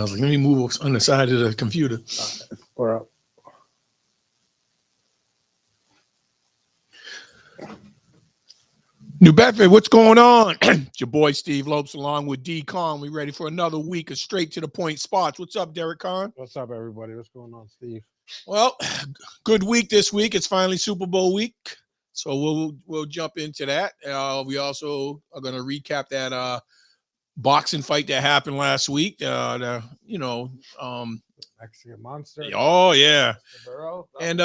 I was like, let me move on the side of the computer. We're up. New Bedford, what's going on? It's your boy Steve Lopes along with D. Con. We ready for another week of straight to the point spots. What's up, Derek Con? What's up, everybody? What's going on, Steve? Well, good week this week. It's finally Super Bowl week, so we'll jump into that. We also are going to recap that boxing fight that happened last week. Mexican Monster. Oh yeah, Burrow. and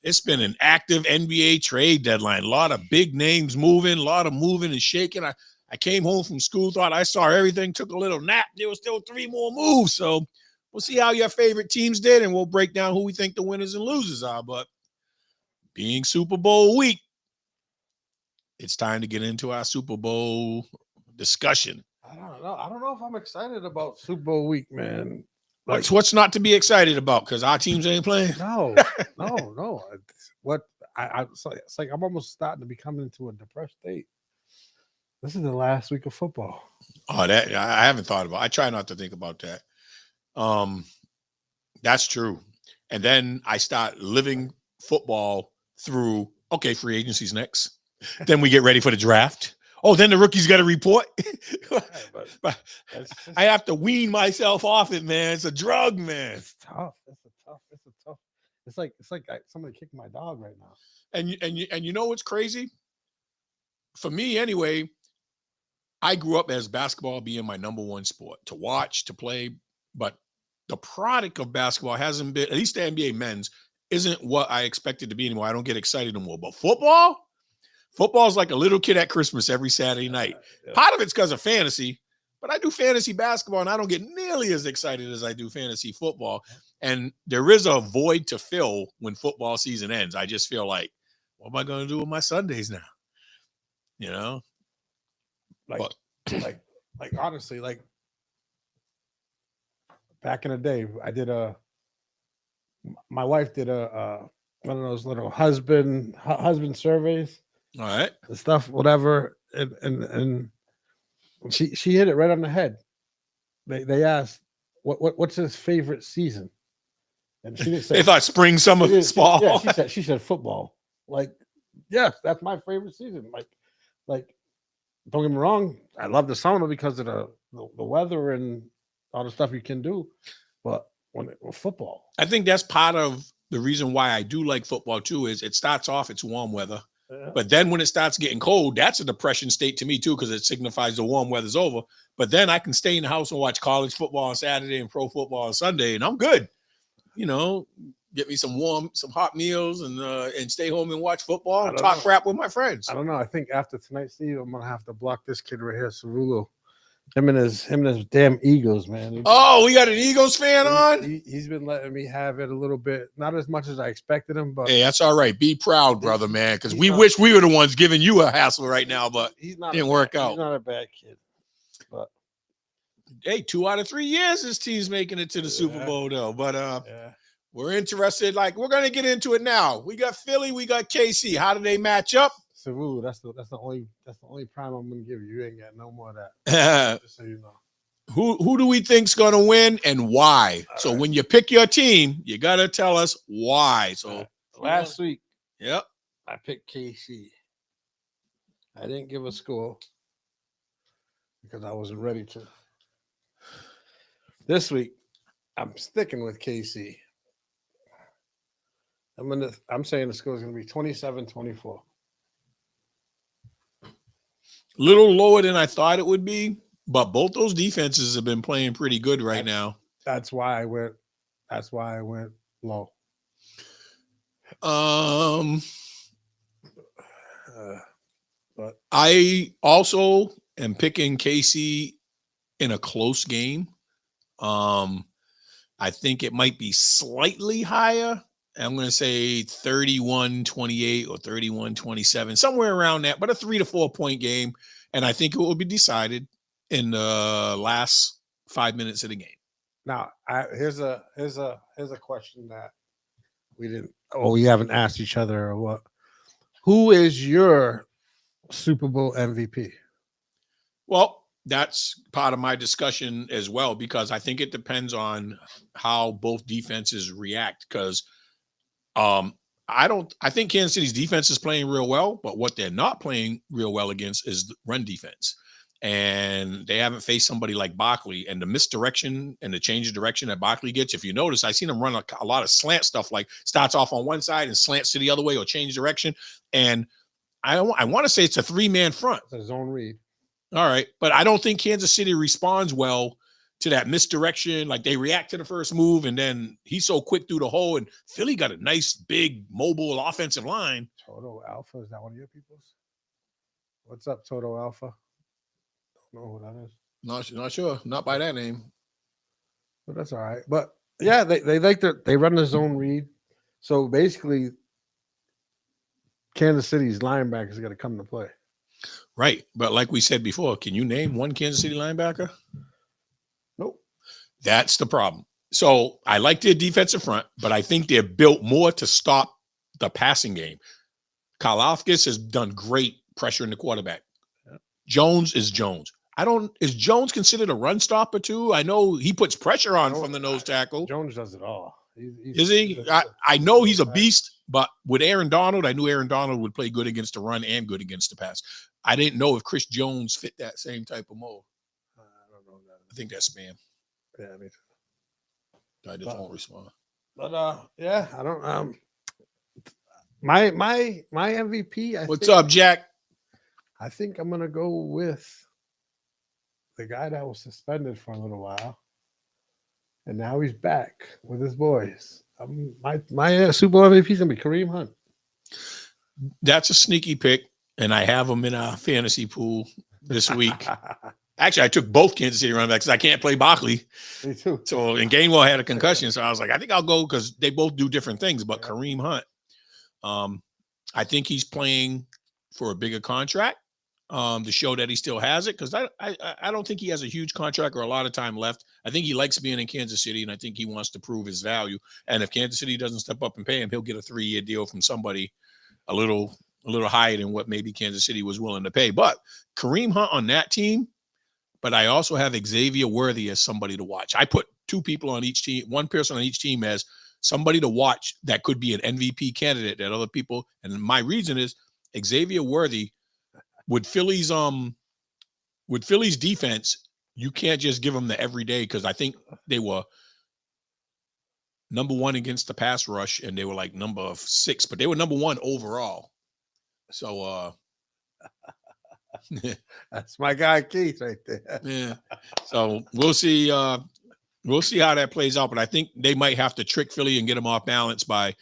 it's been an active NBA trade deadline. A lot of big names moving, a lot of moving and shaking. I came home from school, thought I saw everything, took a little nap. There was still 3 more moves. So we'll see how your favorite teams did, and we'll break down who we think the winners and losers are. But being Super Bowl week, it's time to get into our Super Bowl discussion. I don't know. I don't know if I'm excited about Super Bowl week, man. What's not to be excited about? Because our teams ain't playing. No. It's like I'm almost starting to be coming into a depressed state. This is the last week of football. Oh, that I haven't thought about. I try not to think about that. That's true. And then I start living football through, okay, free agency's next. Then we get ready for the draft. Oh, then the rookies got to report. But I have to wean myself off it, man. It's a drug, man. It's tough. It's tough. It's like somebody kicked my dog right now. And you know what's crazy? For me, anyway, I grew up as basketball being my number one sport to watch, to play, but the product of basketball hasn't been, at least the NBA men's, isn't what I expected to be anymore. I don't get excited anymore. But football is like a little kid at Christmas every Saturday night. Yeah. Part of it's because of fantasy, but I do fantasy basketball and I don't get nearly as excited as I do fantasy football. And there is a void to fill when football season ends. I just feel like, what am I going to do with my Sundays now? You know? Honestly, back in the day, my wife did one of those little husband surveys. All right. The stuff, whatever. And she hit it right on the head. They asked, what's his favorite season? And she didn't say. They thought spring, summer, fall. Yeah, she said football. Yes, that's my favorite season. Don't get me wrong, I love the summer because of the weather and all the stuff you can do. But when football, I think that's part of the reason why I do like football too. Is it starts off, it's warm weather, but then when it starts getting cold, that's a depression state to me too, because it signifies the warm weather's over. But then I can stay in the house and watch college football on Saturday and pro football on Sunday, and I'm good. Get me some hot meals and stay home and watch football and talk crap with my friends. I don't know. I think after tonight, Steve, I'm gonna have to block this kid right here, Cerullo. Him and his damn Eagles, man. Oh, we got an Eagles fan on? He's been letting me have it a little bit, not as much as I expected him, but hey, that's all right. Be proud, brother, man, because we wish we were the ones giving you a hassle right now, but it didn't work out. He's not a bad kid. But hey, 2 out of 3 years this team's making it to the Super Bowl, though. But we're interested. We're gonna get into it now. We got Philly, we got KC. How do they match up? Cerullo, that's the only prime I'm gonna give you. You ain't got no more of that. Just so you know. Who do we think's gonna win and why? All right. When you pick your team, you gotta tell us why. So last week, yep, I picked KC. I didn't give a score because I wasn't ready to. This week, I'm sticking with KC. I'm saying the score is going to be 27-24. Little lower than I thought it would be, but both those defenses have been playing pretty good right now. That's why I went low. But I also am picking KC in a close game. I think it might be slightly higher. I'm going to say 31-28 or 31-27, somewhere around that, but a 3 to 4 point game. And I think it will be decided in the last 5 minutes of the game. Now, here's a question that we haven't asked each other or what. Who is your Super Bowl MVP? Well, that's part of my discussion as well, because I think it depends on how both defenses react. Because um, I think Kansas City's defense is playing real well, but what they're not playing real well against is the run defense. And they haven't faced somebody like Barkley, and the misdirection and the change of direction that Barkley gets. If you notice, I seen him run a lot of slant stuff, like starts off on one side and slants to the other way or change direction. And I want to say it's a 3-man front. It's a zone read. All right. But I don't think Kansas City responds well to that misdirection. Like, they react to the first move, and then he's so quick through the hole. And Philly got a nice, big, mobile offensive line. Toto Alpha, is that one of your people's? What's up, Toto Alpha? Don't know who that is. Not sure. Not by that name. But that's all right. But yeah, they like they run the zone read. So basically, Kansas City's linebackers got to come to play. Right. But like we said before, can you name one Kansas City linebacker? Nope. That's the problem. So I like their defensive front, but I think they're built more to stop the passing game. Karlaftis has done great pressuring the quarterback. Yeah. Jones is Jones. Is Jones considered a run stopper too? I know he puts pressure on from the nose tackle. Jones does it all. Is he? I know he's a beast, but with Aaron Donald, I knew Aaron Donald would play good against the run and good against the pass. I didn't know if Chris Jones fit that same type of mold. I don't know that. I think that's spam. Yeah, me too. I just won't respond. But yeah, I don't. My MVP. What's up, Jack? I think I'm gonna go with the guy that was suspended for a little while, and now he's back with his boys. My Super Bowl MVP is gonna be Kareem Hunt. That's a sneaky pick, and I have him in our fantasy pool this week. Actually, I took both Kansas City running backs because I can't play Barkley. Me too. So, and Gainwell had a concussion, so I was like, I think I'll go because they both do different things. But yeah. Kareem Hunt, I think he's playing for a bigger contract to show that he still has it, because I don't think he has a huge contract or a lot of time left. I think he likes being in Kansas City, and I think he wants to prove his value. And if Kansas City doesn't step up and pay him, he'll get a 3-year deal from somebody a little higher than what maybe Kansas City was willing to pay. But Kareem Hunt on that team. But I also have Xavier Worthy as somebody to watch. I put 2 people on each team, 1 person on each team as somebody to watch that could be an MVP candidate that other people. And my reason is Xavier Worthy with Philly's defense, you can't just give them the everyday, because I think they were number 1 against the pass rush, and they were like number 6, but they were number 1 overall. So that's my guy Keith right there. Yeah. So we'll see how that plays out. But I think they might have to trick Philly and get them off balance by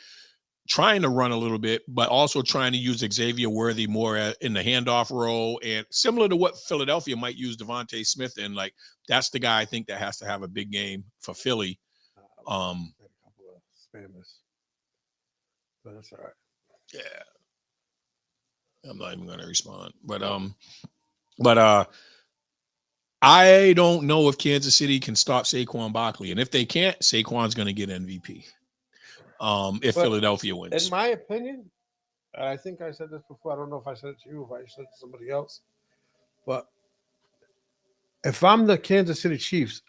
trying to run a little bit, but also trying to use Xavier Worthy more in the handoff role, and similar to what Philadelphia might use Devontae Smith in. Like, that's the guy I think that has to have a big game for Philly. A couple of spammers, but that's all right. Yeah. I'm not even going to respond, but I don't know if Kansas City can stop Saquon Barkley, and if they can't, Saquon's going to get MVP. If Philadelphia wins, in my opinion, I think I said this before. I don't know if I said it to you, if I said it to somebody else, but if I'm the Kansas City Chiefs,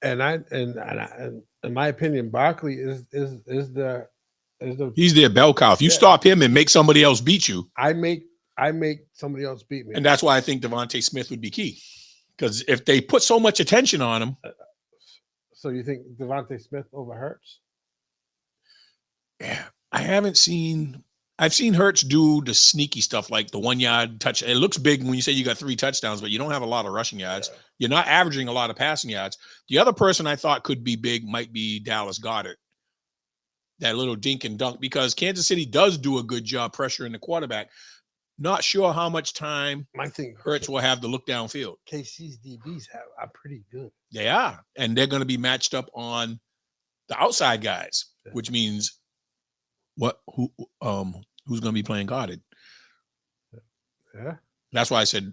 and in my opinion, Barkley is he's their bell cow. If you stop him and make somebody else beat you, I make somebody else beat me. And that's why I think Devontae Smith would be key. Because if they put so much attention on him. So you think Devontae Smith over Hurts? Yeah. I've seen Hurts do the sneaky stuff, like the 1-yard touch. It looks big when you say you got 3 touchdowns, but you don't have a lot of rushing yards. Yeah. You're not averaging a lot of passing yards. The other person I thought could be big might be Dallas Goedert. That little dink and dunk, because Kansas City does do a good job pressuring the quarterback. Not sure how much time I think Hurts will have to look downfield. KC's DBs are pretty good. They are. And they're going to be matched up on the outside guys, which means who's going to be playing guarded. Yeah. That's why I said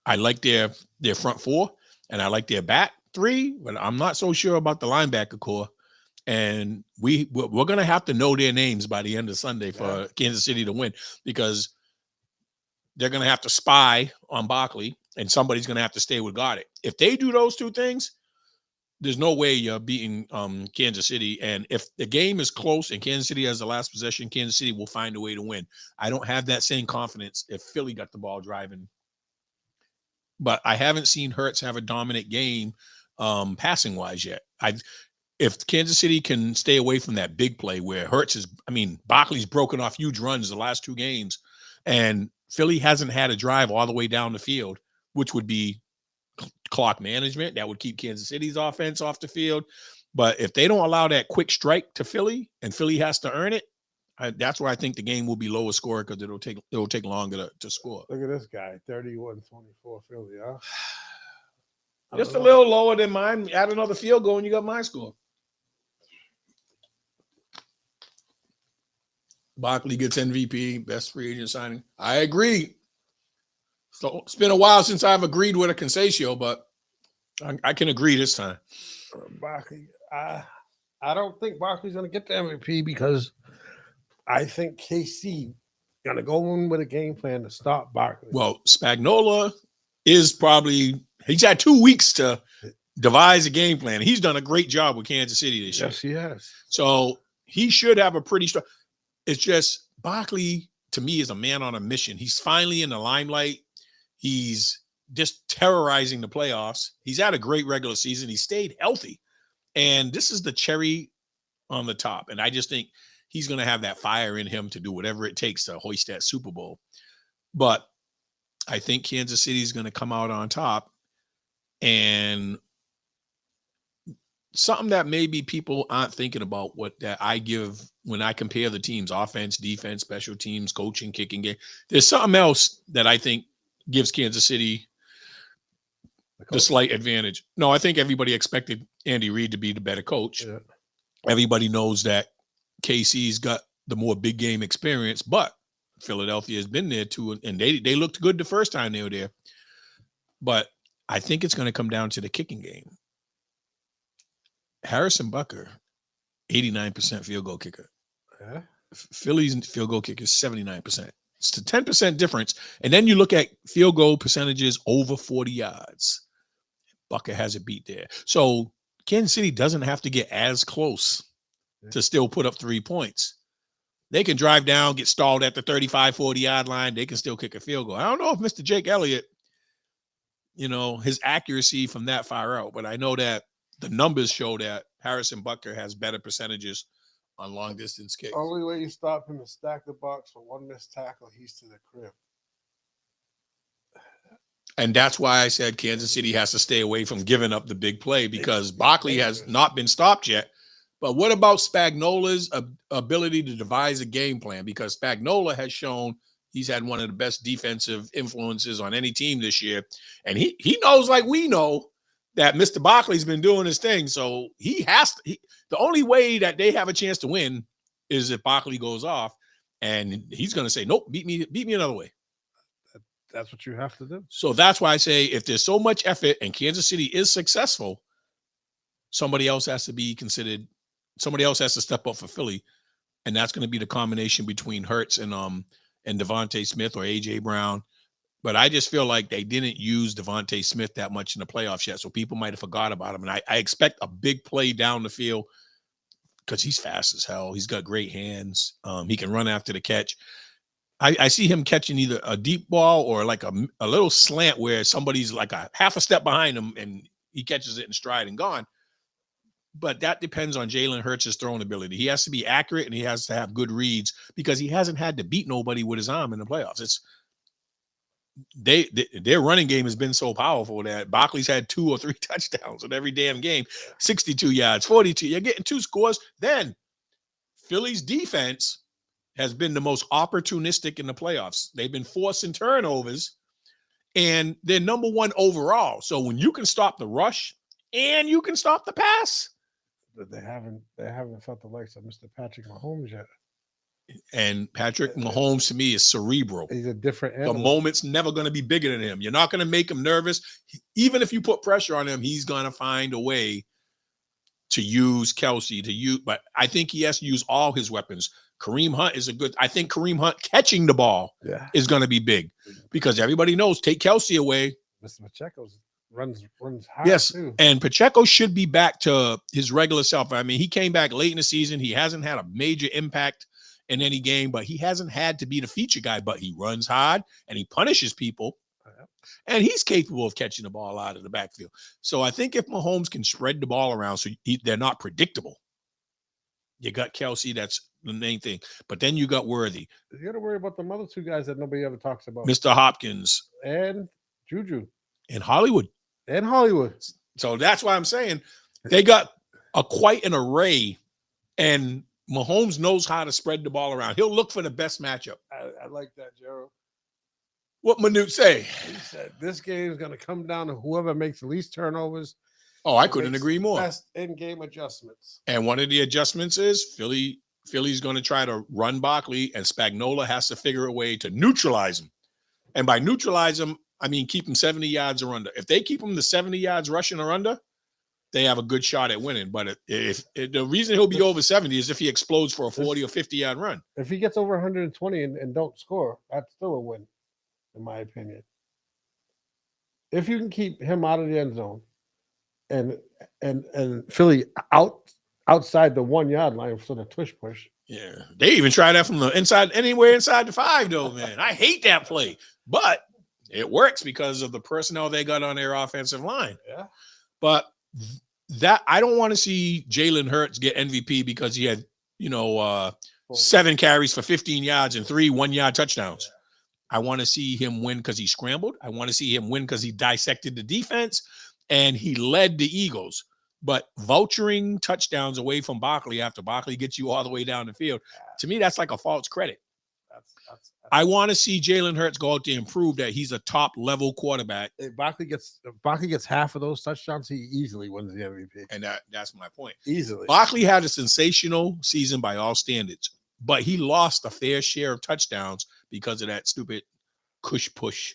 I like their front 4 and I like their back 3, but I'm not so sure about the linebacker core. And we're going to have to know their names by the end of Sunday for Kansas City to win, because they're going to have to spy on Barkley. and somebody's going to have to stay with guard it. If they do those two things, there's no way you're beating Kansas City. And if the game is close and Kansas City has the last possession, Kansas City will find a way to win. I don't have that same confidence if Philly got the ball driving. But I haven't seen Hurts have a dominant game passing wise yet. If Kansas City can stay away from that big play where Hurts is, Barkley's broken off huge runs the last two games, and Philly hasn't had a drive all the way down the field, which would be clock management. That would keep Kansas City's offense off the field. But if they don't allow that quick strike to Philly and Philly has to earn it, that's where I think the game will be lower score because it'll take longer to score. Look at this guy, 31-24 Philly, huh? Just a little lower than mine. Add another field goal and you got my score. Barkley gets MVP, best free agent signing. I agree. So it's been a while since I've agreed with a Concesio, but I can agree this time. Barkley, I don't think Barkley's going to get the MVP because I think KC going to go in with a game plan to stop Barkley. Well, Spagnuolo is he's had 2 weeks to devise a game plan. He's done a great job with Kansas City this year. Yes, he has. So he should have a pretty strong. It's just Barkley, to me, is a man on a mission. He's finally in the limelight. He's just terrorizing the playoffs. He's had a great regular season. He stayed healthy. And this is the cherry on the top. And I just think he's going to have that fire in him to do whatever it takes to hoist that Super Bowl. But I think Kansas City is going to come out on top. And something that maybe people aren't thinking about that I give when I compare the teams, offense, defense, special teams, coaching, kicking game. There's something else that I think gives Kansas City the slight advantage. No, I think everybody expected Andy Reid to be the better coach. Yeah. Everybody knows that KC's got the more big game experience, but Philadelphia has been there too, and they looked good the first time they were there. But I think it's going to come down to the kicking game. Harrison Butker, 89% field goal kicker. Yeah. Philly's field goal kicker is 79%. It's a 10% difference. And then you look at field goal percentages over 40 yards. Butker has it beat there. So Kansas City doesn't have to get as close to still put up 3 points. They can drive down, get stalled at the 35, 40-yard line. They can still kick a field goal. I don't know if Mr. Jake Elliott, his accuracy from that far out, but I know that the numbers show that Harrison Butker has better percentages on long distance kicks. Only way you stop him is stack the box for one missed tackle. He's to the crib. And that's why I said Kansas City has to stay away from giving up the big play because Barkley has not been stopped yet. But what about Spagnuolo's ability to devise a game plan? Because Spagnuolo has shown he's had one of the best defensive influences on any team this year. And he knows, like we know, that Mr. Barkley's been doing his thing. So he has to. The only way that they have a chance to win is if Barkley goes off, and he's going to say, "Nope, beat me another way." That's what you have to do. So that's why I say if there's so much effort and Kansas City is successful, somebody else has to be considered. Somebody else has to step up for Philly, and that's going to be the combination between Hurts and Devontae Smith or AJ Brown. But I just feel like they didn't use Devontae Smith that much in the playoffs yet, so people might have forgot about him. And I expect a big play down the field because he's fast as hell. He's got great hands. He can run after the catch. I see him catching either a deep ball or like a little slant where somebody's like a half a step behind him and he catches it in stride and gone. But that depends on Jalen Hurts' throwing ability. He has to be accurate and he has to have good reads because he hasn't had to beat nobody with his arm in the playoffs. Their running game has been so powerful that Barkley's had 2 or 3 touchdowns in every damn game, 62 yards, 42. You're getting 2 scores. Then Philly's defense has been the most opportunistic in the playoffs. They've been forcing turnovers, and they're number 1 overall. So when you can stop the rush and you can stop the pass, but they haven't felt the likes of Mr. Patrick Mahomes yet. And Patrick Mahomes, to me, is cerebral. He's a different animal. The moment's never going to be bigger than him. You're not going to make him nervous. Even if you put pressure on him, he's going to find a way to use Kelsey, but I think he has to use all his weapons. Kareem Hunt is I think Kareem Hunt catching the ball is going to be big because everybody knows take Kelsey away, Mr. Pacheco's runs hard Yes, too. and Pacheco should be back to his regular self. I mean, he came back late in the season. He hasn't had a major impact in any game, but he hasn't had to be the feature guy. But he runs hard and he punishes people, and he's capable of catching the ball out of the backfield. So I think if Mahomes can spread the ball around so they're not predictable, you got Kelsey, that's the main thing. But then you got Worthy. You got to worry about the other two guys that nobody ever talks about. Mr. Hopkins. And Juju. And Hollywood. And Hollywood. So that's why I'm saying they got quite an array, and Mahomes knows how to spread the ball around. He'll look for the best matchup. I like that, Gerald. What Manute say? He said this game is going to come down to whoever makes the least turnovers. Oh, I couldn't agree more. Best in-game adjustments. And one of the adjustments is Philly's going to try to run Barkley, and Spagnuolo has to figure a way to neutralize him. And by neutralize him, I mean keep him 70 yards or under. If they keep him to 70 yards rushing or under, they have a good shot at winning. But if the reason he'll be over 70 is if he explodes for a 40 or 50-yard run. If he gets over 120 and don't score, that's still a win, in my opinion. If you can keep him out of the end zone and Philly outside the 1 yard line for the tush push. Yeah, they even try that from the inside, anywhere inside the 5, though, man. I hate that play, but it works because of the personnel they got on their offensive line. Yeah, but that I don't want to see Jalen Hurts get MVP because he had 7 carries for 15 yards and 3 1-yard touchdowns. Yeah. I want to see him win because he scrambled. I want to see him win because he dissected the defense and he led the Eagles. But vouchering touchdowns away from Barkley after Barkley gets you all the way down the field, to me, that's like a false credit. I want to see Jalen Hurts go out there and prove that he's a top-level quarterback. If Barkley gets half of those touchdowns, he easily wins the MVP. And that's my point. Easily. Barkley had a sensational season by all standards, but he lost a fair share of touchdowns because of that stupid cush push.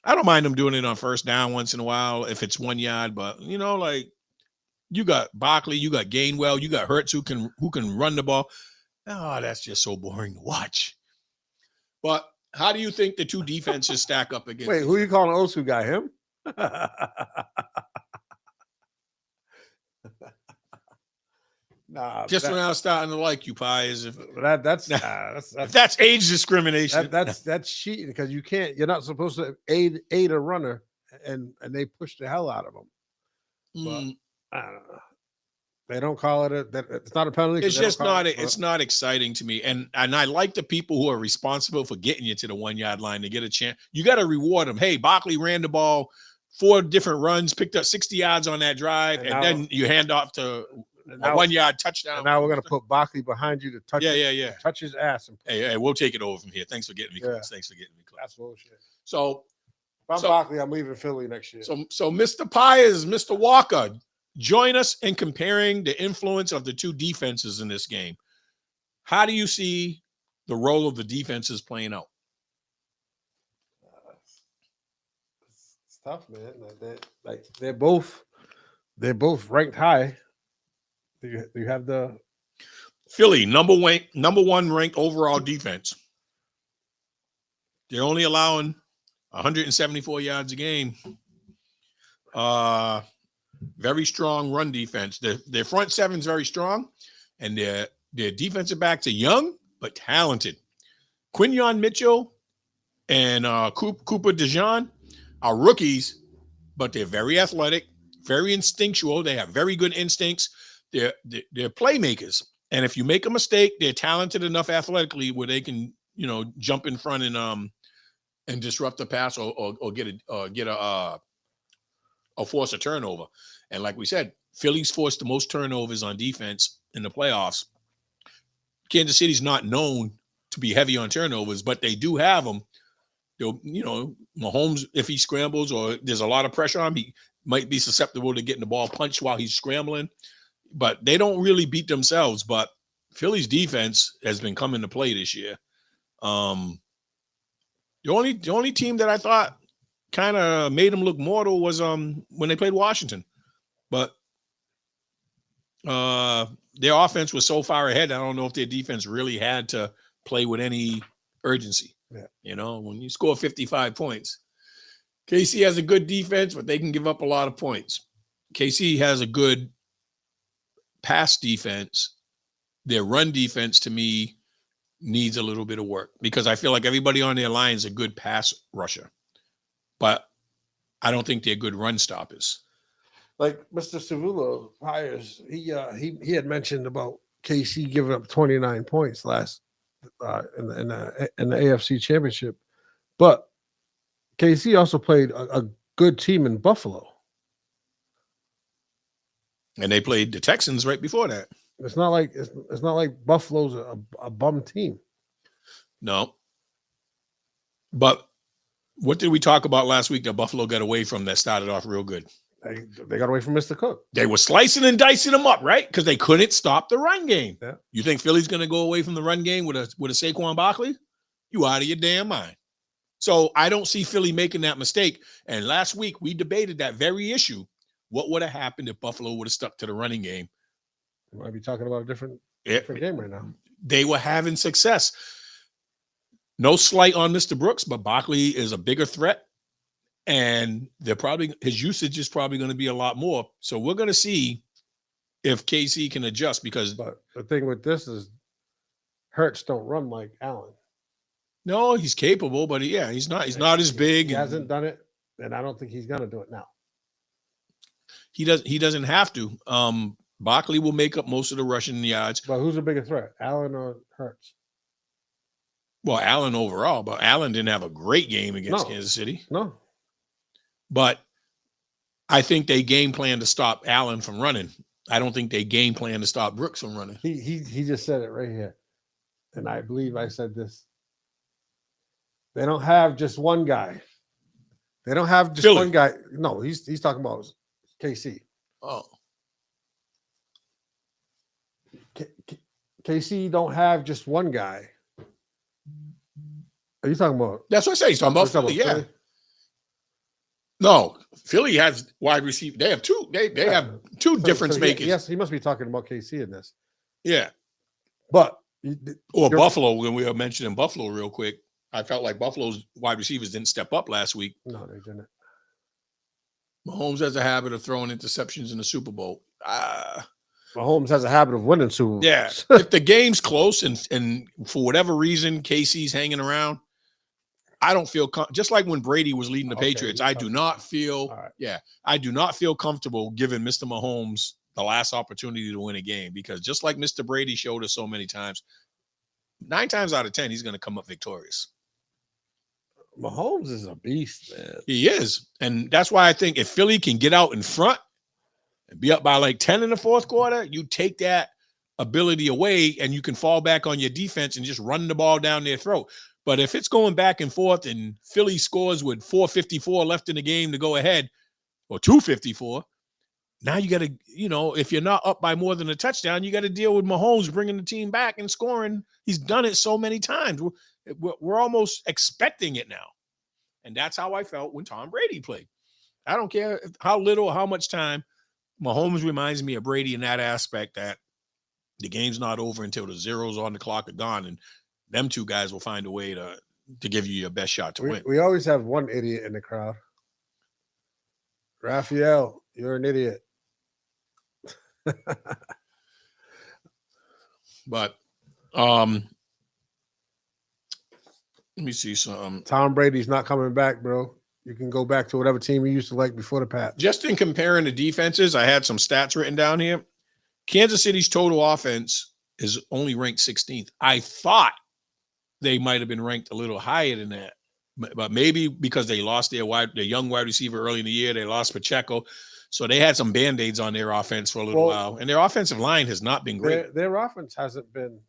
I don't mind him doing it on first down once in a while if it's 1 yard, but you got Barkley, you got Gainwell, you got Hurts who can run the ball. Oh, that's just so boring to watch. But how do you think the two defenses stack up against? Wait, who you calling Osu guy? Him? Nah, just when I was starting to like you, Pi, is if that's age discrimination. That's cheating because you're not supposed to aid a runner, and they push the hell out of them. But, I don't know. They don't call it it's not a penalty. It's just not. It's not exciting to me, and I like the people who are responsible for getting you to the 1 yard line to get a chance. You got to reward them. Hey, Barkley ran the ball 4 different runs, picked up 60 yards on that drive, and then you hand off to a 1 yard touchdown. And now we're gonna put Barkley behind you to touch. Touch his ass. Hey, we'll take it over from here. Thanks for getting me close. Thanks for getting me close. That's bullshit. So, if I'm Barkley, I'm leaving Philly next year. So Mr. Pius, Mr. Walker, join us in comparing the influence of the two defenses in this game. How do you see the role of the defenses playing out? It's tough, man. They're both ranked high. Do you have the Philly number 1 ranked overall defense? They're only allowing 174 yards a game. Very strong run defense. Their front seven's very strong, and their defensive backs are young but talented. Quinyon Mitchell and Cooper DeJean are rookies, but they're very athletic, very instinctual. They have very good instincts. They're playmakers, and if you make a mistake, they're talented enough athletically where they can jump in front and disrupt the pass or get a force a turnover. And like we said, Philly's forced the most turnovers on defense in the playoffs. Kansas City's not known to be heavy on turnovers, but they do have them. Mahomes, if he scrambles or there's a lot of pressure on him, he might be susceptible to getting the ball punched while he's scrambling. But they don't really beat themselves. But Philly's defense has been coming to play this year. The only team that I thought kind of made them look mortal was when they played Washington. But their offense was so far ahead, I don't know if their defense really had to play with any urgency. Yeah. When you score 55 points, KC has a good defense, but they can give up a lot of points. KC has a good pass defense. Their run defense, to me, needs a little bit of work because I feel like everybody on their line is a good pass rusher, but I don't think they're good run stoppers. Like Mr. Civulo hires, he had mentioned about KC giving up 29 points last in the AFC Championship, but KC also played a good team in Buffalo, and they played the Texans right before that. It's not like Buffalo's a bum team. No, but what did we talk about last week that Buffalo got away from that started off real good? They got away from Mr. Cook. They were slicing and dicing them up, right? Because they couldn't stop the run game. Yeah. You think Philly's going to go away from the run game with a Saquon Barkley? You out of your damn mind. So I don't see Philly making that mistake. And last week we debated that very issue. What would have happened if Buffalo would have stuck to the running game? We might be talking about a different game right now. They were having success. No slight on Mr. Brooks, but Barkley is a bigger threat. And his usage is probably going to be a lot more. So we're going to see if KC can adjust but the thing with this is Hurts don't run like Allen. No, he's capable, but he's not as big. He hasn't done it, and I don't think he's going to do it now. He doesn't have to. Barkley will make up most of the rushing yards. But who's a bigger threat, Allen or Hurts? Well, Allen overall, but Allen didn't have a great game against Kansas City. No. But I think they game plan to stop Allen from running. I don't think they game plan to stop Brooks from running. He just said it right here. And I believe I said this. They don't have just one guy. They don't have just one guy. No, he's talking about KC. Oh. KC don't have just one guy. Are you talking about? That's what I say. He's talking about Philly, yeah. Philly? No, Philly has wide receiver. They have two. They have two difference makers. Yes, he must be talking about KC in this. Yeah, but Buffalo. When we were mentioning Buffalo real quick, I felt like Buffalo's wide receivers didn't step up last week. No, they didn't. Mahomes has a habit of throwing interceptions in the Super Bowl. Mahomes has a habit of winning Super Bowls. Yeah, if the game's close and for whatever reason KC's hanging around, I don't feel just like when Brady was leading the Patriots. I do not feel I do not feel comfortable giving Mr. Mahomes the last opportunity to win a game because just like Mr. Brady showed us so many times, 9 times out of 10 he's going to come up victorious. Mahomes is a beast, man. He is, and that's why I think if Philly can get out in front and be up by like 10 in the fourth quarter, you take that ability away and you can fall back on your defense and just run the ball down their throat. But if it's going back and forth and Philly scores with 4:54 left in the game to go ahead, or 2:54, now you got to, if you're not up by more than a touchdown, you got to deal with Mahomes bringing the team back and scoring. He's done it so many times. We're almost expecting it now. And that's how I felt when Tom Brady played. I don't care how little or how much time. Mahomes reminds me of Brady in that aspect that the game's not over until the zeros on the clock are gone. And them two guys will find a way to give you your best shot to win. We always have one idiot in the crowd. Raphael, you're an idiot. But let me see some. Tom Brady's not coming back, bro. You can go back to whatever team you used to like before the Pats. Just in comparing the defenses, I had some stats written down here. Kansas City's total offense is only ranked 16th. I thought they might have been ranked a little higher than that, but maybe because they lost their young wide receiver early in the year, they lost Pacheco, so they had some band-aids on their offense for a little while, and their offensive line has not been great. Their offense hasn't been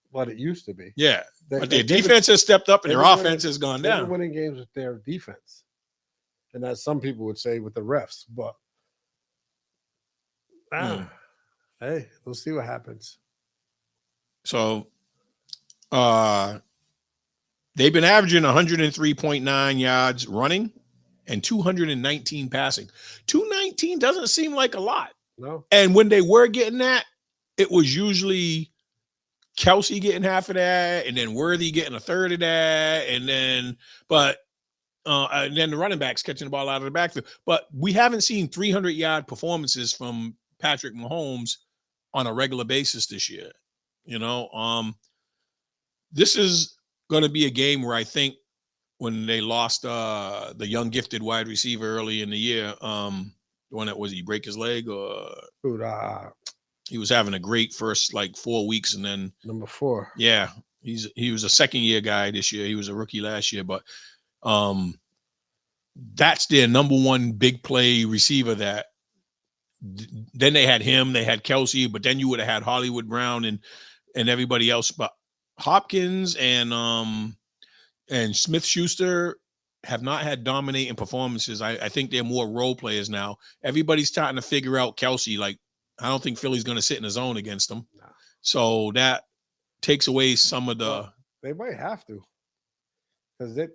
what it used to be. Yeah, but their defense has stepped up, and their offense has gone down. They're winning games with their defense, and as some people would say, with the refs. But hey, we'll see what happens. So. They've been averaging 103.9 yards running and 219 passing. 219 doesn't seem like a lot. No. And when they were getting that, it was usually Kelsey getting half of that, and then Worthy getting a third of that, but And then the running backs catching the ball out of the backfield. But we haven't seen 300-yard performances from Patrick Mahomes on a regular basis this year. You know, this is going to be a game where I think when they lost the young gifted wide receiver early in the year, the one that was he break his leg or Dude, he was having a great first like 4 weeks and then number 4. yeah, he was a second year guy this year. He was a rookie last year, but that's their number one big play receiver. That then they had him, they had Kelsey, but then you would have had Hollywood Brown and everybody else. But Hopkins and Smith Schuster have not had dominating performances. I think they're more role players now. Everybody's starting to figure out Kelsey. Like, I don't think Philly's going to sit in the zone against them. No. So that takes away some of the. Well, they might have to, because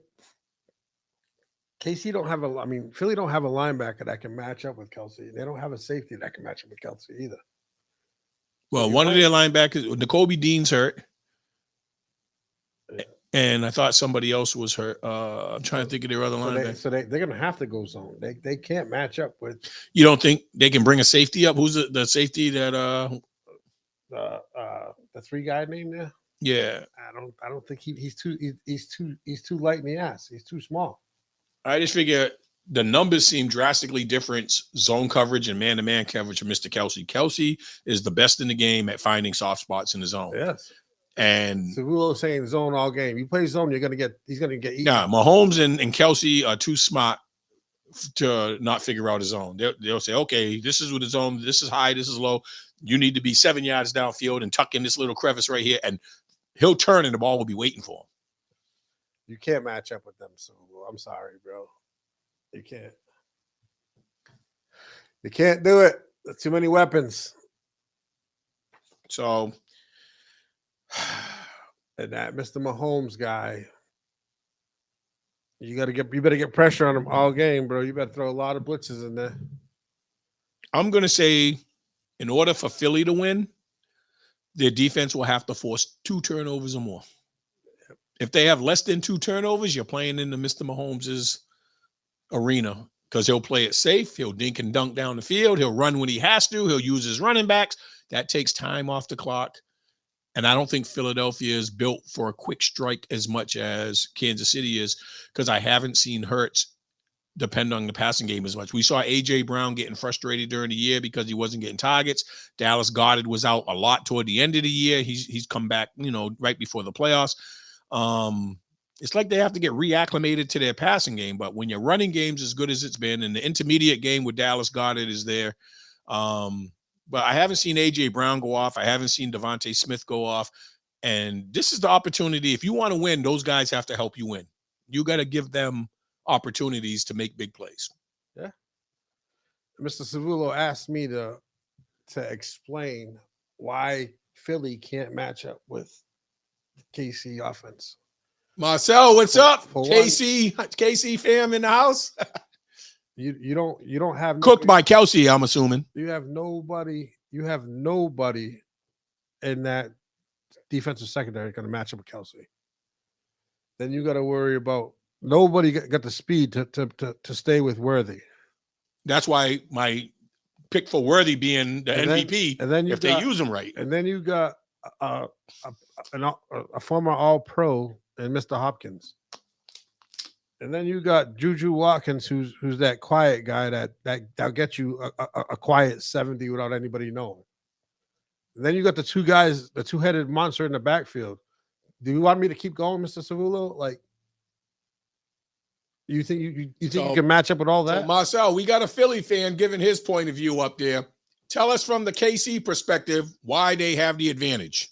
KC don't have a. I mean, Philly don't have a linebacker that can match up with Kelsey. They don't have a safety that can match up with Kelsey either. Well, one of their linebackers, N'Kobe Dean's hurt. Yeah. And I thought somebody else was hurt. I'm trying to think of their other linebacker. So they're going to have to go zone. They can't match up with. You don't think they can bring a safety up? Who's the safety that the 3-guy name there? Yeah, I don't think he's too light in the ass. He's too small. I just figure the numbers seem drastically different. Zone coverage and man-to-man coverage for Mr. Kelsey. Kelsey is the best in the game at finding soft spots in the zone. Yes. And Cerulo's saying zone all game. You play zone, he's gonna get eaten. Yeah, Mahomes and Kelsey are too smart to not figure out his zone. They'll say, okay, this is what his zone, this is high, this is low. You need to be 7 yards downfield and tuck in this little crevice right here, and he'll turn and the ball will be waiting for him. You can't match up with them, Cerulo. I'm sorry, bro. You can't. You can't do it. There's too many weapons. So and that Mr. Mahomes guy, you better get pressure on him all game, bro. You better throw a lot of blitzes in there. I'm gonna say, in order for Philly to win, their defense will have to force 2 turnovers or more. Yep. If they have less than 2 turnovers, you're playing into Mr. Mahomes' arena, because he'll play it safe. He'll dink and dunk down the field. He'll run when he has to. He'll use his running backs. That takes time off the clock. And I don't think Philadelphia is built for a quick strike as much as Kansas City is, because I haven't seen Hurts depend on the passing game as much. We saw A.J. Brown getting frustrated during the year because he wasn't getting targets. Dallas Goedert was out a lot toward the end of the year. He's come back, right before the playoffs. It's like they have to get reacclimated to their passing game. But when your running game's as good as it's been, and the intermediate game with Dallas Goedert is there, but I haven't seen A.J. Brown go off. I haven't seen Devontae Smith go off. And this is the opportunity. If you want to win, those guys have to help you win. You got to give them opportunities to make big plays. Yeah. Mr. Cerulo asked me to explain why Philly can't match up with KC offense. Marcel, what's up? KC fam in the house. You don't have cooked by Kelsey, I'm assuming. You have nobody in that defensive secondary going to match up with Kelsey. Then you got to worry about nobody got the speed to stay with Worthy. That's why my pick for Worthy being the MVP. And then they use him right. And then you got a former All-Pro and Mr. Hopkins. And then you got Juju Watkins, who's that quiet guy that'll get you a quiet 70 without anybody knowing. And then you got the 2 guys, the 2-headed monster in the backfield. Do you want me to keep going, Mr. Cerulo? Like, you think you can match up with all that? So Marcel, we got a Philly fan giving his point of view up there. Tell us from the KC perspective why they have the advantage.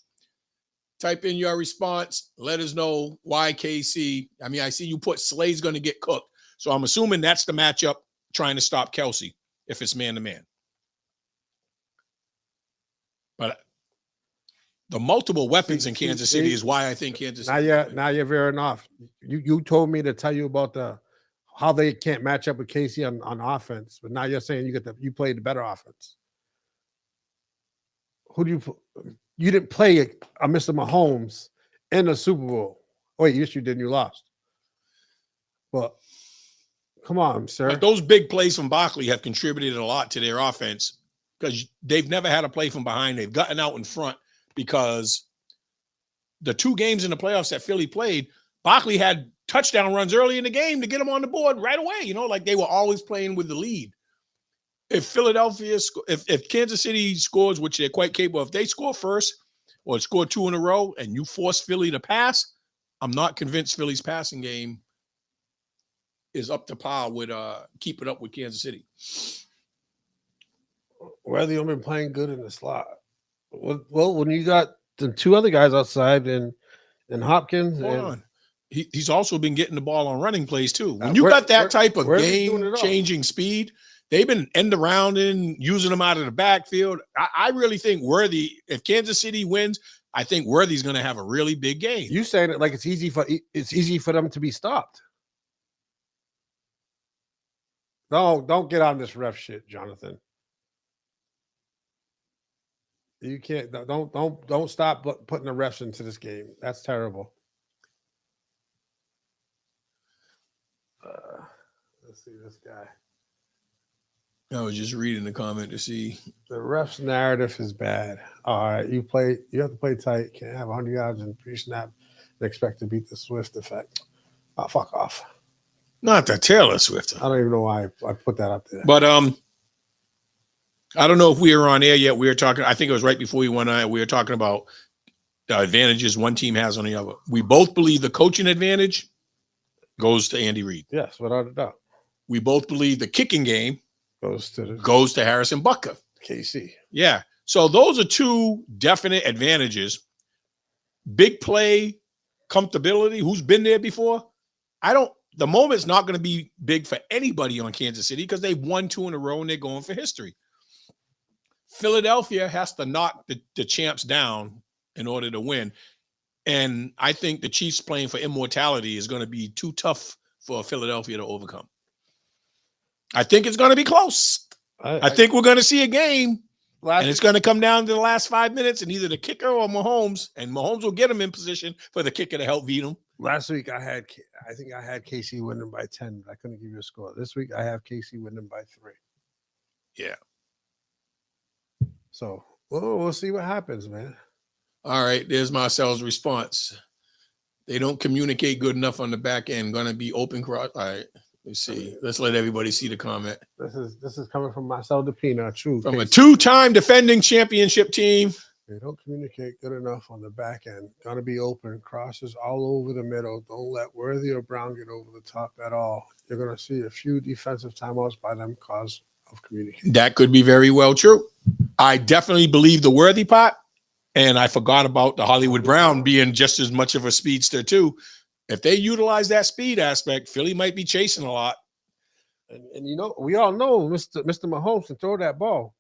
Type in your response. Let us know why KC. I mean, I see you put Slay's going to get cooked. So I'm assuming that's the matchup trying to stop Kelsey if it's man-to-man. But the multiple weapons in Kansas City is why I think Kansas City. Now you're veering off. You told me to tell you about how they can't match up with KC on offense, but now you're saying you played the better offense. Who do you didn't play a Mr. Mahomes in the Super Bowl? Oh, wait, yes, you did. You lost. But Come on, sir. But those big plays from Barkley have contributed a lot to their offense because they've never had a play from behind. They've gotten out in front because the 2 games in the playoffs that Philly played, Barkley had touchdown runs early in the game to get them on the board right away. Like they were always playing with the lead. If Philadelphia, if Kansas City scores, which they're quite capable, if they score first or score 2 in a row and you force Philly to pass, I'm not convinced Philly's passing game is up to par with keeping up with Kansas City. Worthy only playing good in the slot. Well, when you got the 2 other guys outside and Hopkins, Hold on. He's also been getting the ball on running plays too. When you got that type of game changing speed, they've been end around and using them out of the backfield. I really think Worthy, if Kansas City wins, I think Worthy's going to have a really big game. You saying it like it's easy for them to be stopped. No, don't get on this ref shit, Jonathan. You can't. Don't stop putting the refs into this game. That's terrible. Let's see this guy. I was just reading the comment to see. The ref's narrative is bad. All right, you have to play tight. Can't have 100 yards in pre-snap and expect to beat the Swift effect. Oh, fuck off. Not the Taylor Swift. I don't even know why I put that up there. But I don't know if we were on air yet. We were talking. I think it was right before we went on. We were talking about the advantages one team has on the other. We both believe the coaching advantage goes to Andy Reid. Yes, without a doubt. We both believe the kicking game goes to Harrison Butker. KC. Yeah. So those are 2 definite advantages. Big play, comfortability. Who's been there before? The moment's not going to be big for anybody on Kansas City because they've won 2 in a row and they're going for history. Philadelphia has to knock the champs down in order to win. And I think the Chiefs playing for immortality is going to be too tough for Philadelphia to overcome. I think it's going to be close. I think we're going to see a game, and it's going to come down to the last 5 minutes, and either the kicker or Mahomes, and Mahomes will get him in position for the kicker to help beat him. Last week I think I had KC winning by 10. I couldn't give you a score. This week I have KC winning by 3. Yeah. So we'll see what happens, man. All right, there's Marcel's response. They don't communicate good enough on the back end. Going to be open cross. All right. Let's see. Let's let everybody see the comment. This is coming from Marcel DePina, true. From a 2-time defending championship team. They don't communicate good enough on the back end. Gonna be open, crosses all over the middle. Don't let Worthy or Brown get over the top at all. You're gonna see a few defensive timeouts by them cause of communication. That could be very well true. I definitely believe the Worthy part, and I forgot about the Hollywood Brown being just as much of a speedster too. If they utilize that speed aspect, Philly might be chasing a lot. And we all know Mr. Mahomes can throw that ball.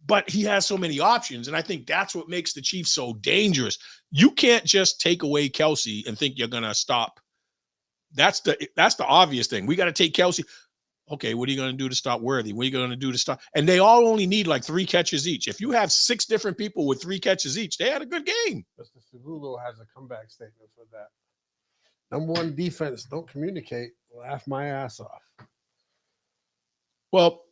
But he has so many options, and I think that's what makes the Chiefs so dangerous. You can't just take away Kelsey and think you're going to stop. That's the obvious thing. We got to take Kelsey. Okay, what are you going to do to stop Worthy? What are you going to do to stop? And they all only need like 3 catches each. If you have 6 different people with 3 catches each, they had a good game. Mr. Segulo has a comeback statement for that. Number 1 defense, don't communicate. Laugh my ass off. Well,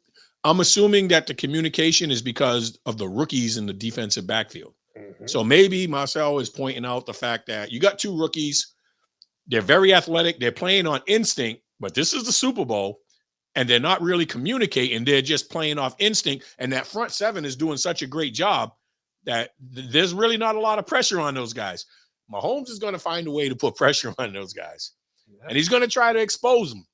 I'm assuming that the communication is because of the rookies in the defensive backfield. Mm-hmm. So maybe Marcel is pointing out the fact that you got 2 rookies. They're very athletic. They're playing on instinct, but this is the Super Bowl, and they're not really communicating. They're just playing off instinct, and that front 7 is doing such a great job that there's really not a lot of pressure on those guys. Mahomes is going to find a way to put pressure on those guys, and he's going to try to expose them.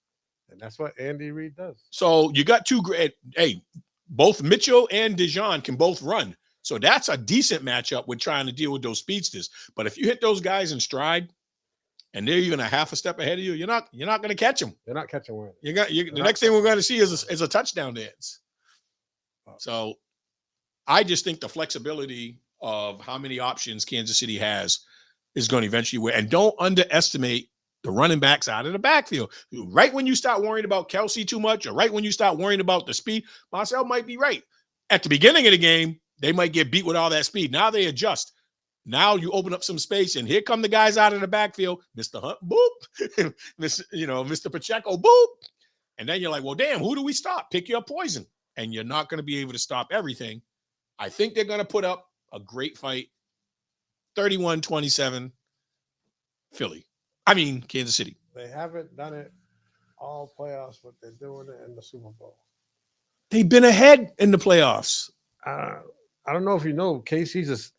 And that's what Andy Reid does. So you got 2 great. Hey, both Mitchell and Dijon can both run. So that's a decent matchup with trying to deal with those speedsters. But if you hit those guys in stride, and they're even a half a step ahead of you, you're not going to catch them. They're not catching one. The next thing we're going to see is a touchdown dance. So I just think the flexibility of how many options Kansas City has is going to eventually win. And don't underestimate the running backs out of the backfield. Right when you start worrying about Kelsey too much, or right when you start worrying about the speed, Marcel might be right. At the beginning of the game, they might get beat with all that speed. Now they adjust. Now you open up some space, and here come the guys out of the backfield. Mr. Hunt, boop. Mr. Pacheco, boop. And then you're like, well, damn, who do we stop? Pick your poison. And you're not going to be able to stop everything. I think they're going to put up a great fight. 31-27, Philly. I mean, Kansas City. They haven't done it all playoffs, but they're doing it in the Super Bowl. They've been ahead in the playoffs. I don't know if you know, KC's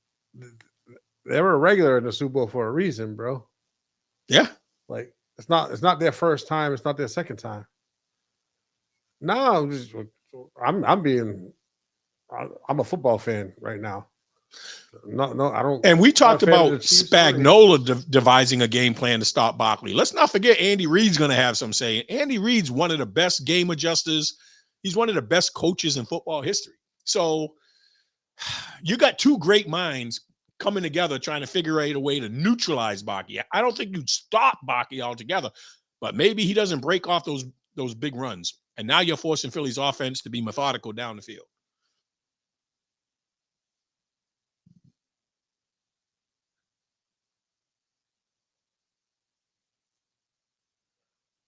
they were a regular in the Super Bowl for a reason, bro. Yeah. Like it's not their first time. It's not their second time. No, I'm a football fan right now. No, I don't. And we talked about Spagnuolo devising a game plan to stop Barkley. Let's not forget Andy Reid's going to have some say. Andy Reid's one of the best game adjusters. He's one of the best coaches in football history. So you got two great minds coming together trying to figure out a way to neutralize Barkley. I don't think you'd stop Barkley altogether, but maybe he doesn't break off those big runs. And now you're forcing Philly's offense to be methodical down the field.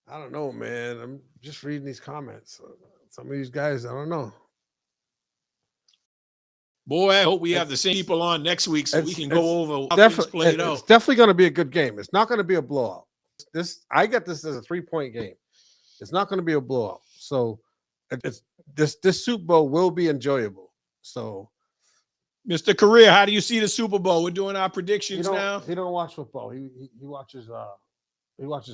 I don't know, man. I'm just reading these comments. Some of these guys, I don't know. Boy, I hope we have the same people on next week so we can go over how things played out. It's definitely going to be a good game. It's not going to be a blowout. I get this as a 3-point game. It's not going to be a blowout. So this Super Bowl will be enjoyable. So, Mr. Correa, how do you see the Super Bowl? We're doing our predictions now. He don't watch football. He watches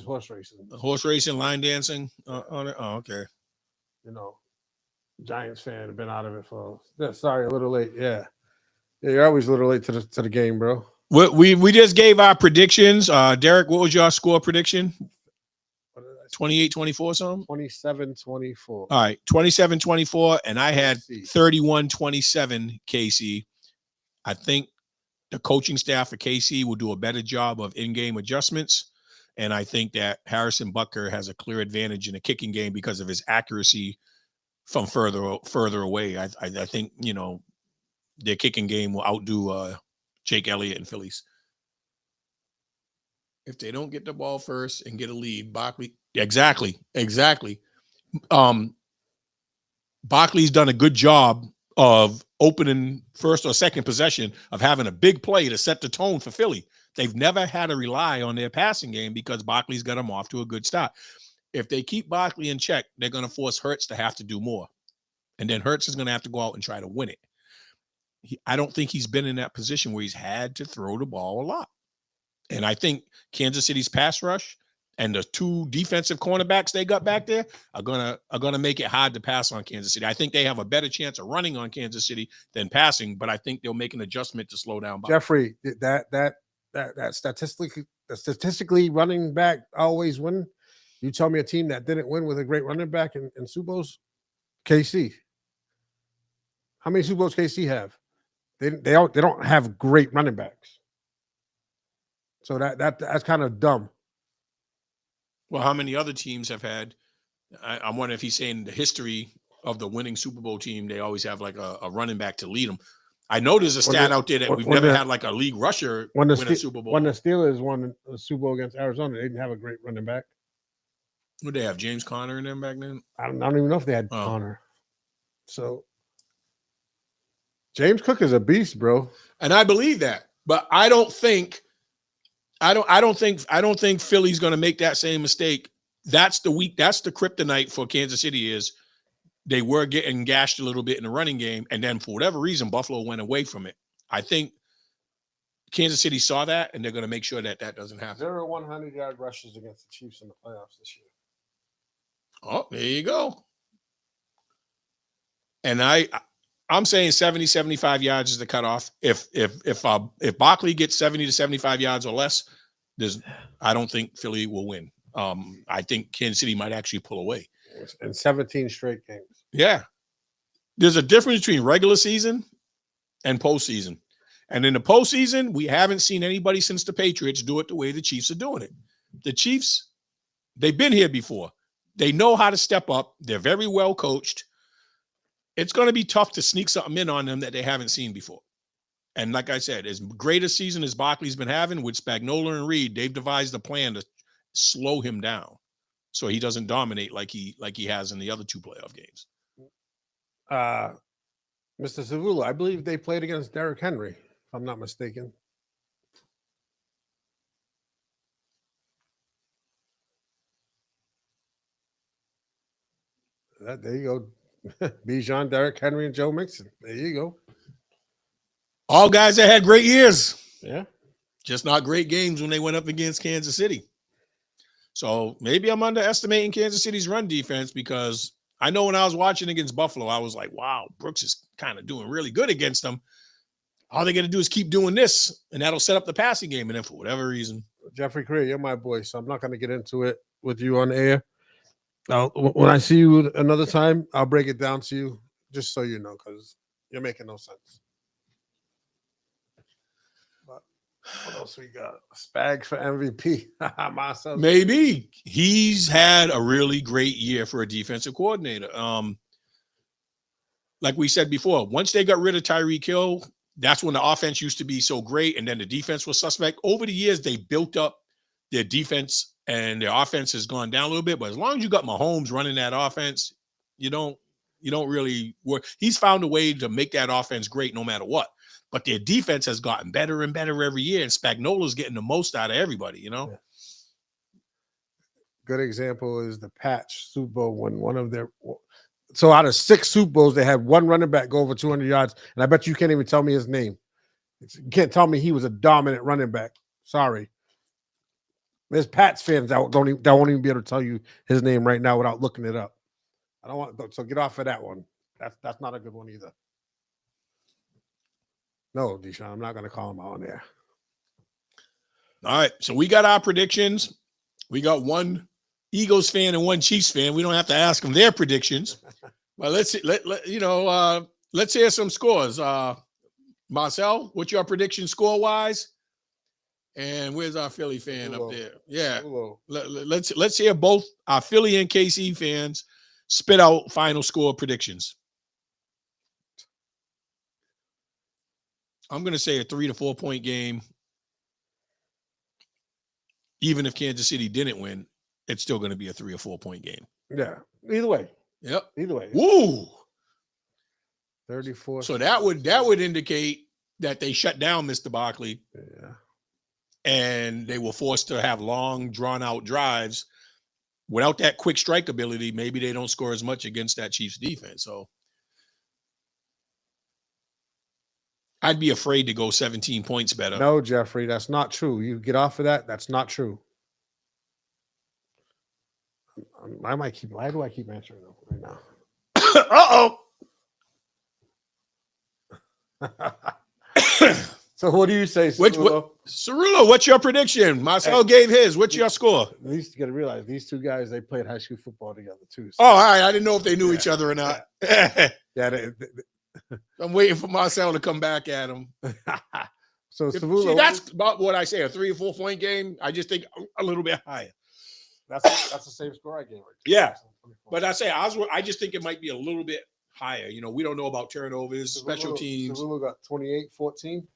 horse racing. Horse racing, line dancing on it. Oh, okay. You know, Giants fan, have been out of it for. Sorry, a little late. Yeah, you're always a little late to the game, bro. We just gave our predictions. Derek, what was your score prediction? 28-24 something? 27-24. All right, 27-24, and I had 31-27 KC. I think the coaching staff for KC will do a better job of in-game adjustments. And I think that Harrison Butker has a clear advantage in the kicking game because of his accuracy from further away. I think, their kicking game will outdo Jake Elliott and Phillies. If they don't get the ball first and get a lead, Barkley. Exactly. Barkley's done a good job of opening first or second possession, of having a big play to set the tone for Philly. They've never had to rely on their passing game because Barkley's got them off to a good start. If they keep Barkley in check, they're going to force Hurts to have to do more. And then Hurts is going to have to go out and try to win it. I don't think he's been in that position where he's had to throw the ball a lot. And I think Kansas City's pass rush and the two defensive cornerbacks they got back there are gonna make it hard to pass on Kansas City. I think they have a better chance of running on Kansas City than passing, but I think they'll make an adjustment to slow down. Jeffrey, that statistically running back always win. You tell me a team that didn't win with a great running back in Super Bowls? KC. How many Super Bowls KC have? They don't have great running backs. So that's kind of dumb. Well, how many other teams have had? I'm wondering if he's saying the history of the winning Super Bowl team, they always have like a running back to lead them. I know there's a stat out there that we've never had like a league rusher win a Super Bowl. When the Steelers won the Super Bowl against Arizona, they didn't have a great running back. Would they have James Conner in them back then? I don't even know if they had Conner. So James Cook is a beast, bro. And I believe that, but I don't think Philly's going to make that same mistake. That's the kryptonite for Kansas City is they were getting gashed a little bit in the running game, and then for whatever reason, Buffalo went away from it. I think Kansas City saw that, and they're going to make sure that doesn't happen. 0 100-yard rushes against the Chiefs in the playoffs this year. Oh, there you go. And I'm saying 70, 75 yards is the cutoff. If Barkley gets 70 to 75 yards or less, I don't think Philly will win. I think Kansas City might actually pull away. In 17 straight games. Yeah. There's a difference between regular season and postseason. And in the postseason, we haven't seen anybody since the Patriots do it the way the Chiefs are doing it. The Chiefs, they've been here before. They know how to step up. They're very well coached. It's going to be tough to sneak something in on them that they haven't seen before. And like I said, as great a season as Barkley's been having with Spagnuolo and Reid, they've devised a plan to slow him down. so he doesn't dominate like he has in the other 2 playoff games. Mr. Savula, I believe they played against Derrick Henry, if I'm not mistaken. There you go. Bijan, Derrick Henry, and Joe Mixon. There you go. All guys that had great years. Yeah. Just not great games when they went up against Kansas City. So maybe I'm underestimating Kansas City's run defense, because I know when I was watching against Buffalo, I was like, wow, Brooks is kind of doing really good against them. All they got to do is keep doing this, and that'll set up the passing game. And then for whatever reason, Jeffrey Creer, you're my boy, so I'm not going to get into it with you on air. When I see you another time, I'll break it down to you, just so you know, because you're making no sense. But what else we got? Spags for MVP. Myself. Maybe he's had a really great year for a defensive coordinator. Like we said before, once they got rid of Tyreek Hill, that's when the offense used to be so great, and then the defense was suspect. Over the years, they built up their defense, and their offense has gone down a little bit. But as long as you got Mahomes running that offense, you don't really work. He's found a way to make that offense great no matter what. But their defense has gotten better and better every year, and Spagnuolo's getting the most out of everybody, Yeah. Good example is the Pats Super Bowl when one of their – so out of 6 Super Bowls, they had one running back go over 200 yards, and I bet you can't even tell me his name. You can't tell me he was a dominant running back. Sorry. There's Pats fans that won't even be able to tell you his name right now without looking it up. I don't want – so get off of that one. That's not a good one either. No, Deshaun, I'm not going to call him out on there. All right, so we got our predictions. We got one Eagles fan and one Chiefs fan. We don't have to ask them their predictions. But let's hear some scores. Marcel, what's your prediction score-wise? And where's our Philly fan up there? Yeah, let's hear both our Philly and KC fans spit out final score predictions. I'm going to say a 3 to 4 point game. Even if Kansas City didn't win, it's still going to be a 3 or 4 point game. Yeah. Either way. Yep. Either way. Woo. 34. So that would indicate that they shut down Mr. Barkley. Yeah. And they were forced to have long, drawn-out drives. Without that quick strike ability, maybe they don't score as much against that Chiefs defense. So I'd be afraid to go 17 points better. No, Jeffrey, that's not true. You get off of that. That's not true. Why do I keep answering them right now? So what do you say, Cirulo? Cirulo, what's your prediction? Marcel gave his. What's your score? At least you got to realize these two guys, they played high school football together too. So. Oh, all right. I didn't know if they knew each other or not. Yeah. I'm waiting for Marcel to come back at him. So Cirulo, that's about what I say, a 3 or 4 point game. I just think a little bit higher. That's the same score I gave. Right? Yeah. But I just think it might be a little bit higher. We don't know about turnovers, special teams. Cirulo got 28-14.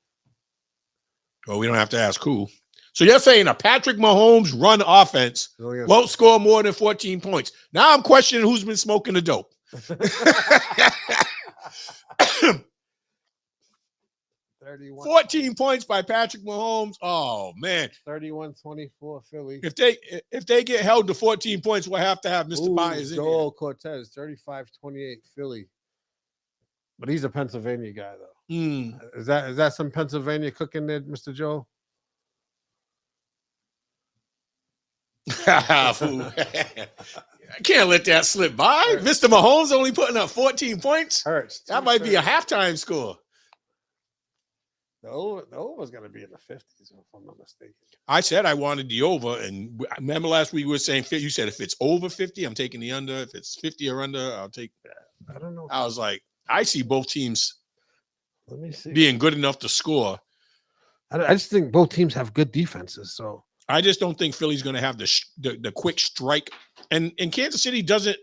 Well, we don't have to ask who. So you're saying a Patrick Mahomes run offense won't score more than 14 points. Now I'm questioning who's been smoking the dope. 14 points by Patrick Mahomes. Oh, man. 31-24 Philly. If they get held to 14 points, we'll have to have Mr. Byers in Joel Cortez, 35-28 Philly. But he's a Pennsylvania guy, though. Is that some Pennsylvania cooking there, Mr. Joel? I can't let that slip by. Mr. Mahomes only putting up 14 points. Hurts. That might be a halftime score. The over's going to be in the 50s, if I'm not mistaken. I said I wanted the over, and remember last week we were saying you said if it's over 50, I'm taking the under. If it's 50 or under, I'll take that. I don't know. I was like, I see both teams Let me see. being good enough to score. I just think both teams have good defenses, so I just don't think Philly's going to have the quick strike. And Kansas City doesn't.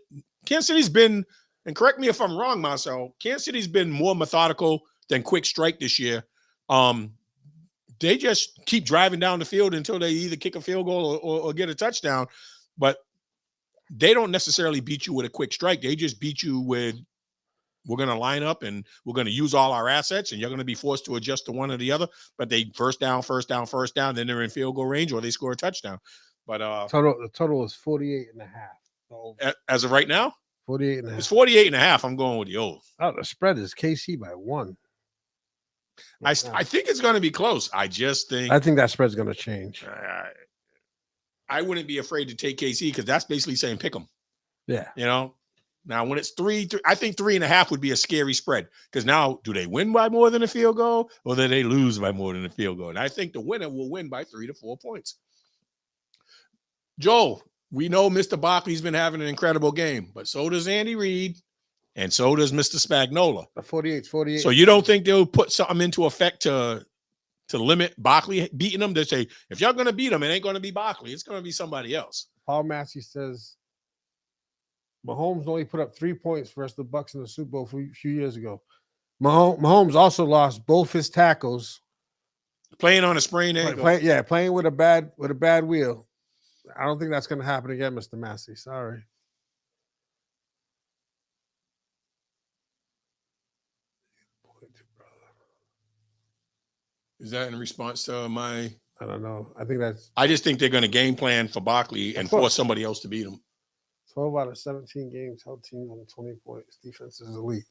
Kansas City's been, and correct me if I'm wrong, Marcel, Kansas City's been more methodical than quick strike this year. They just keep driving down the field until they either kick a field goal or get a touchdown. But they don't necessarily beat you with a quick strike. They just beat you with, we're going to line up and we're going to use all our assets and you're going to be forced to adjust to one or the other. But they first down, then they're in field goal range or they score a touchdown. But the total is 48.5. So as of right now, 48.5. It's 48.5. I'm going with the old. Oh, the spread is KC by 1. I think it's going to be close. I think that spread's going to change. I wouldn't be afraid to take KC because that's basically saying pick them. Yeah. You know, now when it's 3, I think 3.5 would be a scary spread because now do they win by more than a field goal or do they lose by more than a field goal? And I think the winner will win by 3 to 4 points. Joel, we know Mr. Barkley's been having an incredible game, but so does Andy Reid and so does Mr. Spagnuolo. The 48. So you don't think they'll put something into effect to limit Barkley beating them? They say, if y'all going to beat them, it ain't going to be Barkley. It's going to be somebody else. Paul Massey says, Mahomes only put up 3 points versus the Bucs in the Super Bowl a few years ago. Mahomes also lost both his tackles. Playing on a sprained ankle. Playing with a bad wheel. I don't think that's going to happen again, Mr. Massey. Sorry. Is that in response to my? I don't know. I just think they're going to game plan for Barkley and force somebody else to beat him. 12 out of 17 games held teams on 20 points. Defense is elite.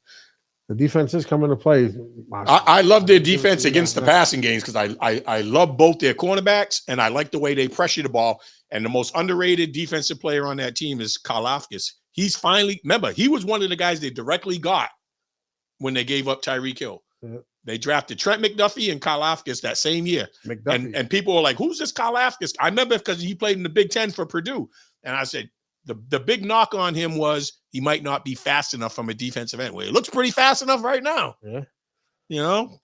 The defense is coming to play. I love their defense against the passing games because I love both their cornerbacks and I like the way they pressure the ball. And the most underrated defensive player on that team is Karlaftis. He's finally, remember, he was one of the guys they directly got when they gave up Tyreek Hill. Yeah. They drafted Trent McDuffie and Karlaftis that same year. And people were like, who's this Karlaftis? I remember because he played in the Big Ten for Purdue. And I said, the big knock on him was he might not be fast enough from a defensive end. Well, he looks pretty fast enough right now. Yeah. You know?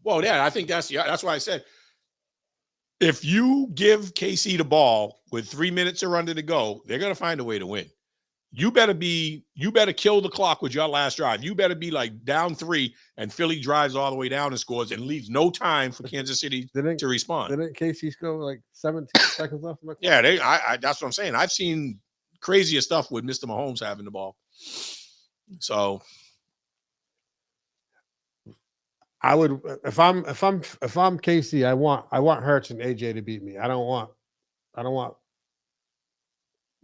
Well, yeah, I think that's why I said, if you give KC the ball with 3 minutes or under to go, they're going to find a way to win. You better kill the clock with your last drive. You better be like down 3 and Philly drives all the way down and scores and leaves no time for Kansas City to respond. Didn't KC score like 17 seconds left? Yeah, that's what I'm saying. I've seen crazier stuff with Mr. Mahomes having the ball. So I would, if I'm KC, I want Hurts and AJ to beat me. I don't want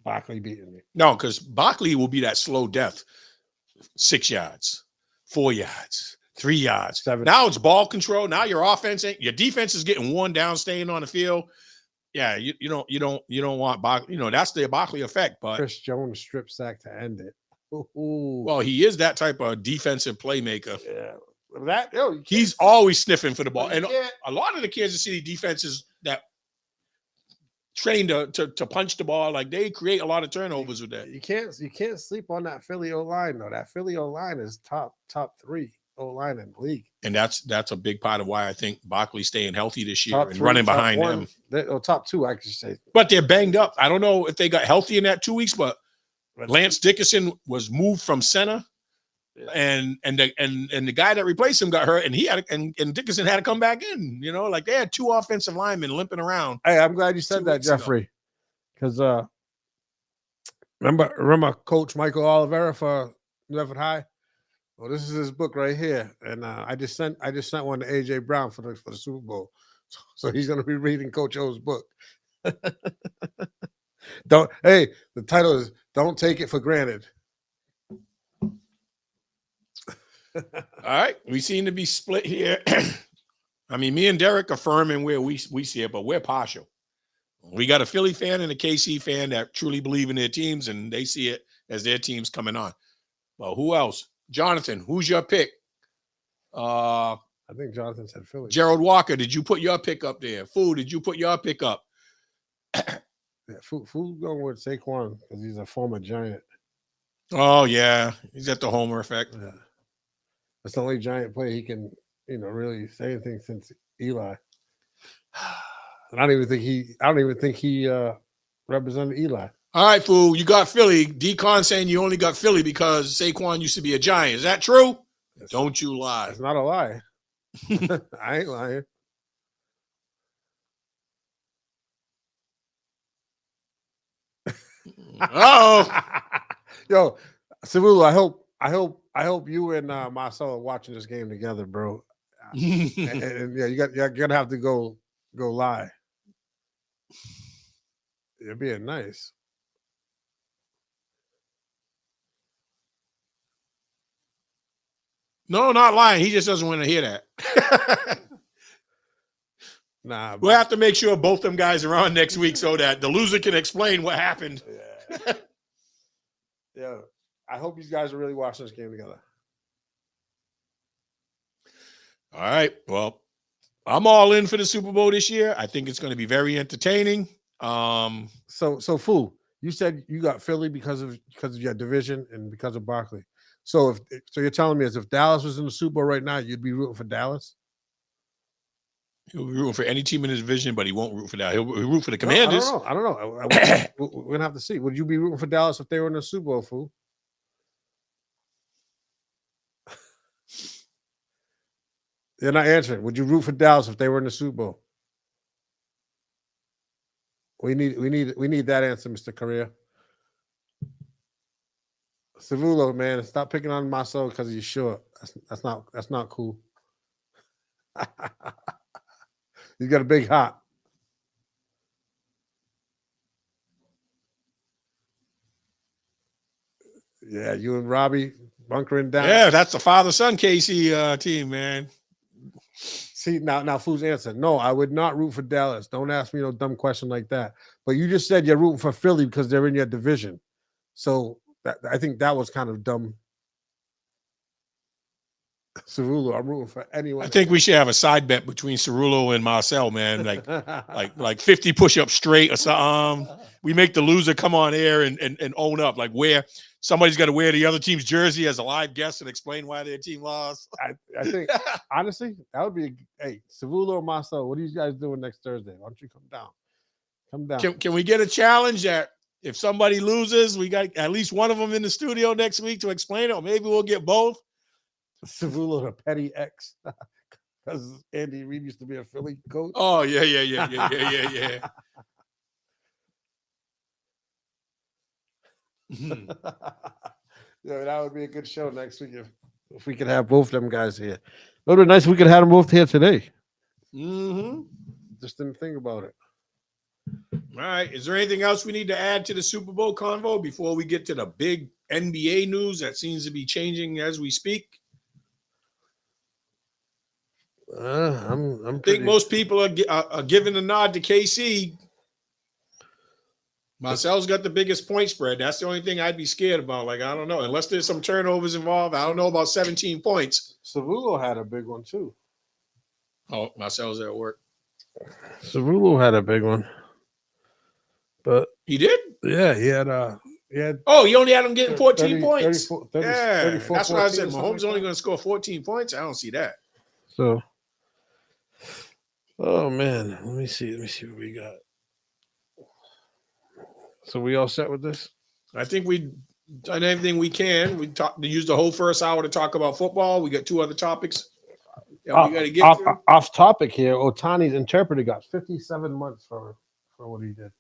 Barkley beating me. No, because Barkley will be that slow death. 6 yards, 4 yards, 3 yards. 7. Now it's ball control. Now your defense is getting worn down, staying on the field. Yeah, you don't want Barkley. That's the Barkley effect. But Chris Jones strip sack to end it. Ooh. Well, he is that type of defensive playmaker. Yeah, he's always sniffing for the ball, and a lot of the Kansas City defenses that trained to punch the ball, like they create a lot of turnovers with that. You can't sleep on that Philly O-line though. That Philly O-line is top 3 O-line in the league. And that's a big part of why I think Barkley's staying healthy this year and running behind them. Top 2, I could say. But they're banged up. I don't know if they got healthy in that 2 weeks, but Lance Dickerson was moved from center. Yeah. And the guy that replaced him got hurt, and and Dickerson had to come back in. Like they had 2 offensive linemen limping around. Hey, I'm glad you said that, Jeffrey, because remember Coach Michael Oliveira for New Effort High. Well, this is his book right here, and I just sent one to AJ Brown for the Super Bowl, so he's gonna be reading Coach O's book. The title is "Don't Take It for Granted." All right, we seem to be split here. I mean, me and Derek are firm in where we see it, but we're partial. We got a Philly fan and a KC fan that truly believe in their teams, and they see it as their team's coming on. Well, who else? Jonathan, who's your pick? I think Jonathan said Philly. Gerald Walker, did you put your pick up there? Fool, did you put your pick up? Fool going with Saquon because he's a former Giant. Oh, yeah. He's got the Homer effect. Yeah. That's the only Giant player he can, really say anything since Eli. And I don't even think he represented Eli. All right, fool. You got Philly. Decon saying you only got Philly because Saquon used to be a Giant. Is that true? Don't you lie. It's not a lie. I ain't lying. Oh, Yo, Cirulo, I hope you and Marcel are watching this game together, bro. And yeah, you're gonna have to go live. It'd be nice. no, not lying. He just doesn't want to hear that. Nah, We'll have to make sure both them guys are on next week so that the loser can explain what happened. Yeah. Yeah. I hope you guys are really watching this game together. All right. Well, I'm all in for the Super Bowl this year. I think it's going to be very entertaining. So Fool, you said you got Philly because of your division and because of Barkley. So you're telling me as if Dallas was in the Super Bowl right now, you'd be rooting for Dallas? He'll be rooting for any team in his division, but he won't root for that. He'll root for the Commanders. No, I don't know. We're gonna have to see. Would you be rooting for Dallas if they were in the Super Bowl, Fool? You're not answering. Would you root for Dallas if they were in the Super Bowl? We need that answer, Mr. Correa. Cirulo, man, stop picking on Marcel because he's short. That's not cool. He's got a big heart. Yeah, you and Robbie bunkering down. Yeah, that's the father-son Casey team, man. See, now Fool's answer. No, I would not root for Dallas. Don't ask me no dumb question like that. But you just said you're rooting for Philly because they're in your division. So I think that was kind of dumb. Cerulo, I'm rooting for anyone. I think we should have a side bet between Cerulo and Marcel, man. Like 50 push-ups straight or something. We make the loser come on air and own up. Like somebody's got to wear the other team's jersey as a live guest and explain why their team lost. I think honestly, that would be hey, Cerulo or Marcel, what are you guys doing next Thursday? Why don't you come down? Come down. Can we get a challenge that if somebody loses, we got at least one of them in the studio next week to explain it, or maybe we'll get both. Cerulo the Petty X. Because Andy Reid used to be a Philly coach. Oh, yeah. Yeah, that would be a good show next week if we could have both them guys here. It would be nice if we could have them both here today. Mm-hmm. Just didn't think about it. All right. Is there anything else we need to add to the Super Bowl convo before we get to the big NBA news that seems to be changing as we speak? I think most people are giving the nod to KC. Marcel's got the biggest point spread. That's the only thing I'd be scared about. Like, I don't know. Unless there's some turnovers involved, I don't know about 17 points. Cerulo had a big one, too. Oh, Marcel's at work. Cerulo had a big one. But he did? Yeah, he had oh, you only had him getting 14 points. 34, that's what I said. Mahomes only going to score 14 points. I don't see that. So, oh man, let me see what we got. So we all set with this? I think we done everything we can. We used the whole first hour to talk about football. We got two other topics that we got to get off topic here. Otani's interpreter got 57 months for what he did.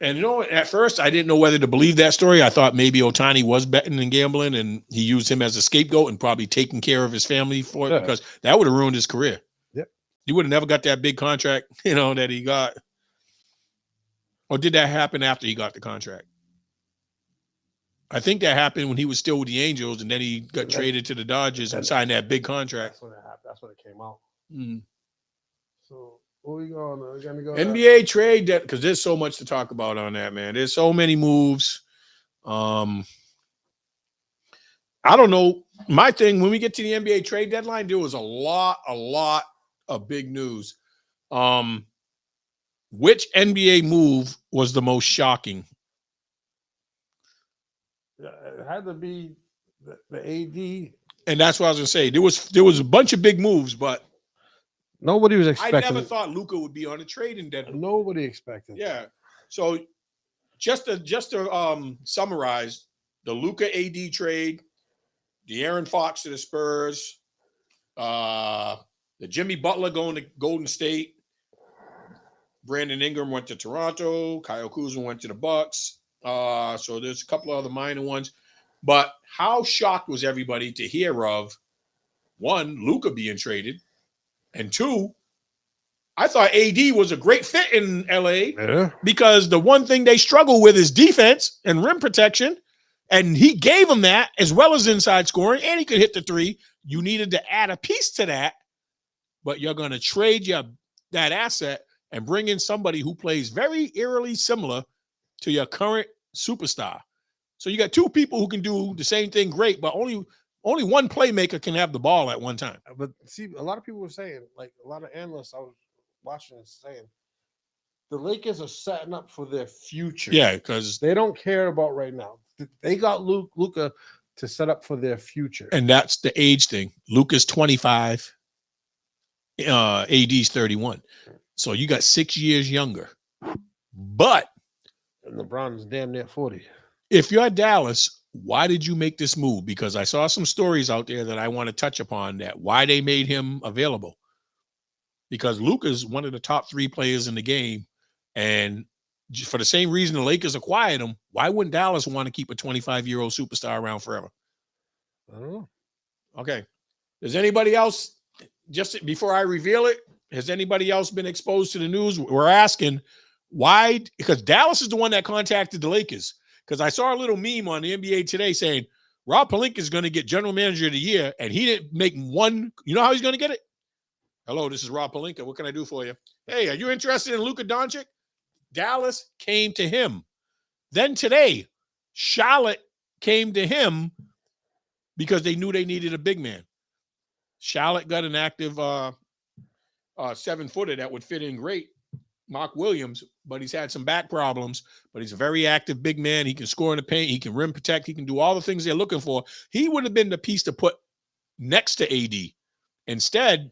And at first I didn't know whether to believe that story. I thought maybe Otani was betting and gambling, and he used him as a scapegoat and probably taking care of his family for it, because that would have ruined his career. Yep. He would have never got that big contract, that he got. Or did that happen after he got the contract? I think that happened when he was still with the Angels, and then he got traded to the Dodgers and signed that big contract. That's when it happened. That's when it came out. Mm. So where we going? We're gonna go NBA trade that, because there's so much to talk about on that, man. There's so many moves. I don't know. My thing, when we get to the NBA trade deadline, there was a lot of big news. Which NBA move was the most shocking? It had to be the AD. And that's what I was gonna say. There was a bunch of big moves, but nobody was expecting. I never thought Luka would be on a trade in Denver. Nobody expected. Yeah. So just to summarize, the Luka AD trade, the Aaron Fox to the Spurs, the Jimmy Butler going to Golden State, Brandon Ingram went to Toronto. Kyle Kuzma went to the Bucks. So there's a couple of other minor ones. But how shocked was everybody to hear of, one, Luka being traded, and two, I thought AD was a great fit in LA because the one thing they struggle with is defense and rim protection. And he gave them that as well as inside scoring, and he could hit the three. You needed to add a piece to that, but you're going to trade that asset and bring in somebody who plays very eerily similar to your current superstar. So you got two people who can do the same thing great, but only one playmaker can have the ball at one time. But see, a lot of people were saying, like a lot of analysts I was watching and saying, the Lakers are setting up for their future. Yeah, because they don't care about right now. They got Luka to set up for their future. And that's the age thing. Luka's 25, AD's 31. So you got 6 years younger. But and LeBron's damn near 40. If you're Dallas, why did you make this move? Because I saw some stories out there that I want to touch upon that why they made him available. Because Luka's one of the top 3 players in the game. And for the same reason the Lakers acquired him, why wouldn't Dallas want to keep a 25-year-old superstar around forever? I don't know. Okay. Does anybody else, just before I reveal it, has anybody else been exposed to the news? We're asking why, because Dallas is the one that contacted the Lakers. Because I saw a little meme on the NBA Today saying Rob Pelinka is going to get General Manager of the Year, and he didn't make one. You know how he's going to get it? Hello, this is Rob Pelinka. What can I do for you? Hey, are you interested in Luka Doncic? Dallas came to him. Then today, Charlotte came to him because they knew they needed a big man. Charlotte got an active 7-footer that would fit in great, Mark Williams, but he's had some back problems, but he's a very active big man. He can score in the paint. He can rim protect. He can do all the things they're looking for. He would have been the piece to put next to AD. Instead,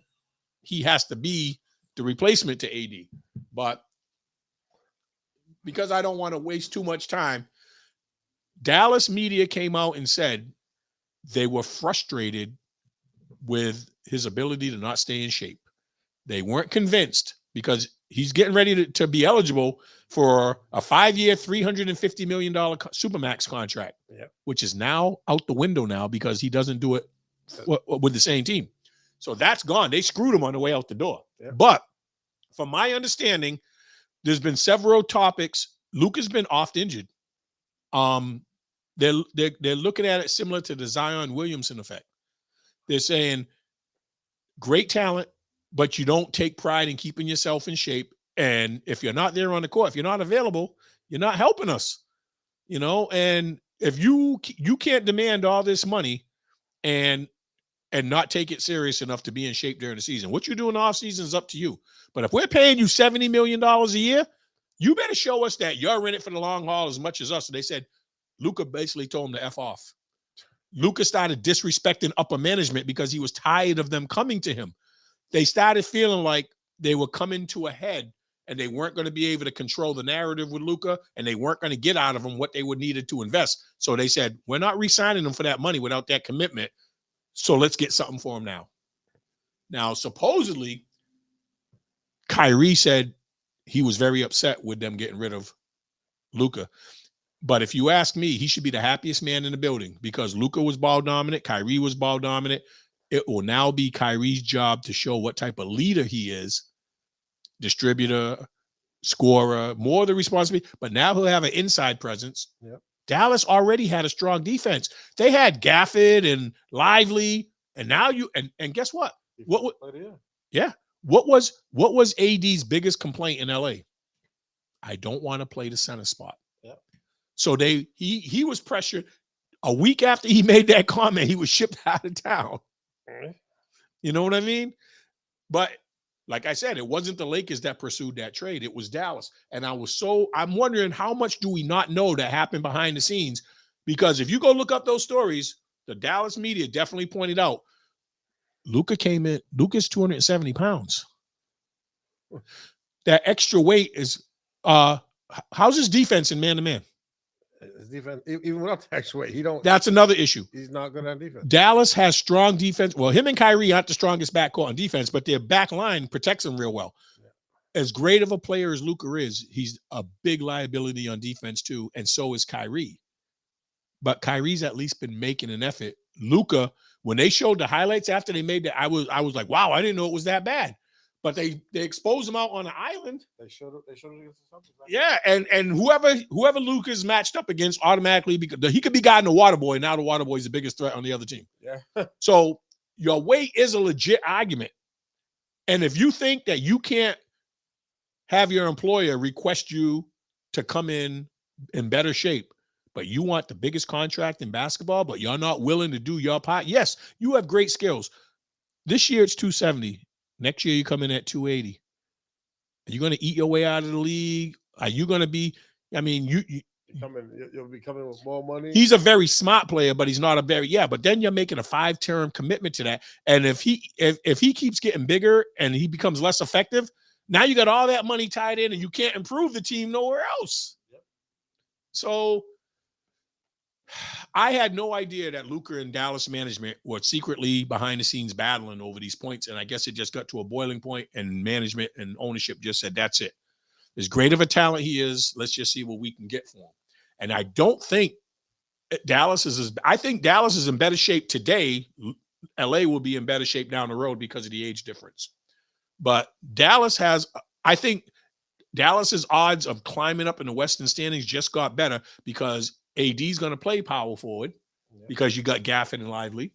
he has to be the replacement to AD. But because I don't want to waste too much time, Dallas media came out and said they were frustrated with his ability to not stay in shape. They weren't convinced because he's getting ready to be eligible for a 5-year, $350 million Supermax contract, which is now out the window now because he doesn't do it with the same team. So that's gone. They screwed him on the way out the door. But from my understanding, there's been several topics. Luka's been oft injured. They're looking at it similar to the Zion Williamson effect. They're saying great talent, but you don't take pride in keeping yourself in shape. And if you're not there on the court, if you're not available, you're not helping us, you know? And if you can't demand all this money and not take it serious enough to be in shape during the season, what you do in the off season is up to you. But if we're paying you $70 million a year, you better show us that you're in it for the long haul as much as us. So they said, Luka basically told him to F off. Luka started disrespecting upper management because he was tired of them coming to him. They started feeling like they were coming to a head and they weren't going to be able to control the narrative with Luka, and they weren't going to get out of him what they would needed to invest. So they said, we're not re-signing him for that money without that commitment. So let's get something for him now. Now, supposedly, Kyrie said he was very upset with them getting rid of Luka. But if you ask me, he should be the happiest man in the building because Luka was ball dominant. Kyrie was ball dominant. It will now be Kyrie's job to show what type of leader he is, distributor, scorer, more of the responsibility. But now he'll have an inside presence. Dallas already had a strong defense. They had Gafford and Lively, and now and guess what? What was AD's biggest complaint in LA? I don't want to play the center spot. So he was pressured. A week after he made that comment, he was shipped out of town. You know what I mean? But like I said, it wasn't the Lakers that pursued that trade. It was Dallas. And I'm wondering how much do we not know that happened behind the scenes? Because if you go look up those stories, the Dallas media definitely pointed out Luka's 270 pounds. That extra weight is how's his defense in man-to-man? His defense, even without the extra weight, that's another issue. He's not good on defense. Dallas has strong defense. Well, him and Kyrie aren't the strongest backcourt on defense, but their back line protects them real well. as great of a player as Luka is, he's a big liability on defense too, and so is Kyrie. But Kyrie's at least been making an effort. Luka, when they showed the highlights after they made that, I was like, wow, I didn't know it was that bad. But they exposed him out on an island. They showed it against the Celtics. Yeah, and whoever Luka's matched up against automatically, because he could be guarding the water boy. Now the water boy is the biggest threat on the other team. Yeah. So your weight is a legit argument. And if you think that you can't have your employer request you to come in better shape, but you want the biggest contract in basketball, but you're not willing to do your part. Yes, you have great skills. This year it's 270. Next year you come in at 280. Are you going to eat your way out of the league? Are you going to be? I mean, you'll be coming with more money. He's a very smart player, but he's not a very But then you're making a 5-term commitment to that, and if he keeps getting bigger and he becomes less effective, now you got all that money tied in, and you can't improve the team nowhere else. Yep. So I had no idea that Luka and Dallas management were secretly behind the scenes battling over these points. And I guess it just got to a boiling point, and management and ownership just said, that's it. As great of a talent he is, let's just see what we can get for him. And I don't think I think Dallas is in better shape today. LA will be in better shape down the road because of the age difference. But I think Dallas's odds of climbing up in the Western standings just got better because AD's going to play power forward because you got Gafford and Lively.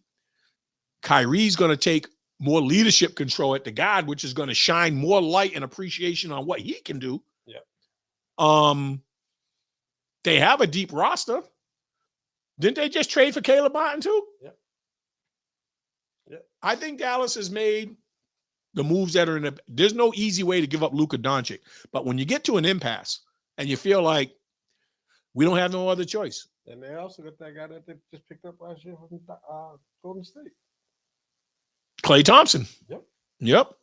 Kyrie's going to take more leadership control at the guard, which is going to shine more light and appreciation on what he can do. Yeah. They have a deep roster. Didn't they just trade for Caleb Martin too? Yeah. Yeah. I think Dallas has made the moves that are there's no easy way to give up Luka Doncic. But when you get to an impasse and you feel like we don't have no other choice. And they also got that guy that they just picked up last year from Golden State. Klay Thompson. Yep.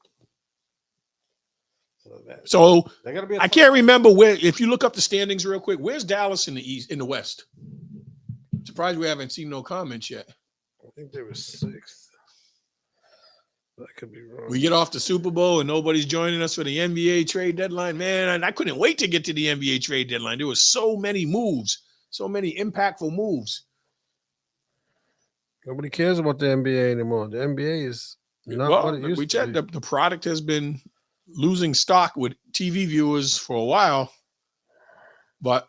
So I can't remember where, if you look up the standings real quick, where's Dallas in the West? Surprised we haven't seen no comments yet. I think they were 6th. That could be wrong. We get off the Super Bowl and nobody's joining us for the NBA trade deadline. Man, I couldn't wait to get to the NBA trade deadline. There was so many moves, so many impactful moves. Nobody cares about the NBA anymore. The NBA is not what it used to be. The product has been losing stock with TV viewers for a while, but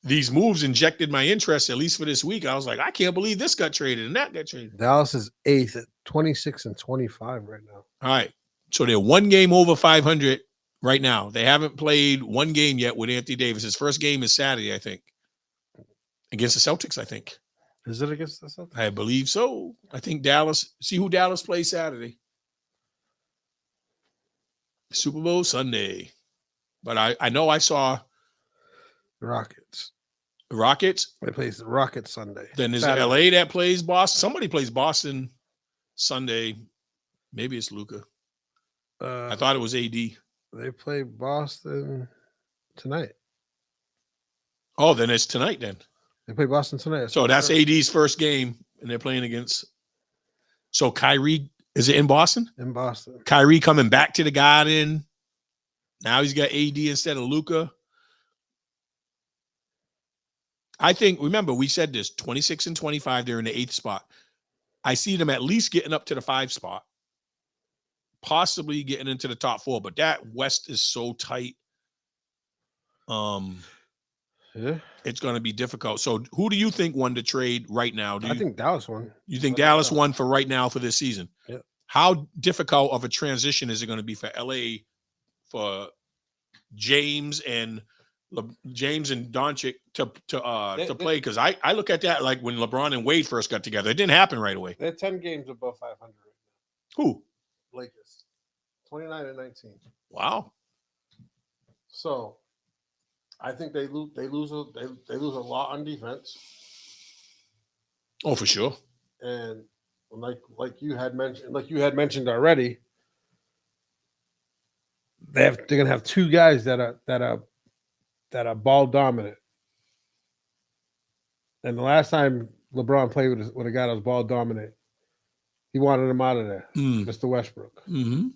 these moves injected my interest, at least for this week. I was like, I can't believe this got traded and that got traded. Dallas is 8th at 26-25 right now. All right. So they're one game over 500 right now. They haven't played one game yet with Anthony Davis. His first game is Saturday, I think. Against the Celtics, I think. Is it against the Celtics? I believe so. I think Dallas. See who Dallas plays Saturday. Super Bowl Sunday. But I know I saw Rockets. Rockets? They play the Rockets Sunday. Then is it LA that plays Boston? Somebody plays Boston Sunday. Maybe it's Luka. I thought it was AD. They play Boston tonight. Oh, then it's tonight then. They play Boston tonight. So that's AD's first game, and they're playing against. So Kyrie, is it in Boston? In Boston. Kyrie coming back to the Garden. Now he's got AD instead of Luka. I think, remember, we said this, 26-25, they're in the 8th spot. I see them at least getting up to the 5 spot, possibly getting into the top 4, but that West is so tight. It's going to be difficult. So who do you think won the trade right now? I think Dallas won. You think Dallas won for right now for this season? Yeah. How difficult of a transition is it going to be for LA for James and Doncic to play? Because I look at that like when LeBron and Wade first got together. It didn't happen right away. They're 10 games above 500 right now. Who? Lakers. 29-19. Wow. So I think they lose a lot on defense. Oh, for sure. And like you had mentioned already, they're gonna have 2 guys that are ball dominant. And the last time LeBron played with a guy that was ball dominant, he wanted him out of there, Mr. Westbrook. Mm-hmm.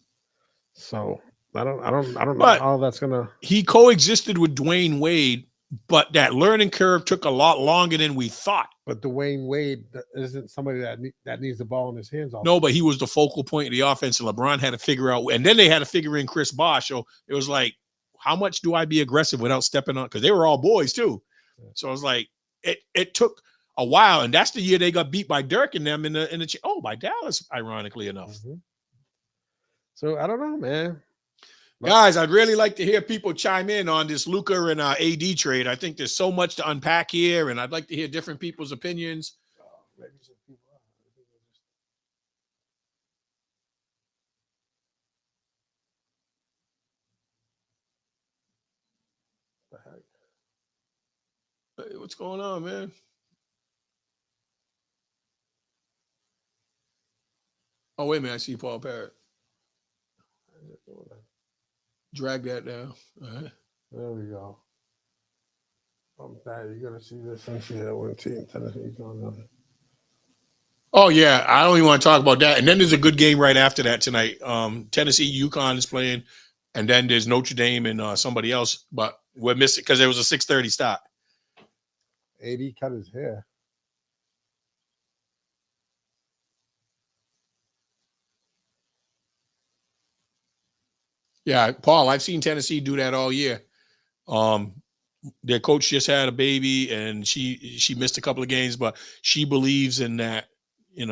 So I don't know But how that's gonna. he coexisted with Dwayne Wade, but that learning curve took a lot longer than we thought. But Dwayne Wade isn't somebody that needs the ball in his hands all the No, time. but he was the focal point of the offense, and LeBron had to figure out, and then they had to figure in Chris Bosh. So it was like, how much do I be aggressive without stepping on? Because they were all boys too. So it was like it took a while, and that's the year they got beat by Dirk and them in the by Dallas, ironically enough. Mm-hmm. So I don't know, man. Guys, I'd really like to hear people chime in on this Luka and AD trade. I think there's so much to unpack here, and I'd like to hear different people's opinions. Maybe some people the heck? Hey, what's going on, man? Oh, wait a minute. I see Paul Parrott. Drag that down. All right. There we go. I'm bad. You're gonna see this and see that one team Tennessee going on. Oh yeah, I don't even want to talk about that. And then there's a good game right after that tonight. Tennessee, UConn is playing, and then there's Notre Dame and somebody else, but we're missing because there was a 6:30 start. AD cut his hair. Yeah, Paul, I've seen Tennessee do that all year. Their coach just had a baby, and she missed a couple of games, but she believes in that. Get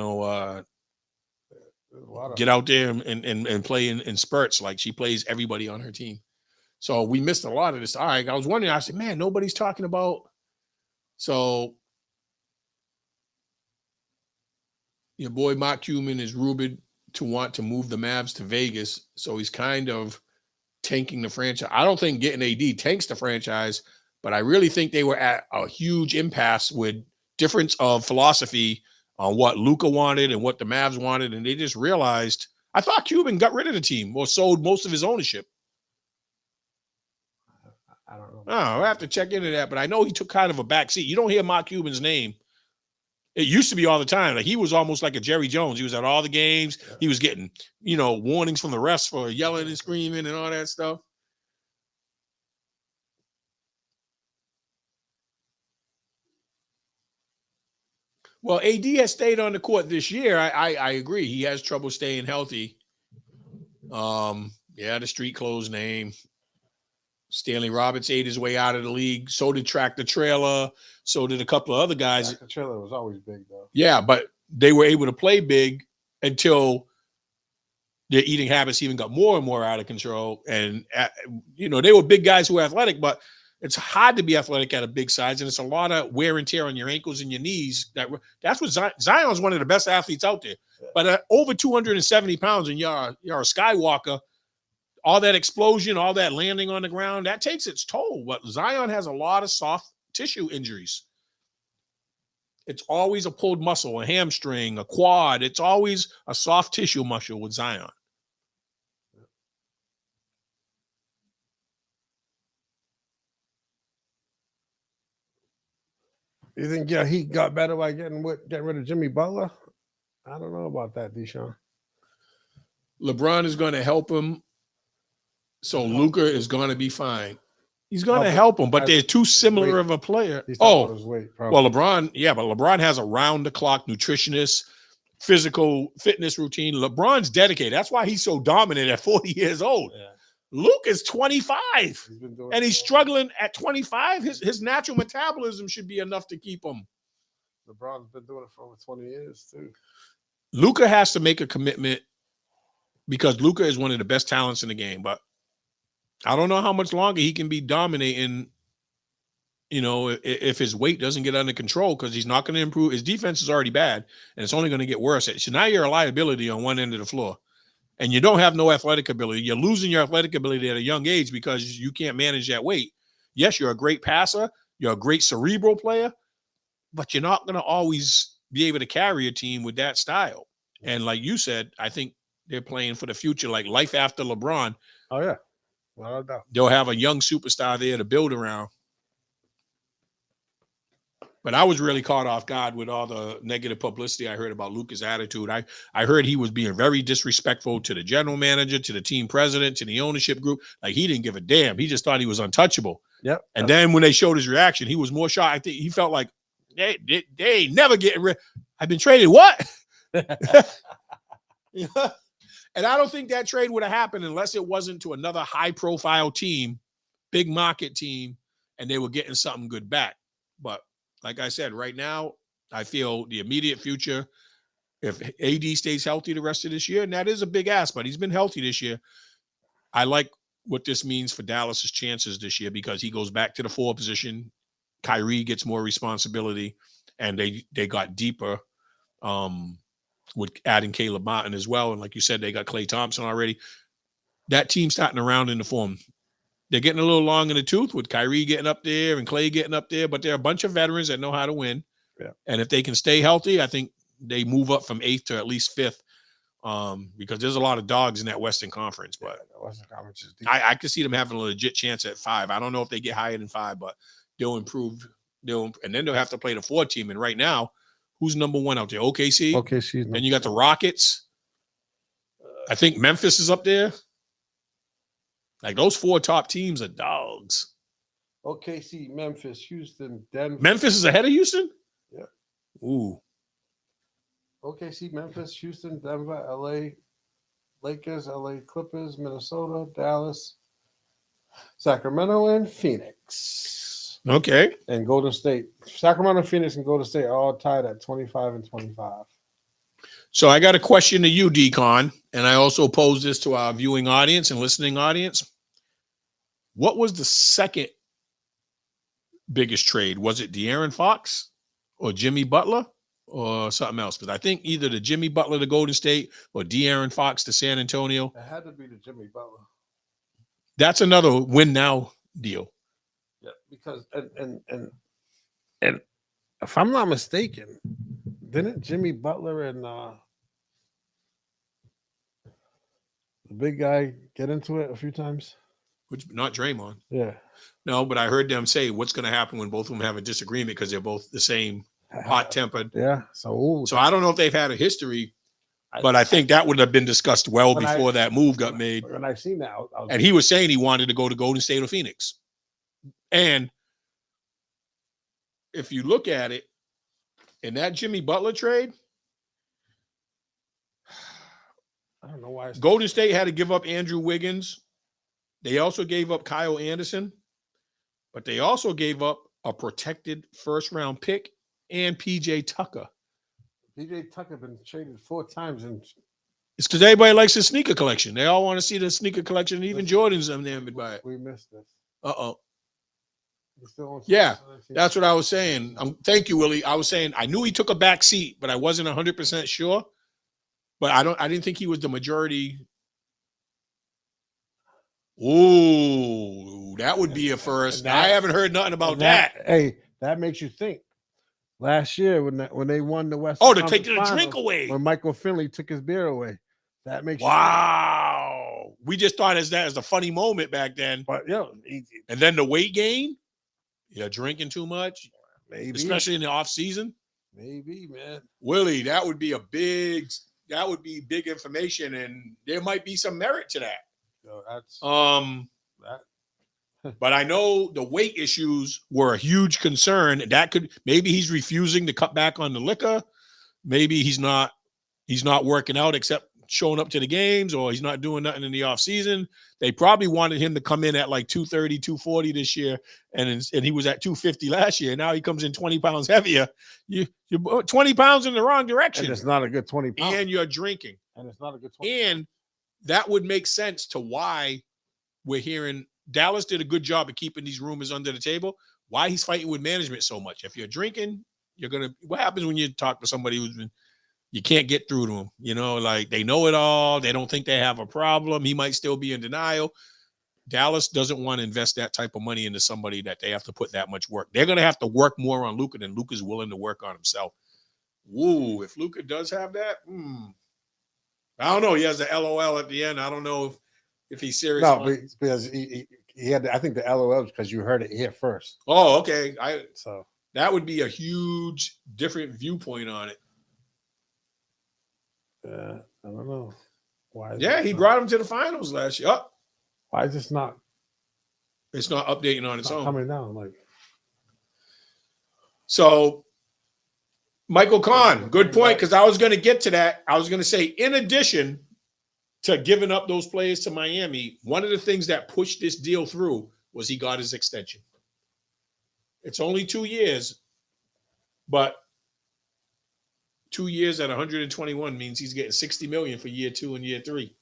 out there and play in spurts. Like she plays everybody on her team. So we missed a lot of this. All right, I was wondering. I said, man, nobody's talking about. So your boy Mark Cuban is rumored to want to move the Mavs to Vegas. So he's kind of tanking the franchise. I don't think getting AD tanks the franchise, but I really think they were at a huge impasse with difference of philosophy on what Luka wanted and what the Mavs wanted. And they just realized, I thought Cuban got rid of the team or sold most of his ownership. I don't know. Oh, I have to check into that, but I know he took kind of a back seat. You don't hear Mark Cuban's name. It used to be all the time. Like he was almost like a Jerry Jones. He was at all the games. Yeah. He was getting, warnings from the refs for yelling and screaming and all that stuff. Well, AD has stayed on the court this year. I agree. He has trouble staying healthy. The street clothes name. Stanley Roberts ate his way out of the league. So did Tractor Trailer. So did a couple of other guys. Tractor Trailer was always big, though. Yeah, but they were able to play big until their eating habits even got more and more out of control. And, they were big guys who were athletic, but it's hard to be athletic at a big size. And it's a lot of wear and tear on your ankles and your knees. That's what Zion's one of the best athletes out there. But at over 270 pounds and you're a Skywalker, all that explosion, all that landing on the ground, that takes its toll. But Zion has a lot of soft tissue injuries. It's always a pulled muscle, a hamstring, a quad. It's always a soft tissue muscle with Zion. You think he got better by getting rid of Jimmy Butler? I don't know about that, Deshaun. LeBron is going to help him. So Luka is going to be fine. He's going to help him, but they're too similar of a player. His weight, well, LeBron has a round-the-clock nutritionist, physical fitness routine. LeBron's dedicated. That's why he's so dominant at 40 years old. Yeah. Luke is 25, and he's struggling at 25. His natural metabolism should be enough to keep him. LeBron's been doing it for over 20 years, too. Luka has to make a commitment because Luka is one of the best talents in the game, but I don't know how much longer he can be dominating, if his weight doesn't get under control, because he's not going to improve. His defense is already bad, and it's only going to get worse. So now you're a liability on one end of the floor, and you don't have no athletic ability. You're losing your athletic ability at a young age because you can't manage that weight. Yes, you're a great passer. You're a great cerebral player, but you're not going to always be able to carry a team with that style. And like you said, I think they're playing for the future, like life after LeBron. Oh, yeah. Well, they'll have a young superstar there to build around. But I was really caught off guard with all the negative publicity I heard about Luka's attitude. I heard he was being very disrespectful to the general manager, to the team president, to the ownership group. Like he didn't give a damn. He just thought he was untouchable. Yep. And then when they showed his reaction, he was more shocked. I think he felt like they ain't never getting rid. I've been traded. What? Yeah. And I don't think that trade would have happened unless it wasn't to another high-profile team, big market team, and they were getting something good back. But like I said, right now, I feel the immediate future, if AD stays healthy the rest of this year, and that is a big ask, but he's been healthy this year. I like what this means for Dallas's chances this year because he goes back to the 4 position. Kyrie gets more responsibility, and they got deeper with adding Caleb Martin as well. And like you said, they got Klay Thompson already. That team's starting to round into form. They're getting a little long in the tooth with Kyrie getting up there and Klay getting up there, but they're a bunch of veterans that know how to win. Yeah. And if they can stay healthy, I think they move up from 8th to at least 5th because there's a lot of dogs in that Western Conference. But the Western Conference is deep. I could see them having a legit chance at 5. I don't know if they get higher than 5, but they'll improve. And then they'll have to play the 4 team. And right now, who's number 1 out there? OKC. OKC. Then you got the Rockets. I think Memphis is up there. Like those 4 top teams are dogs. OKC, Memphis, Houston, Denver. Memphis is ahead of Houston? Yeah. Ooh. OKC, Memphis, Houston, Denver, LA, Lakers, LA Clippers, Minnesota, Dallas, Sacramento, and Phoenix. Okay. And Golden State. Sacramento, Phoenix, and Golden State are all tied at 25 and 25. So I got a question to you, Decon, and I also pose this to our viewing audience and listening audience. What was the second biggest trade? Was it De'Aaron Fox or Jimmy Butler or something else? Because I think either the Jimmy Butler to Golden State or De'Aaron Fox to San Antonio. It had to be the Jimmy Butler. That's another win now deal. Yeah, because and if I'm not mistaken, didn't Jimmy Butler and the big guy get into it a few times? Which not Draymond. Yeah. No, but I heard them say what's going to happen when both of them have a disagreement because they're both the same hot-tempered. Yeah. So I don't know if they've had a history, but I think that would have been discussed well before that move got made. When I seen that, and he was saying he wanted to go to Golden State or Phoenix. And if you look at it, in that Jimmy Butler trade, I don't know why Golden State had to give up Andrew Wiggins. They also gave up Kyle Anderson, but they also gave up a protected first-round pick and PJ Tucker. PJ Tucker been traded 4 times, and it's because everybody likes the sneaker collection. They all want to see the sneaker collection. Even Jordan's them there would buy it. We missed this. Yeah, that's what I was saying. Thank you, Willie. I was saying I knew he took a back seat, but I wasn't 100% sure. But I didn't think he was the majority. Ooh, that would be a first. I haven't heard nothing about that. Hey, that makes you think. Last year when they won the West. Oh, to take the drink away. When Michael Finley took his beer away. That makes wow. We just thought as a funny moment back then. But and then the weight gain. You're drinking too much. Maybe. Especially in the off season. Maybe, man. Willie, that would be big information, and there might be some merit to that. But I know the weight issues were a huge concern. Maybe he's refusing to cut back on the liquor. Maybe he's not working out except showing up to the games, or he's not doing nothing in the off season. They probably wanted him to come in at like 230, 240 this year. And he was at 250 last year. Now he comes in 20 pounds heavier. You're 20 pounds in the wrong direction. And it's not a good 20 pounds. And you're drinking. And it's not a good 20 And that would make sense to why we're hearing Dallas did a good job of keeping these rumors under the table. Why he's fighting with management so much. If you're drinking, what happens when you talk to somebody you can't get through to them, like they know it all. They don't think they have a problem. He might still be in denial. Dallas doesn't want to invest that type of money into somebody that they have to put that much work. They're going to have to work more on Luka than Luka's willing to work on himself. Woo, if Luka does have that, I don't know. He has the LOL at the end. I don't know if he's serious. No, because he had, I think the LOL was because you heard it here first. Oh, okay. That would be a huge different viewpoint on it. I don't know. Why? Yeah, he brought him to the finals last year. Oh, why is this not? It's not updating on its own. Coming down, like. So, Michael Kahn, good point, because I was going to get to that. I was going to say, in addition to giving up those players to Miami, one of the things that pushed this deal through was he got his extension. It's only 2 years, but 2 years at 121 means he's getting $60 million for year 2 and year 3.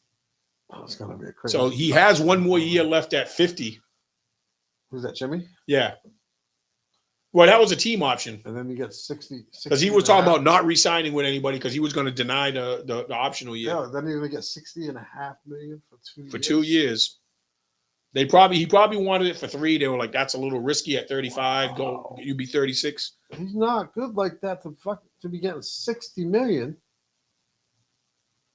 Oh, it's gonna be a crazy. So he has one more year left at 50. Who's that, Jimmy? Yeah. Well, that was a team option. And then he gets 60. Because he was talking about not re-signing with anybody because he was going to deny the optional year. Yeah, then he's going to get $60.5 million for 2 years. For 2 years. He probably wanted it for 3. They were like, that's a little risky at 35. Go, you be 36. He's not good like that to be getting $60 million.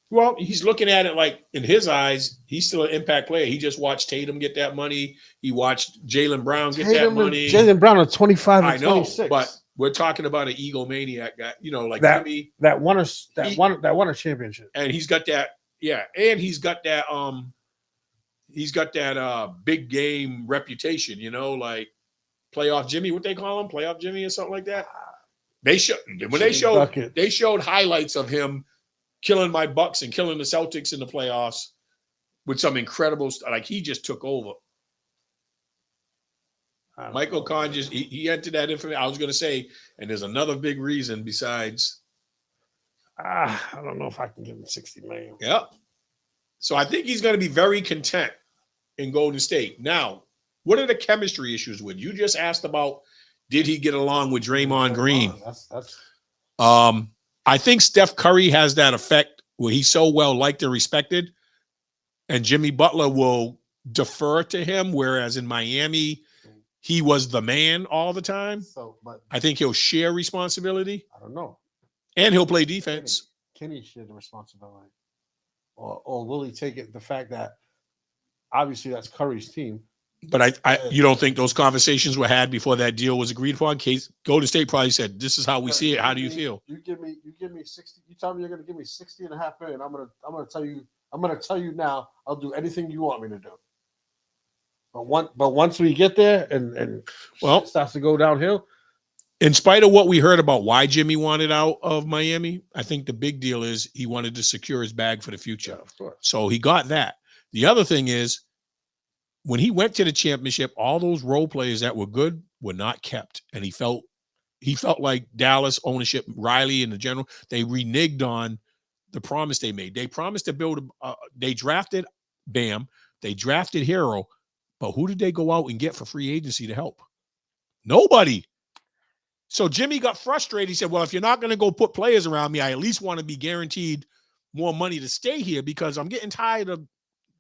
Well, he's looking at it like, in his eyes, he's still an impact player. He just watched Tatum get that money. He watched Jaylen Brown get that money. Jaylen Brown are 25 and I know, 26. but we're talking about an egomaniac guy. You know, like that Jimmy, that won a championship. And he's got that. Yeah, and he's got that. He's got that big game reputation. You know, like playoff Jimmy. What they call him, playoff Jimmy or something like that. They showed highlights of him killing my Bucks and killing the Celtics in the playoffs with some incredible stuff. Like, he just took over. Michael Kahn he entered that information. I was going to say, and there's another big reason besides. I don't know if I can give him $60 million. Yep. So I think he's going to be very content in Golden State. Now, what are the chemistry issues with? You just asked about, did he get along with Draymond Green? That's. I think Steph Curry has that effect where he's so well liked and respected, and Jimmy Butler will defer to him, whereas in Miami, he was the man all the time. So, but I think he'll share responsibility. I don't know. And he'll play defense. Can he share the responsibility? Or will he take it, the fact that obviously that's Curry's team? But you don't think those conversations were had before that deal was agreed upon? Golden State probably said, "This is how we see it. How do you feel?" You give me 60. You tell me you're going to give me $60.5 million. I'm going to tell you now. I'll do anything you want me to do. But once we get there and shit starts to go downhill. In spite of what we heard about why Jimmy wanted out of Miami, I think the big deal is he wanted to secure his bag for the future. Yeah, of course. So he got that. The other thing is, when he went to the championship, all those role players that were good were not kept. And he felt like Dallas ownership, Riley and the general, they reneged on the promise they made. They promised to build, they drafted Bam, they drafted Hero, but who did they go out and get for free agency to help? Nobody. So Jimmy got frustrated. He said, well, if you're not going to go put players around me, I at least want to be guaranteed more money to stay here because I'm getting tired of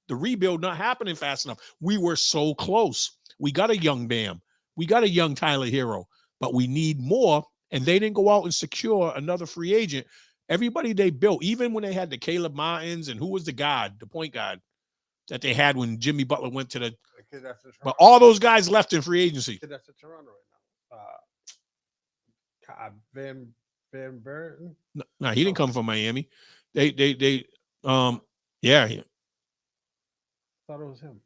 the rebuild not happening fast enough. We were so close. We got a young Bam. We got a young Tyler Hero, but we need more. And they didn't go out and secure another free agent. Everybody they built, even when they had the Caleb Martins and who was the point guard that they had when Jimmy Butler went to but all those guys left in free agency. That's in Toronto right now. Van Burton? No, he didn't come from Miami. Yeah. Thought it was him.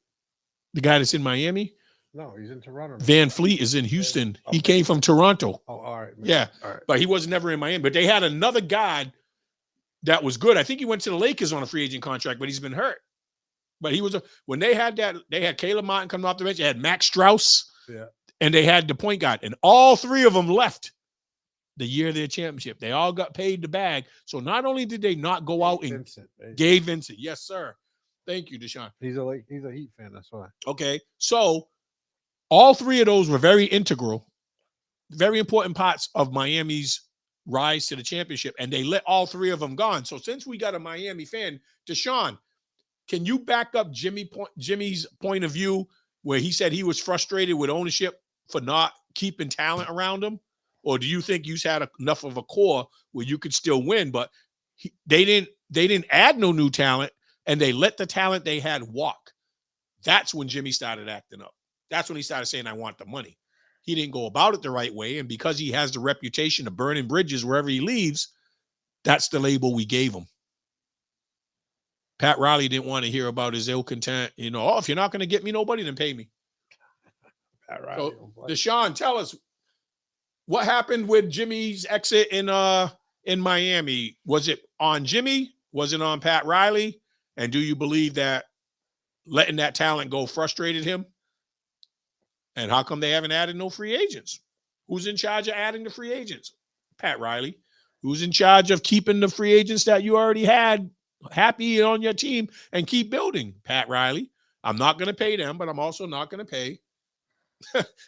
The guy that's in Miami? No, he's in Toronto. Van Fleet is in Houston. He came from Toronto. Oh, all right. Yeah. All right. But he was never in Miami. But they had another guy that was good. I think he went to the Lakers on a free agent contract, but he's been hurt. But he was when they had that, they had Caleb Martin coming off the bench. They had Max Strauss. Yeah. And they had the point guard. And all three of them left the year of their championship. They all got paid the bag. So not only did they not go out and Gabe Vincent. Yes, sir. Thank you, Deshaun. He's a Heat fan. That's why. Okay. So all three of those were very integral, very important parts of Miami's rise to the championship. And they let all three of them gone. So since we got a Miami fan, Deshaun, can you back up Jimmy's point of view where he said he was frustrated with ownership for not keeping talent around him? Or do you think you had enough of a core where you could still win, but they didn't add no new talent and they let the talent they had walk? That's when Jimmy started acting up. That's when he started saying, I want the money. He didn't go about it the right way. And because he has the reputation of burning bridges wherever he leaves, that's the label we gave him. Pat Riley didn't want to hear about his ill content. Oh, if you're not going to get me nobody, then pay me. Pat Riley. So, Deshaun, tell us what happened with Jimmy's exit in Miami. Was it on Jimmy? Was it on Pat Riley? And do you believe that letting that talent go frustrated him? And how come they haven't added no free agents? Who's in charge of adding the free agents? Pat Riley. Who's in charge of keeping the free agents that you already had happy on your team and keep building? Pat Riley. I'm not going to pay them, but I'm also not going to pay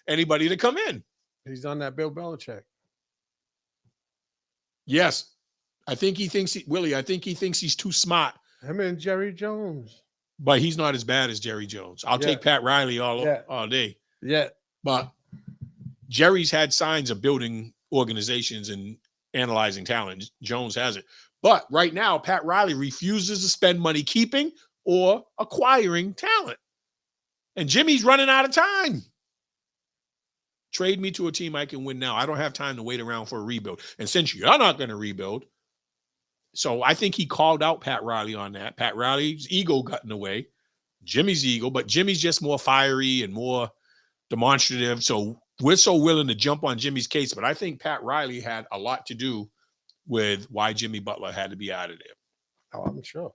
anybody to come in. He's on that Bill Belichick. Yes. I think he thinks he's too smart. Him and Jerry Jones. But he's not as bad as Jerry Jones. I'll take Pat Riley all day. Yeah. But Jerry's had signs of building organizations and analyzing talent. Jones hasn't. But right now, Pat Riley refuses to spend money keeping or acquiring talent. And Jimmy's running out of time. Trade me to a team I can win now. I don't have time to wait around for a rebuild. And since you're not going to rebuild, so I think he called out Pat Riley on that. Pat Riley's ego got in the way. Jimmy's ego, but Jimmy's just more fiery and more demonstrative. So we're so willing to jump on Jimmy's case. But I think Pat Riley had a lot to do with why Jimmy Butler had to be out of there. Oh, I'm sure.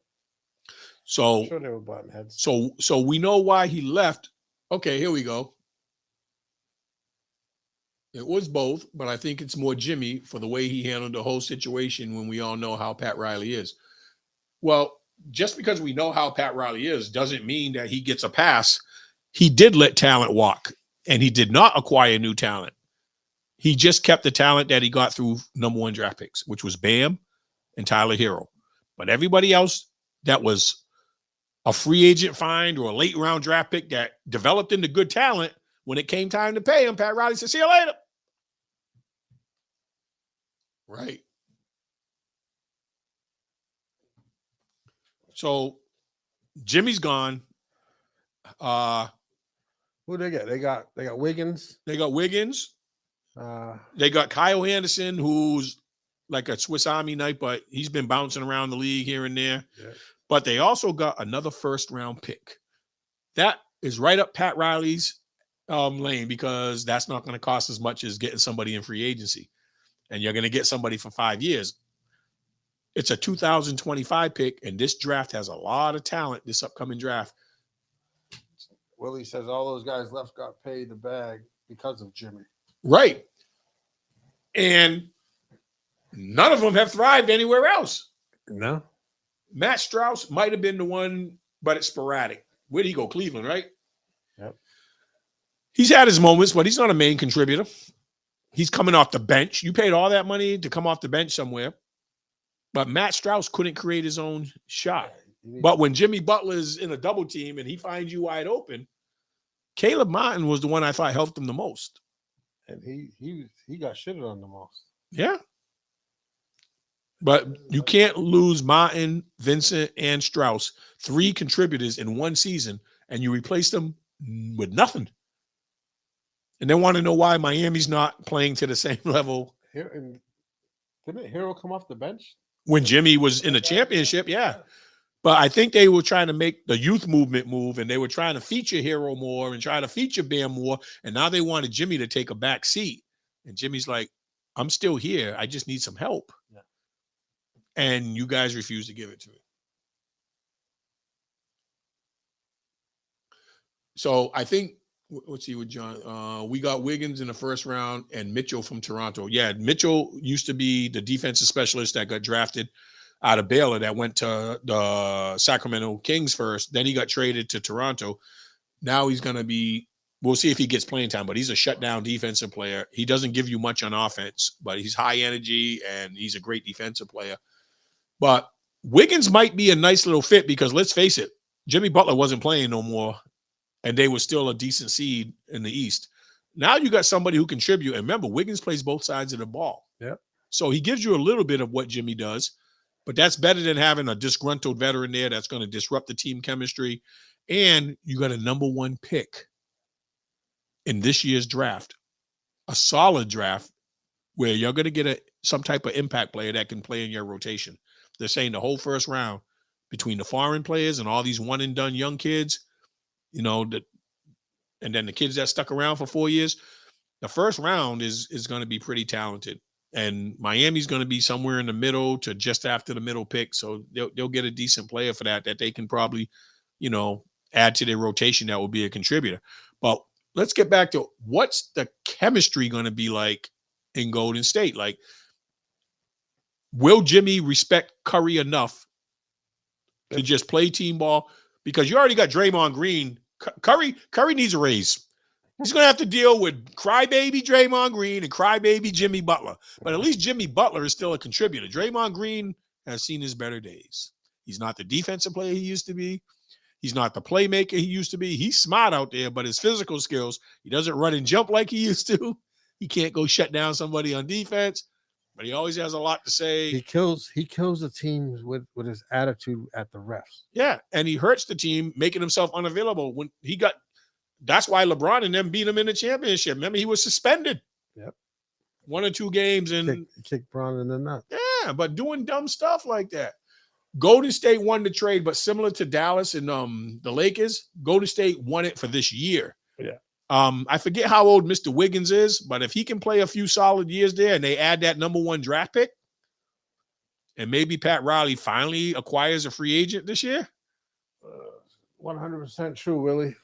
So, I'm sure they were button heads. So we know why he left. Okay, here we go. It was both, but I think it's more Jimmy for the way he handled the whole situation when we all know how Pat Riley is. Well, just because we know how Pat Riley is doesn't mean that he gets a pass. He did let talent walk, and he did not acquire new talent. He just kept the talent that he got through number 1 draft picks, which was Bam and Tyler Hero. But everybody else that was a free agent find or a late round draft pick that developed into good talent, when it came time to pay him, Pat Riley said, "See you later." Right. So Jimmy's gone. Who they got? They got Wiggins. They got Wiggins. They got Kyle Anderson, who's like a Swiss Army knife, but he's been bouncing around the league here and there. Yeah. But they also got another first-round pick. That is right up Pat Riley's lane, because that's not going to cost as much as getting somebody in free agency. And you're going to get somebody for 5 years. It's a 2025 pick, and this draft has a lot of talent, this upcoming draft. Willie says all those guys left got paid the bag because of Jimmy. Right. And none of them have thrived anywhere else. No. Matt Strauss might have been the one, but it's sporadic. Where'd he go? Cleveland, right? Yep. He's had his moments, but he's not a main contributor. He's coming off the bench. You paid all that money to come off the bench somewhere. But Matt Strauss couldn't create his own shot. But when Jimmy Butler's in a double team and he finds you wide open, Caleb Martin was the one I thought helped him the most. And he got shitted on the most. Yeah. But you can't lose Martin, Vincent, and Strauss, 3 contributors in one season, and you replace them with nothing. And they want to know why Miami's not playing to the same level. Didn't Hero come off the bench? When Jimmy was in the championship, yeah. But I think they were trying to make the youth movement move, and they were trying to feature Hero more and try to feature Bam more. And now they wanted Jimmy to take a back seat. And Jimmy's like, I'm still here. I just need some help. Yeah. And you guys refuse to give it to me. So I think, let's see what John, we got Wiggins in the first round and Mitchell from Toronto. Yeah, Mitchell used to be the defensive specialist that got drafted out of Baylor that went to the Sacramento Kings first. Then he got traded to Toronto. Now he's going to be, we'll see if he gets playing time, but he's a shutdown defensive player. He doesn't give you much on offense, but he's high energy and he's a great defensive player. But Wiggins might be a nice little fit because let's face it, Jimmy Butler wasn't playing no more and they were still a decent seed in the East. Now you got somebody who contribute. And remember, Wiggins plays both sides of the ball. Yep. So he gives you a little bit of what Jimmy does. But that's better than having a disgruntled veteran there that's going to disrupt the team chemistry. And you got a number 1 pick in this year's draft. a solid draft where you're going to get some type of impact player that can play in your rotation. They're saying the whole first round between the foreign players and all these one and done young kids, and then the kids that stuck around for 4 years, the first round is going to be pretty talented. And Miami's going to be somewhere in the middle to just after the middle pick. So they'll get a decent player for that they can probably, add to their rotation that will be a contributor. But let's get back to what's the chemistry going to be like in Golden State? Like, will Jimmy respect Curry enough to just play team ball? Because you already got Draymond Green. Curry needs a raise. He's going to have to deal with crybaby Draymond Green and crybaby Jimmy Butler. But at least Jimmy Butler is still a contributor. Draymond Green has seen his better days. He's not the defensive player he used to be. He's not the playmaker he used to be. He's smart out there, but his physical skills, he doesn't run and jump like he used to. He can't go shut down somebody on defense, but he always has a lot to say. He kills the teams with his attitude at the refs. Yeah, and he hurts the team, making himself unavailable. That's why LeBron and them beat him in the championship. Remember, he was suspended. Yep. 1 or 2 games and kicked Bron in the nuts. Yeah, but doing dumb stuff like that. Golden State won the trade, but similar to Dallas and the Lakers, Golden State won it for this year. Yeah. I forget how old Mr. Wiggins is, but if he can play a few solid years there and they add that number 1 draft pick, and maybe Pat Riley finally acquires a free agent this year. 100% true, Willie.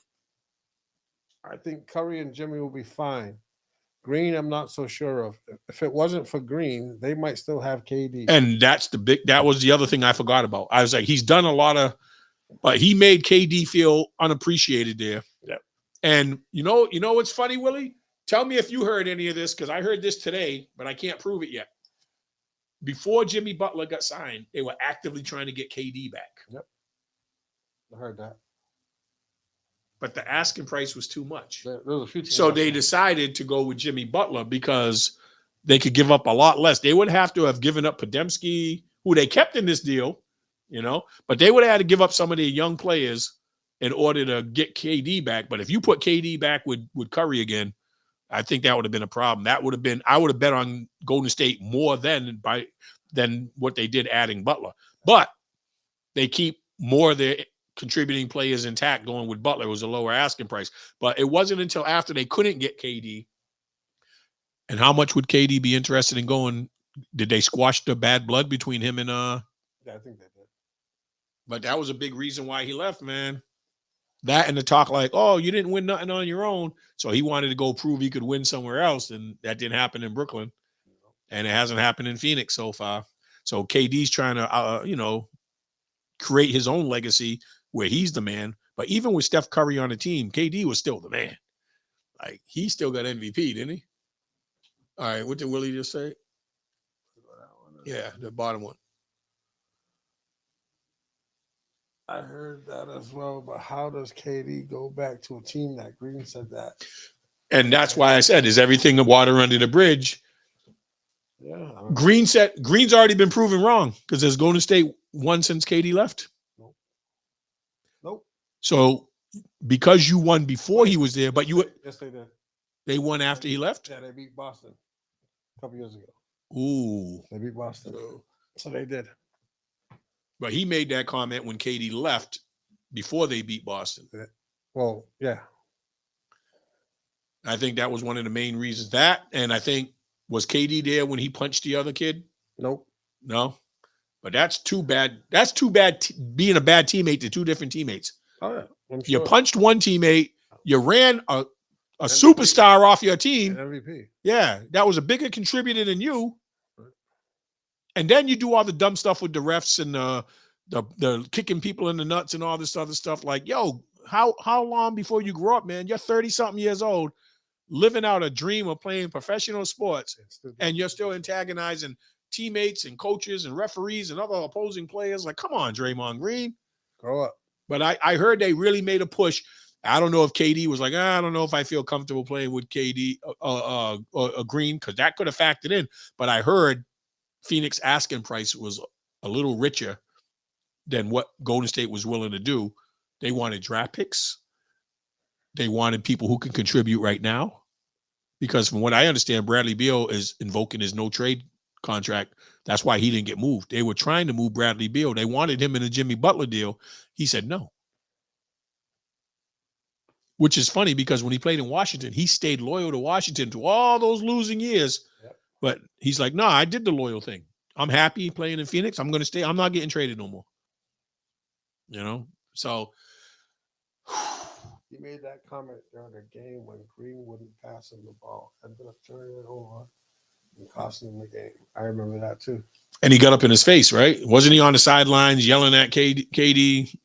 I think Curry and Jimmy will be fine. Green, I'm not so sure of. If it wasn't for Green, they might still have KD. And that was the other thing I forgot about. I was like, he's done a lot but he made KD feel unappreciated there. Yeah. And you know what's funny, Willie? Tell me if you heard any of this, because I heard this today, but I can't prove it yet. Before Jimmy Butler got signed, they were actively trying to get KD back. Yep. I heard that. But the asking price was too much. There was a few So they decided to go with Jimmy Butler because they could give up a lot less. They would have to have given up Podziemski, who they kept in this deal, but they would have had to give up some of their young players in order to get KD back. But if you put KD back with Curry again, I think that would have been a problem. I would have bet on Golden State more than what they did adding Butler. But they keep more of their contributing players intact going with Butler. It was a lower asking price. But it wasn't until after they couldn't get KD. And how much would KD be interested in going? Did they squash the bad blood between him and Yeah, I think they did. But that was a big reason why he left, man. That and the talk like, oh, you didn't win nothing on your own. So he wanted to go prove he could win somewhere else. And that didn't happen in Brooklyn. And it hasn't happened in Phoenix so far. So KD's trying to, create his own legacy where he's the man. But even with Steph Curry on the team, KD was still the man. Like, he still got MVP, didn't he? All right, what did Willie just say? Yeah, the bottom one. I heard that as well, but how does KD go back to a team that Green said that? And that's why I said, is everything the water under the bridge? Yeah. Green's already been proven wrong because has Golden State won since KD left? Nope. So because you won before he was there, but yes, they did. They won after he left? Yeah, they beat Boston a couple years ago. Ooh. They beat Boston. So they did. But he made that comment when KD left before they beat Boston. Well, yeah. I think that was one of the main reasons. That, and I think, was KD there when he punched the other kid? Nope. No? But that's too bad. That's too bad being a bad teammate to 2 different teammates. Oh, yeah. I'm You sure. punched one teammate. You ran a superstar off your team. MVP. Yeah, that was a bigger contributor than you. And then you do all the dumb stuff with the refs and the kicking people in the nuts and all this other stuff. Like, yo, how long before you grow up, man? You're 30-something years old, living out a dream of playing professional sports, and you're still antagonizing teammates and coaches and referees and other opposing players. Like, come on, Draymond Green. Grow up. But I heard they really made a push. I don't know if KD was like, I don't know if I feel comfortable playing with KD or Green, because that could have factored in. But I heard Phoenix asking price was a little richer than what Golden State was willing to do. They wanted draft picks. They wanted people who can contribute right now, because from what I understand, Bradley Beal is invoking his no trade contract. That's why he didn't get moved. They were trying to move Bradley Beal. They wanted him in a Jimmy Butler deal. He said no. Which is funny because when he played in Washington, he stayed loyal to Washington to all those losing years. Yep. But he's like, no, I did the loyal thing. I'm happy playing in Phoenix. I'm going to stay. I'm not getting traded no more. You know? So he made that comment during the game when Green wouldn't pass him the ball. Ended up turning it over and costing him the game. I remember that too. And he got up in his face, right? Wasn't he on the sidelines yelling at KD?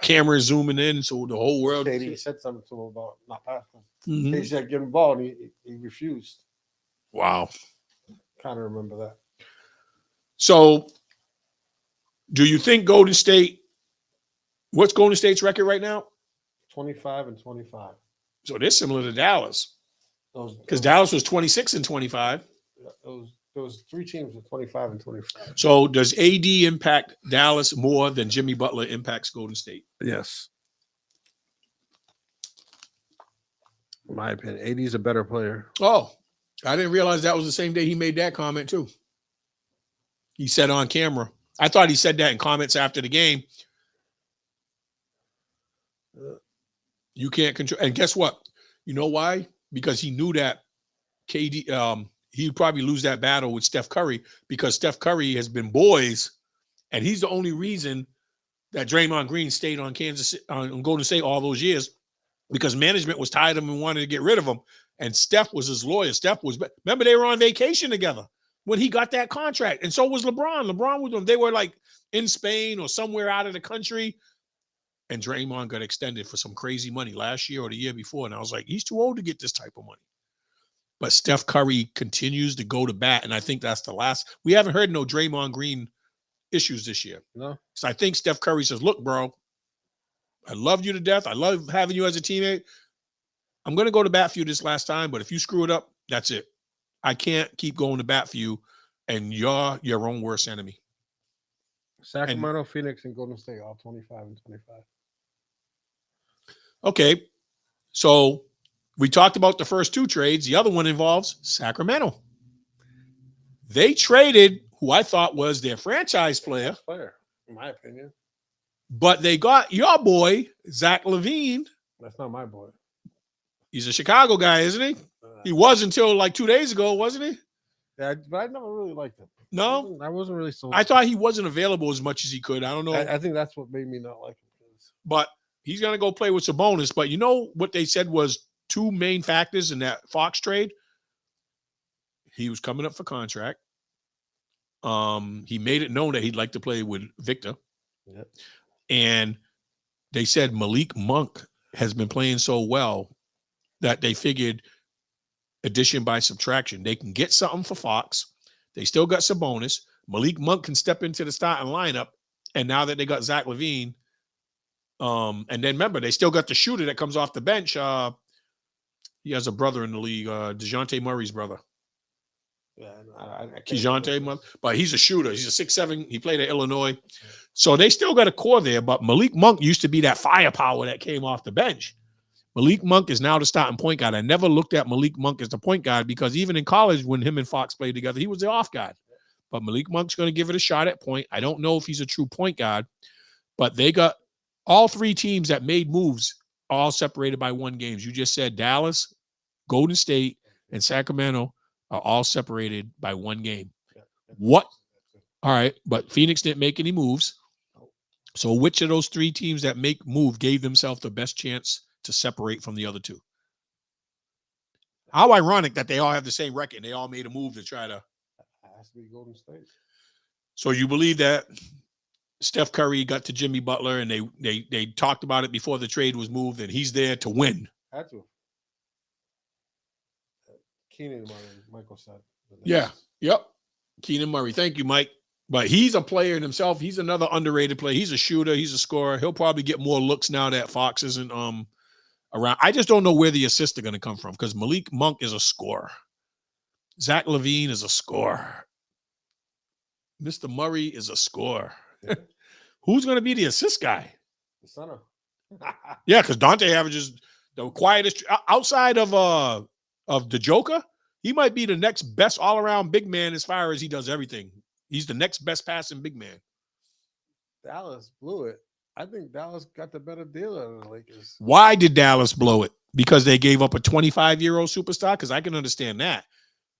Camera zooming in, so the whole world. KD said something to him about not passing. Mm-hmm. He said, "Give him the ball," and he refused. Wow. Kind of remember that. So, do you think Golden State? What's Golden State's record right now? 25-25. So they're similar to Dallas, because those Dallas was 26-25. Those three teams are 25-25. So does AD impact Dallas more than Jimmy Butler impacts Golden State? Yes. In my opinion, AD is a better player. Oh, I didn't realize that was the same day he made that comment too. He said on camera. I thought he said that in comments after the game. You can't control. And guess what? You know why? Because he knew that KD, he'd probably lose that battle with Steph Curry, because Steph Curry has been boys, and he's the only reason that Draymond Green stayed on on Golden State all those years, because management was tired of him and wanted to get rid of him. And Steph was his lawyer. Remember, they were on vacation together when he got that contract. And so was LeBron. LeBron was them. They were like in Spain or somewhere out of the country. And Draymond got extended for some crazy money last year or the year before. And I was like, he's too old to get this type of money. But Steph Curry continues to go to bat. And I think that's the last. We haven't heard no Draymond Green issues this year. No. So I think Steph Curry says, look, bro, I love you to death. I love having you as a teammate. I'm going to go to bat for you this last time. But if you screw it up, that's it. I can't keep going to bat for you. And you're your own worst enemy. Sacramento, Phoenix, and Golden State, all 25-25. Okay. So we talked about the first two trades. The other one involves Sacramento. They traded who I thought was their franchise player, in my opinion. but they got your boy, Zach LaVine. That's not my boy. He's a Chicago guy, isn't he? He was until like 2 days ago, wasn't he? Yeah, but I never really liked him. No? I wasn't really so. I thought he wasn't available as much as he could. I don't know. I think that's what made me not like him. But he's going to go play with Sabonis. But you know what they said was two main factors in that Fox trade? He was coming up for contract. He made it known that he'd like to play with Victor. Yep. And they said Malik Monk has been playing so well that they figured addition by subtraction. They can get something for Fox. They still got Sabonis. Malik Monk can step into the starting lineup. And now that they got Zach LaVine, and then remember, they still got the shooter that comes off the bench. He has a brother in the league, DeJounte Murray's brother. Yeah, DeJounte, but he's a shooter. He's a 6'7". He played at Illinois. So they still got a core there, but Malik Monk used to be that firepower that came off the bench. Malik Monk is now the starting point guard. I never looked at Malik Monk as the point guard because even in college, when him and Fox played together, he was the off guard. But Malik Monk's going to give it a shot at point. I don't know if he's a true point guard, but they got all three teams that made moves all separated by one game. You just said Dallas, Golden State, and Sacramento are all separated by one game. What? All right, but Phoenix didn't make any moves. So which of those three teams that make move gave themselves the best chance to separate from the other two? How ironic that they all have the same record and they all made a move to try to. Has to be Golden State. So you believe that Steph Curry got to Jimmy Butler and they talked about it before the trade was moved and he's there to win? Had to. Keenan Murray, Michael said. Yeah. Yep. Keenan Murray. Thank you, Mike. But he's a player in himself. He's another underrated player. He's a shooter. He's a scorer. He'll probably get more looks now that Fox isn't around. I just don't know where the assists are going to come from because Malik Monk is a scorer. Zach LaVine is a scorer. Mr. Murray is a scorer. Yeah. Who's going to be the assist guy? The center. Yeah, because Dante averages the quietest outside of of the Joker, he might be the next best all-around big man as far as he does everything. He's the next best passing big man. Dallas blew it. I think Dallas got the better deal out of the Lakers. Why did Dallas blow it? Because they gave up a 25-year-old superstar? Because I can understand that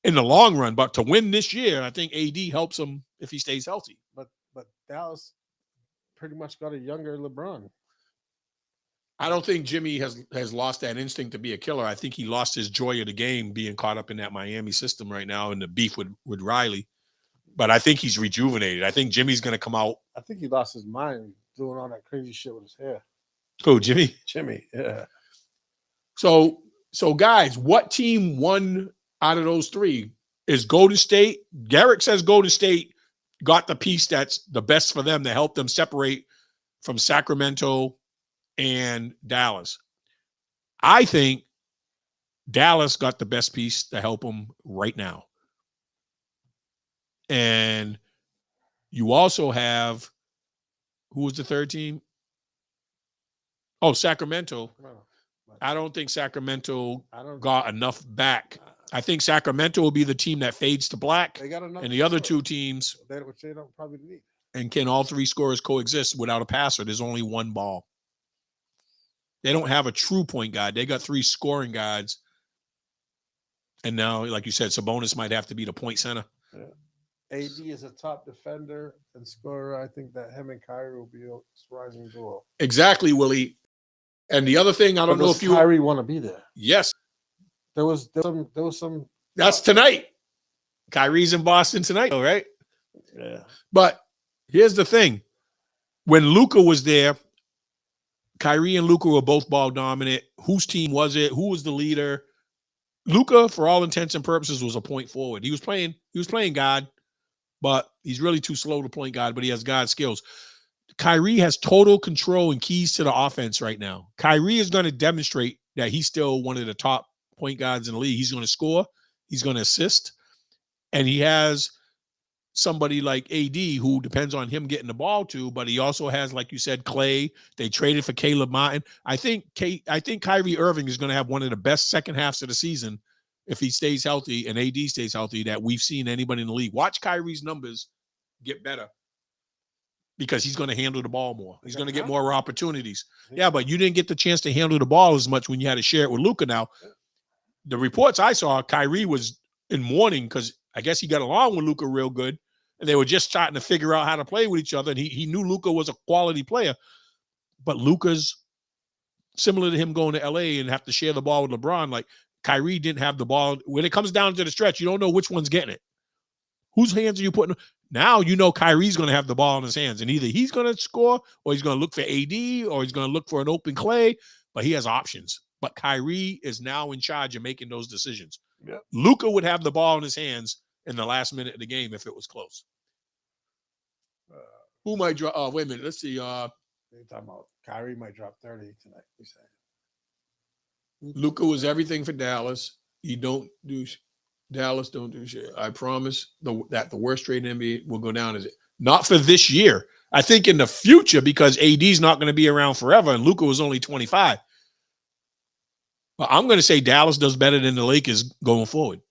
in the long run. But to win this year, I think AD helps him if he stays healthy. But Dallas pretty much got a younger LeBron. I don't think Jimmy has lost that instinct to be a killer. I think he lost his joy of the game being caught up in that Miami system right now and the beef with Riley. But I think he's rejuvenated. I think Jimmy's going to come out. I think he lost his mind doing all that crazy shit with his hair. Oh, Jimmy? Jimmy, yeah. So guys, what team won out of those three? Is Golden State? Garrick says Golden State got the piece that's the best for them to help them separate from Sacramento and Dallas. I think Dallas got the best piece to help them right now. And you also have, who was the third team? Oh, Sacramento. I don't think Sacramento got enough back. I think Sacramento will be the team that fades to black. They got enough. And the other two teams, which they don't probably need. And can all three scorers coexist without a passer? There's only one ball. They don't have a true point guard. They got three scoring guards. And now, like you said, Sabonis might have to be the point center. Yeah. AD is a top defender and scorer. I think that him and Kyrie will be a rising duo. Exactly, Willie. And the other thing, I don't know if Kyrie want to be there. Yes. There was some. That's tonight. Kyrie's in Boston tonight, all right? Yeah. But here's the thing. When Luka was there, Kyrie and Luka were both ball dominant. Whose team was it? Who was the leader? Luka, for all intents and purposes, was a point forward. He was playing guard, but he's really too slow to point guard, but he has guard skills. Kyrie has total control and keys to the offense right now. Kyrie is going to demonstrate that he's still one of the top point guards in the league. He's going to score. He's going to assist. And he has somebody like AD who depends on him getting the ball to, but he also has, like you said, Clay. They traded for Caleb Martin. I think Kyrie Irving is going to have one of the best second halves of the season if he stays healthy and AD stays healthy that we've seen anybody in the league. Watch Kyrie's numbers get better because he's going to handle the ball more. He's going to get more opportunities. Yeah, but you didn't get the chance to handle the ball as much when you had to share it with Luka now. The reports I saw, Kyrie was in mourning because I guess he got along with Luka real good, and they were just starting to figure out how to play with each other, and he knew Luka was a quality player. But Luka's similar to him going to LA and have to share the ball with LeBron. Like, Kyrie didn't have the ball. When it comes down to the stretch, you don't know which one's getting it. Whose hands are you putting? Now you know Kyrie's going to have the ball in his hands, and either he's going to score or he's going to look for AD or he's going to look for an open Clay, but he has options. But Kyrie is now in charge of making those decisions. Yep. Luka would have the ball in his hands in the last minute of the game if it was close. Who might drop? Wait a minute. Let's see. You're talking about Kyrie might drop 30 tonight. You say Luka was everything for Dallas. Dallas don't do shit. I promise that the worst trade in the NBA will go down. Is it not for this year? I think in the future because AD's not going to be around forever, and Luka was only 25. But I'm going to say Dallas does better than the Lakers going forward.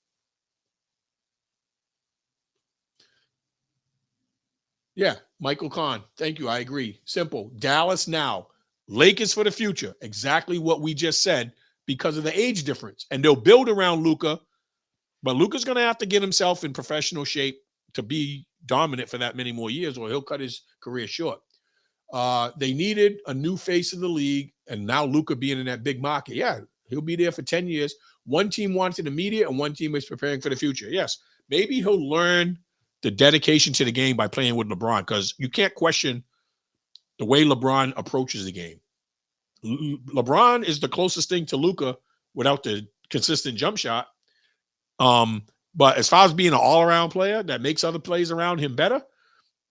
Yeah, Michael Kahn. Thank you. I agree. Simple. Dallas now. Lakers for the future. Exactly what we just said because of the age difference. And they'll build around Luka, but Luka's going to have to get himself in professional shape to be dominant for that many more years or he'll cut his career short. They needed a new face of the league, and now Luka being in that big market, yeah, he'll be there for 10 years. One team wanted immediate, and one team is preparing for the future. Yes, maybe he'll learn the dedication to the game by playing with LeBron because you can't question the way LeBron approaches the game. LeBron is the closest thing to Luka without the consistent jump shot. But as far as being an all-around player that makes other plays around him better,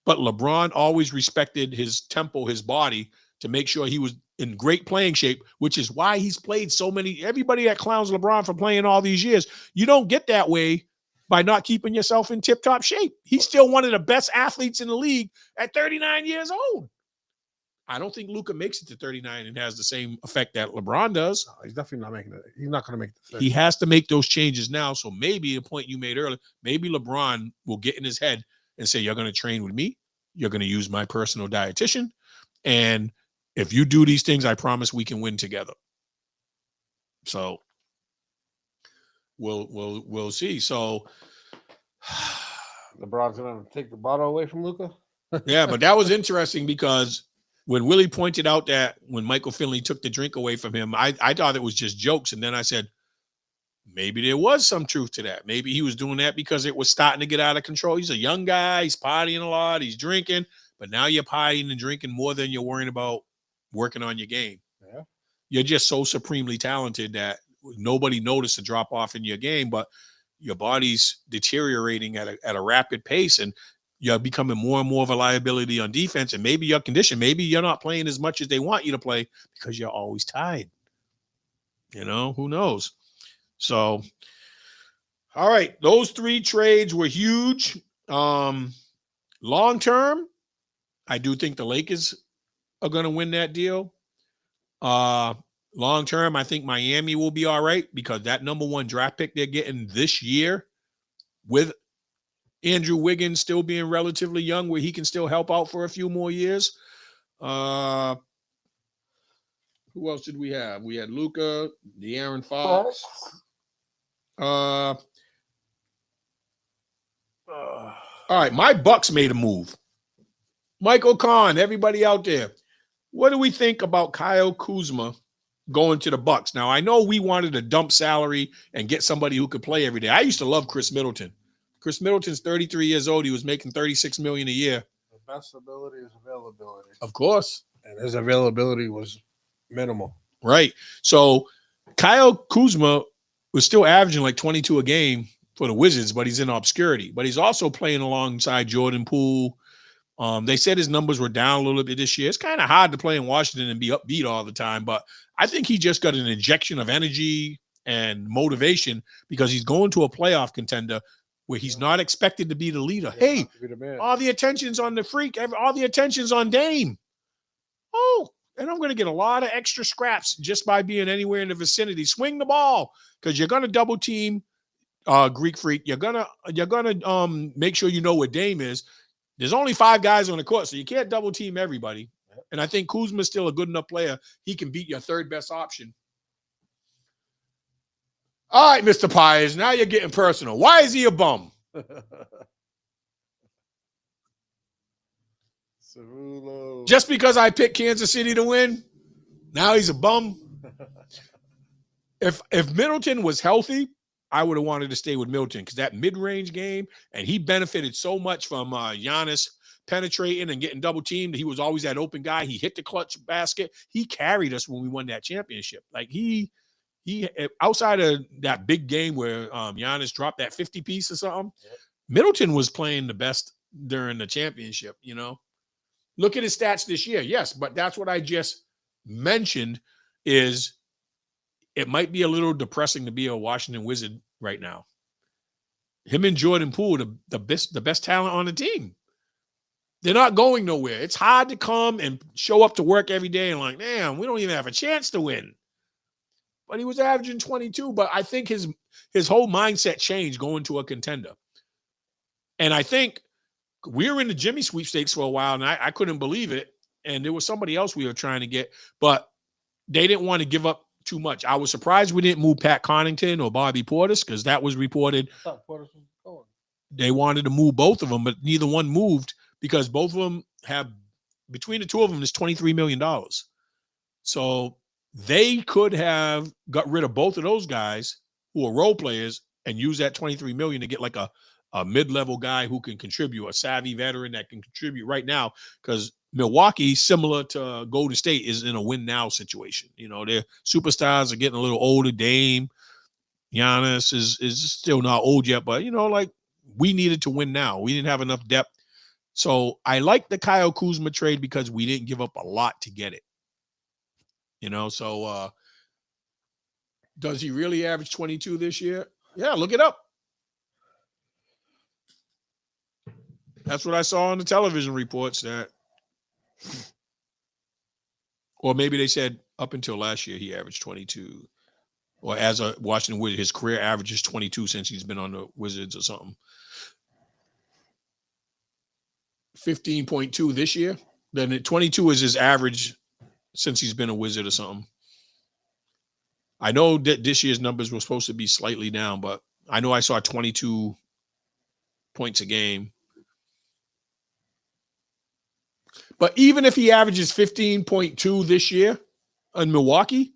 but LeBron always respected his tempo, his body, to make sure he was in great playing shape, which is why he's played so many. Everybody that clowns LeBron for playing all these years, you don't get that way by not keeping yourself in tip-top shape. He's still one of the best athletes in the league at 39 years old. I don't think Luka makes it to 39 and has the same effect that LeBron does. No, he's definitely not making it. He's not going to make the 30. He has to make those changes now. So maybe the point you made earlier, maybe LeBron will get in his head and say, you're going to train with me. You're going to use my personal dietitian. And if you do these things, I promise we can win together. So we'll see. So LeBron's going to take the bottle away from Luka. yeah, but that was interesting because when Willie pointed out that when Michael Finley took the drink away from him, I thought it was just jokes. And then I said, maybe there was some truth to that. Maybe he was doing that because it was starting to get out of control. He's a young guy. He's partying a lot. He's drinking. But now you're partying and drinking more than you're worrying about working on your game. Yeah. You're just so supremely talented that nobody noticed a drop off in your game, but your body's deteriorating at a rapid pace. And you're becoming more and more of a liability on defense, and maybe your condition, maybe you're not playing as much as they want you to play because you're always tired. You know, who knows? So, all right, those 3 trades were huge. Long term, I do think the Lakers are going to win that deal. Long term, I think Miami will be all right because that number 1 draft pick they're getting this year with Andrew Wiggins still being relatively young where he can still help out for a few more years. Who else did we have? We had Luka, De'Aaron Fox. All right, my Bucks made a move. Michael Kahn, everybody out there, what do we think about Kyle Kuzma going to the Bucks? Now, I know we wanted to dump salary and get somebody who could play every day. I used to love Chris Middleton. Chris Middleton's 33 years old. He was making $36 million a year. The best ability is availability. Of course. And his availability was minimal. Right. So Kyle Kuzma was still averaging like 22 a game for the Wizards, but he's in obscurity. But he's also playing alongside Jordan Poole. They said his numbers were down a little bit this year. It's kind of hard to play in Washington and be upbeat all the time, but I think he just got an injection of energy and motivation because he's going to a playoff contender where he's not expected to be the leader. Hey, all the attention's on the freak. All the attention's on Dame. Oh, and I'm going to get a lot of extra scraps just by being anywhere in the vicinity. Swing the ball because you're going to double team Greek Freak. You're gonna make sure you know where Dame is. There's only 5 guys on the court, so you can't double team everybody. And I think Kuzma's still a good enough player. He can beat your 3rd best option. All right, Mr. Pyers, now you're getting personal. Why is he a bum? Just because I picked Kansas City to win, now he's a bum? If Middleton was healthy, I would have wanted to stay with Middleton because that mid-range game, and he benefited so much from Giannis penetrating and getting double teamed. He was always that open guy. He hit the clutch basket. He carried us when we won that championship. Like he outside of that big game where Giannis dropped that 50 piece or something, Middleton was playing the best during the championship, you know. Look at his stats this year. Yes, but that's what I just mentioned is it might be a little depressing to be a Washington Wizard right now. Him and Jordan Poole, the best talent on the team. They're not going nowhere. It's hard to come and show up to work every day and like, damn, we don't even have a chance to win. But he was averaging 22. But I think his whole mindset changed going to a contender. And I think we were in the Jimmy sweepstakes for a while, and I couldn't believe it. And there was somebody else we were trying to get, but they didn't want to give up too much. I was surprised we didn't move Pat Connaughton or Bobby Portis because that was reported. I thought Portis was going. They wanted to move both of them, but neither one moved because both of them have, between the two of them, is $23 million. So they could have got rid of both of those guys who are role players and use that $23 million to get like a mid-level guy who can contribute, a savvy veteran that can contribute right now, because Milwaukee, similar to Golden State, is in a win-now situation. You know, their superstars are getting a little older. Dame, Giannis is still not old yet, but, you know, like, we needed to win now. We didn't have enough depth. So I like the Kyle Kuzma trade because we didn't give up a lot to get it. You know, so does he really average 22 this year? Yeah, look it up. That's what I saw on the television reports that Or maybe they said up until last year he averaged 22. Or as a Washington Wizard, his career average is 22 since he's been on the Wizards or something. 15.2 this year. Then 22 is his average since he's been a Wizard or something. I know that this year's numbers were supposed to be slightly down, but I know I saw 22 points a game. But even if he averages 15.2 this year in Milwaukee,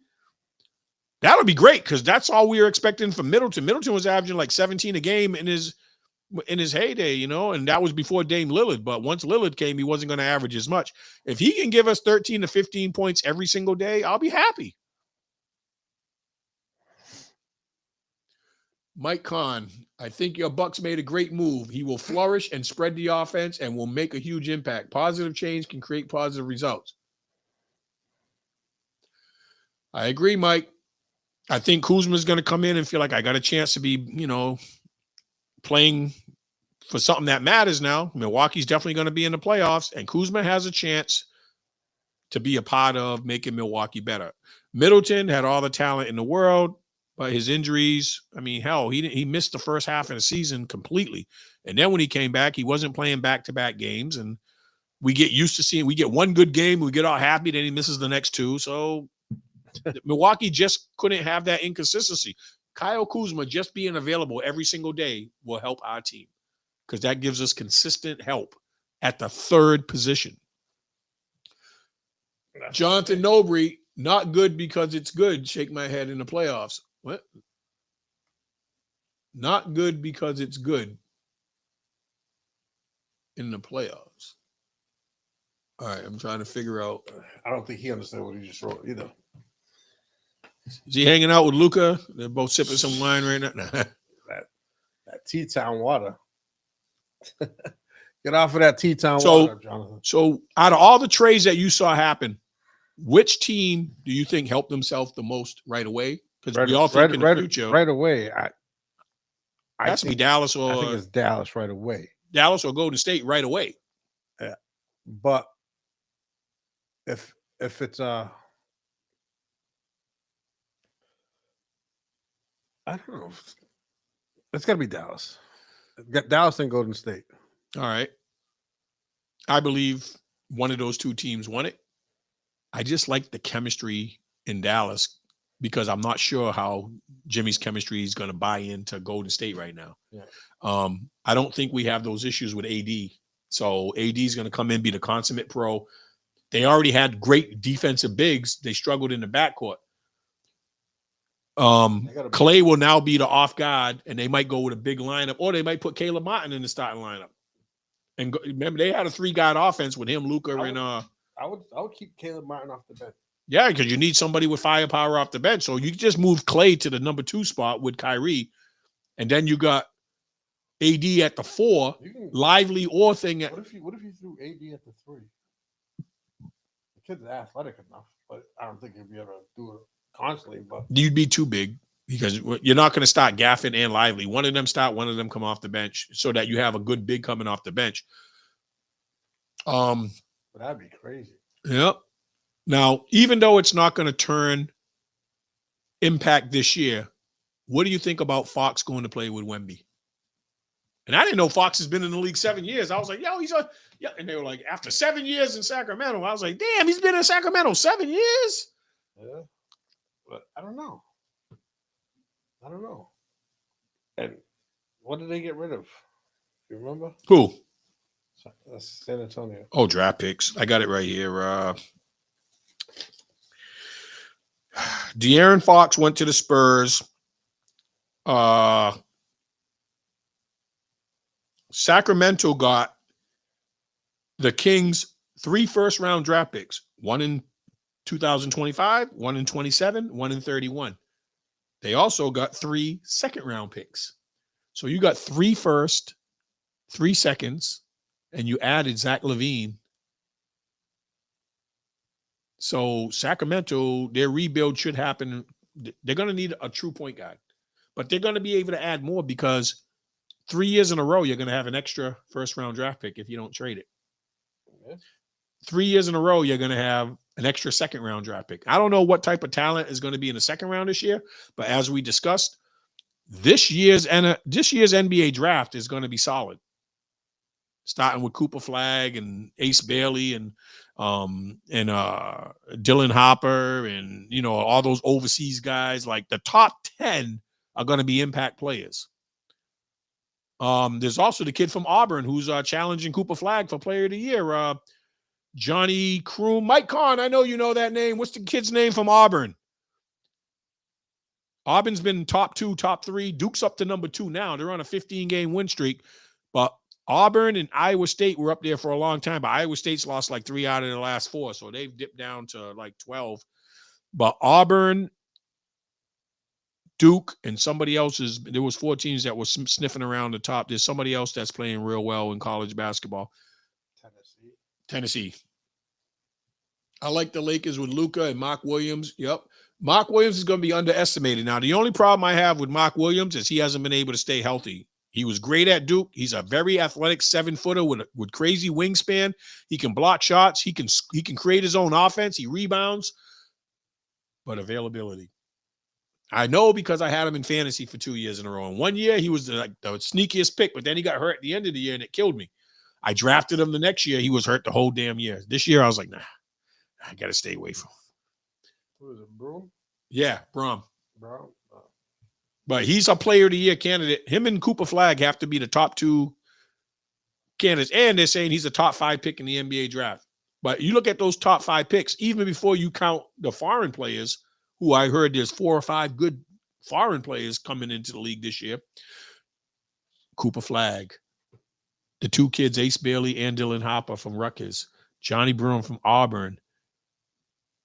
that'll be great because that's all we were expecting from Middleton. Middleton was averaging like 17 a game in his heyday, and that was before Dame Lillard. But once Lillard came, he wasn't going to average as much. If he can give us 13 to 15 points every single day, I'll be happy. Mike Kahn, I think your Bucks made a great move. He will flourish and spread the offense and will make a huge impact. Positive change can create positive results. I agree, Mike. I think Kuzma's going to come in and feel like I got a chance to be, playing for something that matters now. Milwaukee's definitely going to be in the playoffs, and Kuzma has a chance to be a part of making Milwaukee better. Middleton had all the talent in the world, but his injuries, hell, he missed the first half of the season completely. And then when he came back, he wasn't playing back-to-back games, and we get used to seeing, we get one good game, we get all happy, then he misses the next two. So Milwaukee just couldn't have that inconsistency. Kyle Kuzma just being available every single day will help our team because that gives us consistent help at the third position. Jonathan Nobre, not good because it's good. Shake my head in the playoffs. What? Not good because it's good in the playoffs. All right, I'm trying to figure out. I don't think he understood what he just wrote either. Is he hanging out with Luca? They're both sipping some wine right now. that T-Town water. Get off of that T-Town water, Jonathan. So out of all the trades that you saw happen, which team do you think helped themselves the most right away? Because we all think in the future. Right away. I has to be Dallas or. I think it's Dallas right away. Dallas or Golden State right away. Yeah. But if it's I don't know. It's got to be Dallas. Dallas and Golden State. All right. I believe one of those two teams won it. I just like the chemistry in Dallas because I'm not sure how Jimmy's chemistry is going to buy into Golden State right now. Yeah. I don't think we have those issues with AD. So AD is going to come in, be the consummate pro. They already had great defensive bigs. They struggled in the backcourt. Clay will now be the off guard, and they might go with a big lineup, or they might put Caleb Martin in the starting lineup. And remember, they had a 3-guard offense with him, Luka, and I would keep Caleb Martin off the bench. Yeah, because you need somebody with firepower off the bench. So you just move Clay to the number 2 spot with Kyrie, and then you got AD at the 4, Lively or thing. What if you threw AD at the 3? The kid's athletic enough, but I don't think he'd be able to do it constantly. But you'd be too big because you're not going to start Gaffin and Lively. One of them start, one of them come off the bench, so that you have a good big coming off the bench. But that'd be crazy. Yep. Now, even though it's not going to turn impact this year, what do you think about Fox going to play with Wemby? And I didn't know Fox has been in the league 7 years. I was like, yo, yeah. And they were like, after 7 years in Sacramento, I was like, damn, he's been in Sacramento 7 years. Yeah. But I don't know. And what did they get rid of? You remember? Who? That's San Antonio. Oh, draft picks. I got it right here. De'Aaron Fox went to the Spurs. Sacramento got the Kings 3 first-round draft picks. 1 in 2025, 1 in 27, 1 in 31. They also got 3 second-round picks. So you got 3 first, 3 seconds, and you added Zach LaVine. So Sacramento, their rebuild should happen. They're going to need a true point guard, but they're going to be able to add more because 3 years in a row, you're going to have an extra first-round draft pick if you don't trade it. Yeah. 3 years in a row, you're going to have an extra second-round draft pick. I don't know what type of talent is going to be in the second round this year, but as we discussed, this year's NBA draft is going to be solid. Starting with Cooper Flag and Ace Bailey and Dylan Hopper and all those overseas guys. Like the top 10 are going to be impact players. There's also the kid from Auburn who's challenging Cooper Flag for Player of the Year. Johnny Kroom, Mike Kahn. I know you know that name. What's the kid's name from Auburn? Auburn's been top 2, top 3. Duke's up to number 2 now. They're on a 15-game win streak, but Auburn and Iowa State were up there for a long time, but Iowa State's lost like 3 out of the last 4, so they've dipped down to like 12. But Auburn, Duke, and somebody else's, there was 4 teams that were sniffing around the top. There's somebody else that's playing real well in college basketball. Tennessee. I like the Lakers with Luka and Mark Williams. Yep. Mark Williams is going to be underestimated. Now, the only problem I have with Mark Williams is he hasn't been able to stay healthy. He was great at Duke. He's a very athletic 7-footer with crazy wingspan. He can block shots. He can create his own offense. He rebounds. But availability. I know because I had him in fantasy for 2 years in a row. And 1 year, he was the sneakiest pick, but then he got hurt at the end of the year, and it killed me. I drafted him the next year. He was hurt the whole damn year. This year, I was like, nah, I got to stay away from him. Who is it, Broom? Yeah, Brom. Bro. But he's a Player of the Year candidate. Him and Cooper Flag have to be the top 2 candidates. And they're saying he's a top 5 pick in the NBA draft. But you look at those top 5 picks, even before you count the foreign players, who I heard there's 4 or 5 good foreign players coming into the league this year. Cooper Flag. The 2 kids, Ace Bailey and Dylan Hopper from Rutgers. Johnny Broom from Auburn.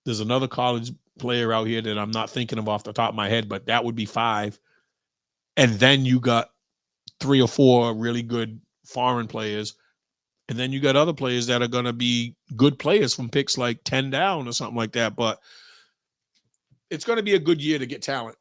There's another college player out here that I'm not thinking of off the top of my head, but that would be 5. And then you got 3 or 4 really good foreign players. And then you got other players that are going to be good players from picks like 10 down or something like that. But it's going to be a good year to get talent.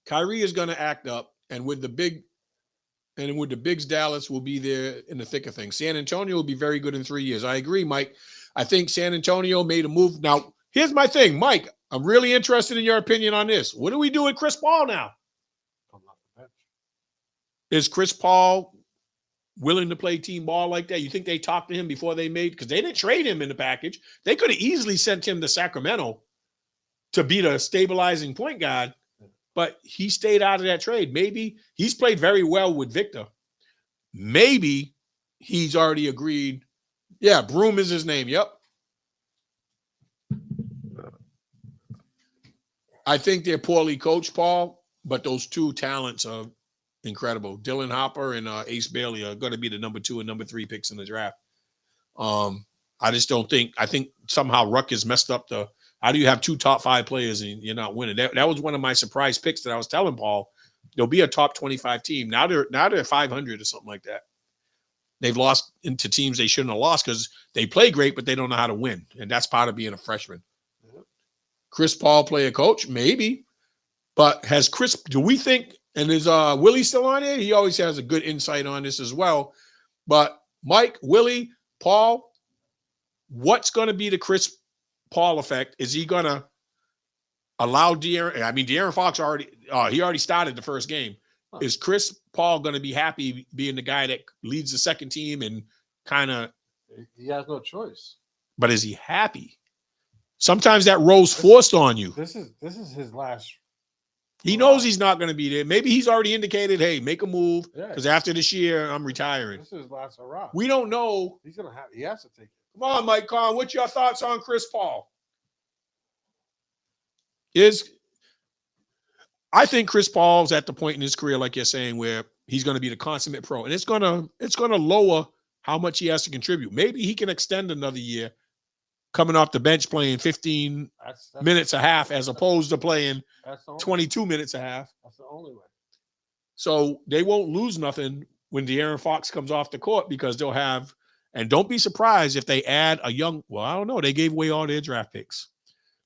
Kyrie is going to act up. And with the bigs, Dallas will be there in the thick of things. San Antonio will be very good in 3 years. I agree, Mike. I think San Antonio made a move. Now, here's my thing, Mike. I'm really interested in your opinion on this. What do we do with Chris Paul now? Is Chris Paul willing to play team ball like that? You think they talked to him before they made, because they didn't trade him in the package. They could have easily sent him to Sacramento to be the stabilizing point guard, but he stayed out of that trade. Maybe he's played very well with Victor. Maybe he's already agreed. Yeah, Broom is his name. Yep. I think they're poorly coached, Paul, but those 2 talents are incredible. Dylan Hopper and Ace Bailey are going to be the number 2 and number 3 picks in the draft. I just don't think – I think somehow Rutgers messed up the – how do you have 2 top 5 players and you're not winning? That was one of my surprise picks that I was telling Paul. They'll be a top 25 team. Now they're 500 or something like that. They've lost into teams they shouldn't have lost because they play great, but they don't know how to win. And that's part of being a freshman. Chris Paul play a coach? Maybe. But do we think, and is Willie still on it? He always has a good insight on this as well. But Mike, Willie, Paul, what's going to be the Chris Paul effect? Is he going to allow De'Aaron Fox already started the first game. Is Chris Paul going to be happy being the guy that leads the second team and kind of? He has no choice. But is he happy? Sometimes that role's forced on you. This is his last. He knows he's not going to be there. Maybe he's already indicated, hey, make a move because after this year, I'm retiring. This is his last hurrah. We don't know. He has to take it. Come on, Mike Kahn. What's your thoughts on Chris Paul? I think Chris Paul's at the point in his career, like you're saying, where he's going to be the consummate pro, and it's going to lower how much he has to contribute. Maybe he can extend another year, coming off the bench playing 15 minutes a half as opposed to playing 22 minutes a half. That's the only way. So they won't lose nothing when De'Aaron Fox comes off the court because they'll have. And don't be surprised if they add I don't know. They gave away all their draft picks.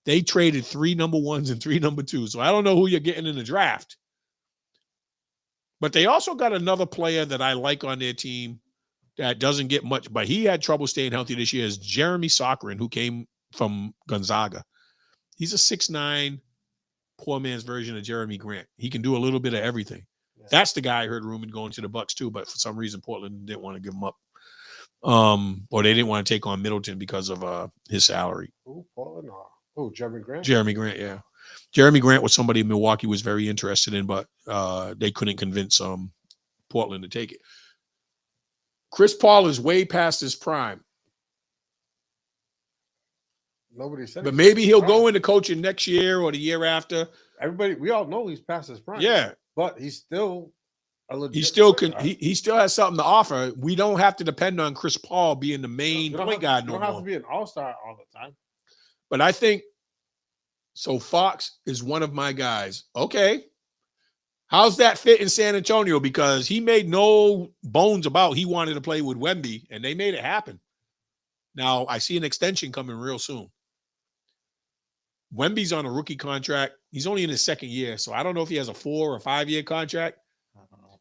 They traded 3 number 1s and 3 number 2s. So I don't know who you're getting in the draft. But they also got another player that I like on their team that doesn't get much, but he had trouble staying healthy this year, is Jeremy Soccerin, who came from Gonzaga. He's a 6'9", poor man's version of Jeremy Grant. He can do a little bit of everything. Yeah. That's the guy I heard rumored going to the Bucks too, but for some reason Portland didn't want to give him up. Or they didn't want to take on Middleton because of his salary. Who, Portland? Oh, Jeremy Grant? Jeremy Grant, yeah. Jeremy Grant was somebody Milwaukee was very interested in, but they couldn't convince Portland to take it. Chris Paul is way past his prime. Nobody said. But maybe he'll go into coaching next year or the year after. We all know he's past his prime. Yeah, but he's still a legit. He still can. He still has something to offer. We don't have to depend on Chris Paul being the main point guard no more. You don't have to be an all-star all the time. But I think so. Fox is one of my guys. Okay, how's that fit in San Antonio? Because he made no bones about he wanted to play with Wemby, and they made it happen. Now I see an extension coming real soon. Wemby's on a rookie contract. He's only in his second year, so I don't know if he has a 4 or 5 year contract.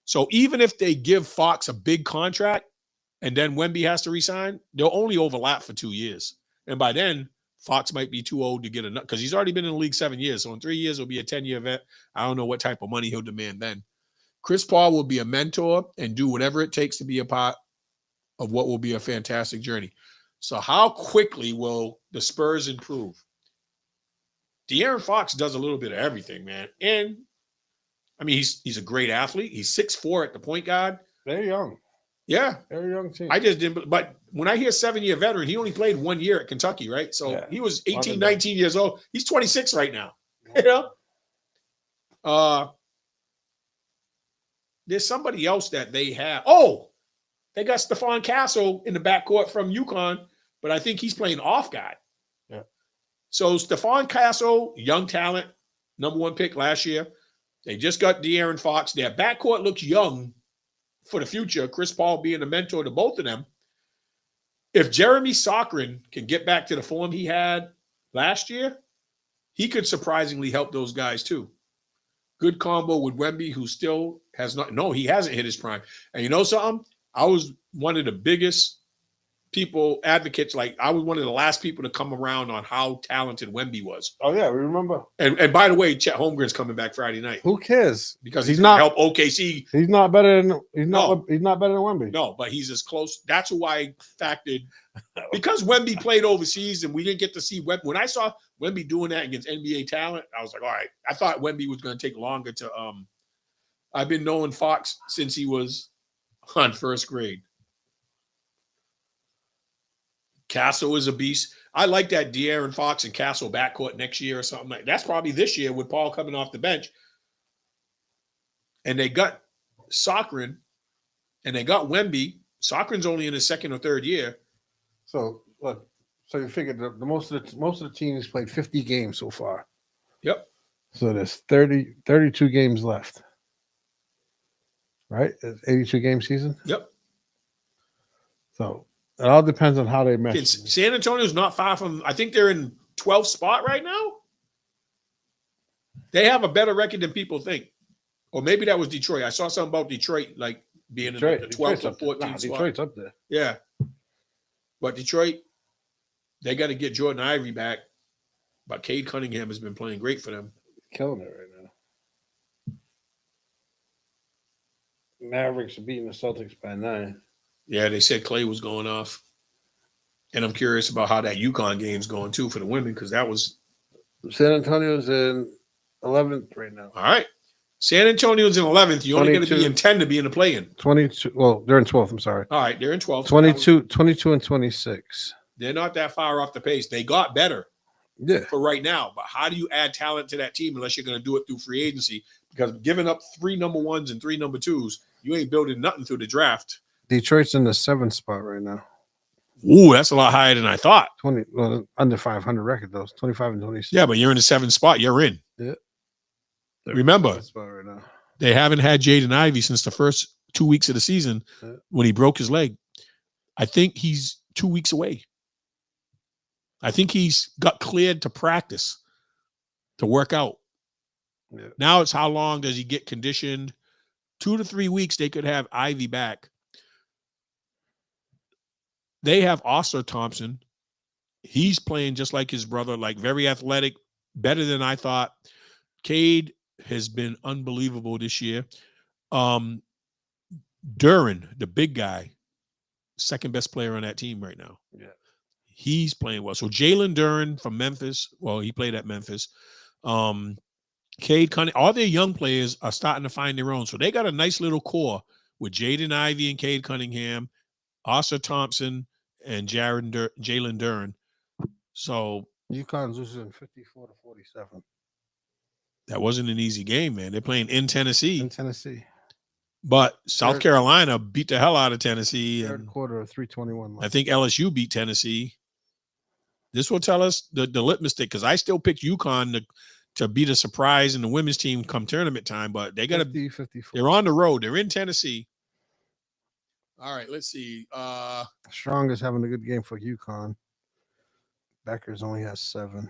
So even if they give Fox a big contract and then Wemby has to resign, they'll only overlap for 2 years. And by then, Fox might be too old to get enough because he's already been in the league 7 years. So in 3 years, it'll be a 10-year vet. I don't know what type of money he'll demand then. Chris Paul will be a mentor and do whatever it takes to be a part of what will be a fantastic journey. So how quickly will the Spurs improve? De'Aaron Fox does a little bit of everything, man. And, I mean, he's a great athlete. He's 6'4" at the point guard. Very young. Yeah. Very young team. I just didn't – but when I hear 7-year veteran, he only played 1 year at Kentucky, right? So he was 18, 19 years old. He's 26 right now. You know? There's somebody else that they have. Oh, they got Stephon Castle in the backcourt from UConn, but I think he's playing off guard. Yeah. So Stephon Castle, young talent, number 1 pick last year. They just got De'Aaron Fox. Their backcourt looks young for the future. Chris Paul being a mentor to both of them. If Jeremy Socrin can get back to the form he had last year, he could surprisingly help those guys too. Good combo with Wemby, who still has not – no, he hasn't hit his prime. And you know something? I was one of the biggest people, advocates. Like, I was one of the last people to come around on how talented Wemby was. Oh, yeah, we remember. And by the way, Chet Holmgren's coming back Friday night. Who cares? Because he's not help OKC. He's not better than he's not better than Wemby. No, but he's as close. That's why I factored because Wemby played overseas and we didn't get to see Wemby. When I saw Wemby doing that against NBA talent, I was like, all right. I thought Wemby was going to take longer to I've been knowing Fox since he was on first grade. Castle is a beast. I like that De'Aaron Fox and Castle backcourt next year or something like that. That's probably this year with Paul coming off the bench. And they got Socrin and they got Wemby. Socrin's only in his second or third year. So look, so you figured the most of the teams played 50 games so far. Yep. So there's 32 games left. Right? It's 82 game season. Yep. So it all depends on how they mesh. San Antonio's not far from, I think they're in 12th spot right now. They have a better record than people think. Or maybe that was Detroit. I saw something about Detroit, like being in the 12th or 14th spot. Detroit's up there. Yeah. But Detroit, they got to get Jordan Ivory back. But Cade Cunningham has been playing great for them. Killing it right now. Mavericks are beating the Celtics by 9. Yeah, they said Clay was going off. And I'm curious about how that UConn game's going, too, for the women, because that was... San Antonio's in 11th right now. All right. San Antonio's in 11th. You're only going to be in 10 to be in the play-in. 22. Well, they're in 12th. I'm sorry. All right, they're in 12th. 22 and 26. They're not that far off the pace. They got better for right now. But how do you add talent to that team unless you're going to do it through free agency? Because giving up 3 number 1s and 3 number 2s, you ain't building nothing through the draft. Detroit's in the 7th spot right now. Ooh, that's a lot higher than I thought. Under 500 record, though. 25 and 26. Yeah, but you're in the 7th spot. You're in. Yeah. Remember, right now. They haven't had Jaden Ivey since the first 2 weeks of the season when he broke his leg. I think he's 2 weeks away. I think he's got cleared to practice, to work out. Yeah. Now it's how long does he get conditioned? 2 to 3 weeks, they could have Ivy back. They have Oscar Thompson He's playing just like his brother, like very athletic, better than I thought. Cade has been unbelievable this year. Um, Duran, the big guy, second best player on that team right now. Yeah. He's playing well. So Jalen Duran from Memphis, well, he played at Memphis. Cade Cunningham, all their young players are starting to find their own. So they got a nice little core with Jaden Ivey and Cade Cunningham, Asa Thompson, and Jalen Duran. So UConn's losing 54-47 that wasn't an easy game, man. They're playing in Tennessee. in Tennessee. But South Carolina beat the hell out of Tennessee. Third quarter of 3:21. I think LSU beat Tennessee. This will tell us the litmus stick, because I still picked UConn to be the surprise in the women's team come tournament time, but they got to. They're on the road. They're in Tennessee. All right, let's see. Strong is having a good game for UConn. Beckers only has 7.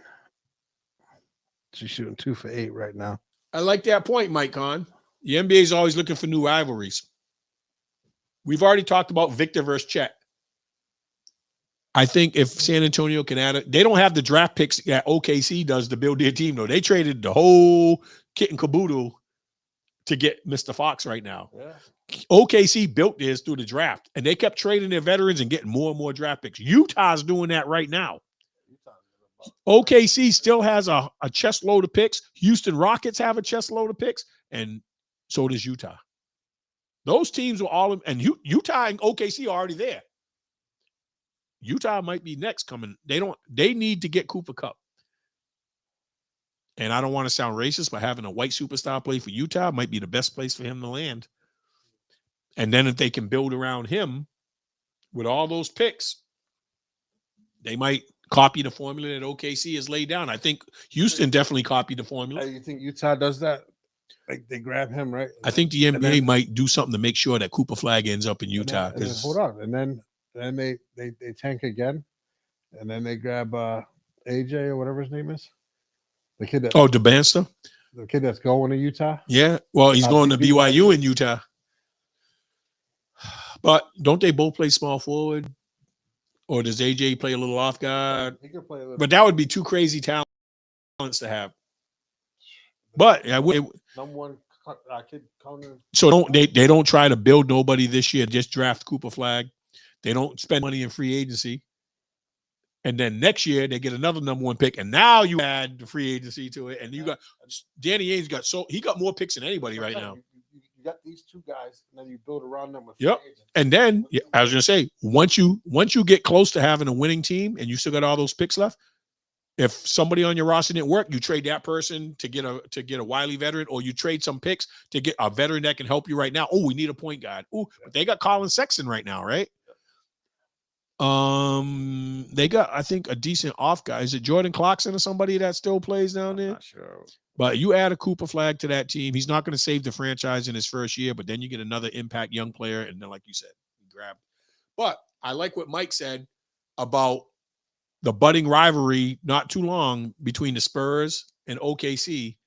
She's shooting 2 for 8 right now. I like that point, Mike Kahn. The NBA is always looking for new rivalries. We've already talked about Victor versus Chet. I think if San Antonio can add it, they don't have the draft picks that OKC does to build their team, though. They traded the whole kit and caboodle to get Mr. Fox right now. Yeah. OKC built theirs through the draft, and they kept trading their veterans and getting more and more draft picks. Utah's doing that right now. OKC still has a chest load of picks. Houston Rockets have a chest load of picks, and so does Utah. Those teams were all and Utah and OKC are already there. Utah might be next coming. They need to get Cooper Kupp. And I don't want to sound racist, but having a white superstar play for Utah might be the best place for him to land. And then if they can build around him with all those picks, they might copy the formula that OKC has laid down. I think Houston definitely copied the formula. You think Utah does that? Like they grab him, right? I think the NBA might do something to make sure that Cooper Flag ends up in Utah. And then, hold on, and then they tank again, and then they grab AJ or whatever his name is, the kid that DeBanster, the kid that's going to Utah. Yeah, well, he's going to BYU in Utah. But don't they both play small forward? Or does AJ play a little off guard? He could play a little. But that would be two crazy talents to have. But number one kid. So they don't try to build nobody this year. Just draft Cooper Flag. They don't spend money in free agency. And then next year they get another number one pick, and now you add the free agency to it, and you got Danny Ainge he got more picks than anybody right now. You got these two guys, and then you build around them with yep. And then I was gonna say, once you get close to having a winning team, and you still got all those picks left, if somebody on your roster didn't work, you trade that person to get a wily veteran, or you trade some picks to get a veteran that can help you right now. Oh, we need a point guard. Oh, but they got Colin Sexton right now, right? They got, I think, a decent off guy. Is it Jordan Clarkson or somebody that still plays down there? I'm not sure. But you add a Cooper Flag to that team. He's not going to save the franchise in his first year, but then you get another impact young player, and then, like you said, you grab. But I like what Mike said about the budding rivalry not too long between the Spurs and OKC,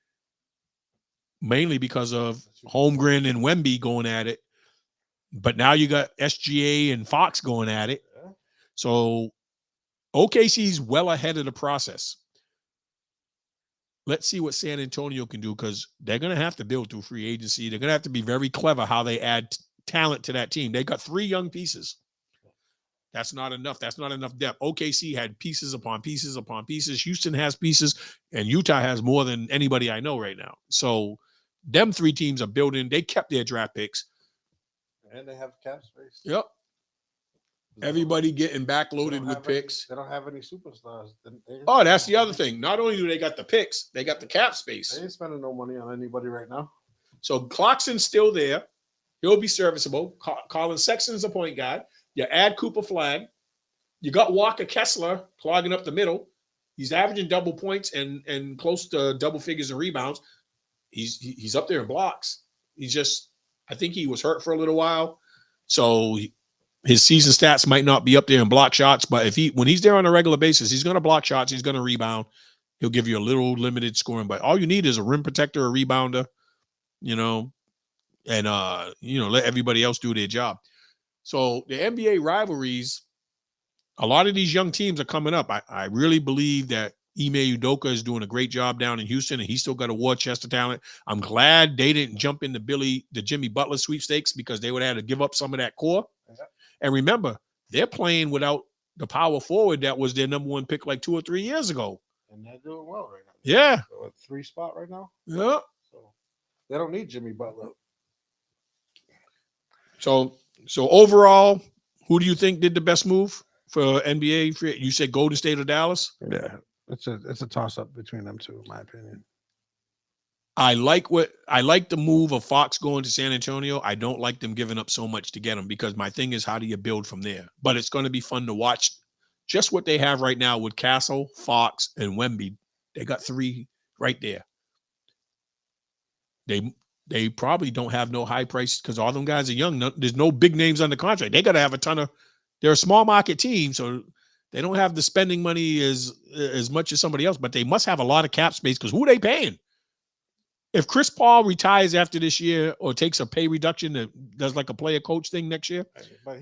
mainly because of Holmgren and Wemby going at it. But now you got SGA and Fox going at it. So OKC's well ahead of the process. Let's see what San Antonio can do, because they're going to have to build through free agency. They're going to have to be very clever how they add talent to that team. They got 3 young pieces. That's not enough. That's not enough depth. OKC had pieces upon pieces upon pieces. Houston has pieces, and Utah has more than anybody I know right now. So them 3 teams are building. They kept their draft picks. And they have cap space. Yep. Everybody getting backloaded with picks. They don't have any superstars. Oh, that's the other thing. Not only do they got the picks, they got the cap space. They ain't spending no money on anybody right now. So Clarkson's still there. He'll be serviceable. Colin Sexton's a point guard. You add Cooper Flag. You got Walker Kessler clogging up the middle. He's averaging double points and close to double figures in rebounds. He's up there in blocks. I think he was hurt for a little while. So his season stats might not be up there in block shots, but when he's there on a regular basis, he's going to block shots. He's going to rebound. He'll give you a little limited scoring, but all you need is a rim protector, a rebounder, and let everybody else do their job. So the NBA rivalries a lot of these young teams are coming up. I really believe that Ime Udoka is doing a great job down in Houston, and he's still got a Worcester talent. I'm glad they didn't jump into the Jimmy Butler sweepstakes because they would have had to give up some of that core. Yeah. And remember, they're playing without the power forward that was their number one pick like 2 or 3 years ago. And they're doing well right now. Yeah. So at 3 spot right now. Yeah. So they don't need Jimmy Butler. So overall, who do you think did the best move for NBA? You said Golden State or Dallas? Yeah, it's a toss up between them two, in my opinion. I like the move of Fox going to San Antonio. I don't like them giving up so much to get him because my thing is, how do you build from there? But it's going to be fun to watch just what they have right now with Castle, Fox, and Wemby. They got 3 right there. They probably don't have no high price because all them guys are young. There's no big names under contract. They got to have a ton of. They're a small market team, so they don't have the spending money as much as somebody else. But they must have a lot of cap space because who are they paying? If Chris Paul retires after this year or takes a pay reduction that does like a player coach thing next year, but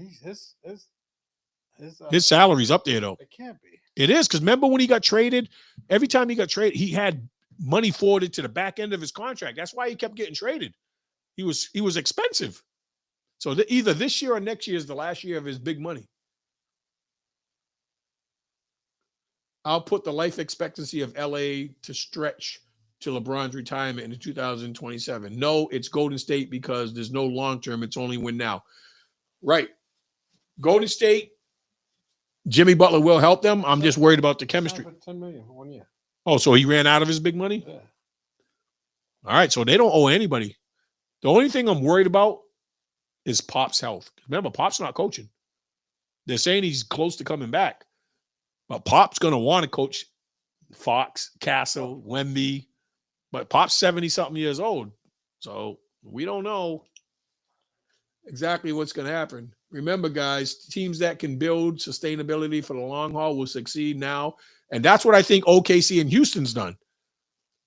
his salary's up there though. It can't be. It is because remember when he got traded? Every time he got traded, he had money forwarded to the back end of his contract. That's why he kept getting traded. He was expensive. So either this year or next year is the last year of his big money. I'll put the life expectancy of LA to stretch to LeBron's retirement in 2027. No, it's Golden State because there's no long term. It's only win now. Right. Golden State, Jimmy Butler will help them. I'm just worried about the chemistry. $10 million for 1 year. Oh, so he ran out of his big money? Yeah. All right, so they don't owe anybody. The only thing I'm worried about is Pop's health. Remember, Pop's not coaching. They're saying he's close to coming back. But Pop's going to want to coach Fox, Castle, Wemby. But Pop's 70-something years old. So we don't know exactly what's going to happen. Remember, guys, teams that can build sustainability for the long haul will succeed now. And that's what I think OKC and Houston's done.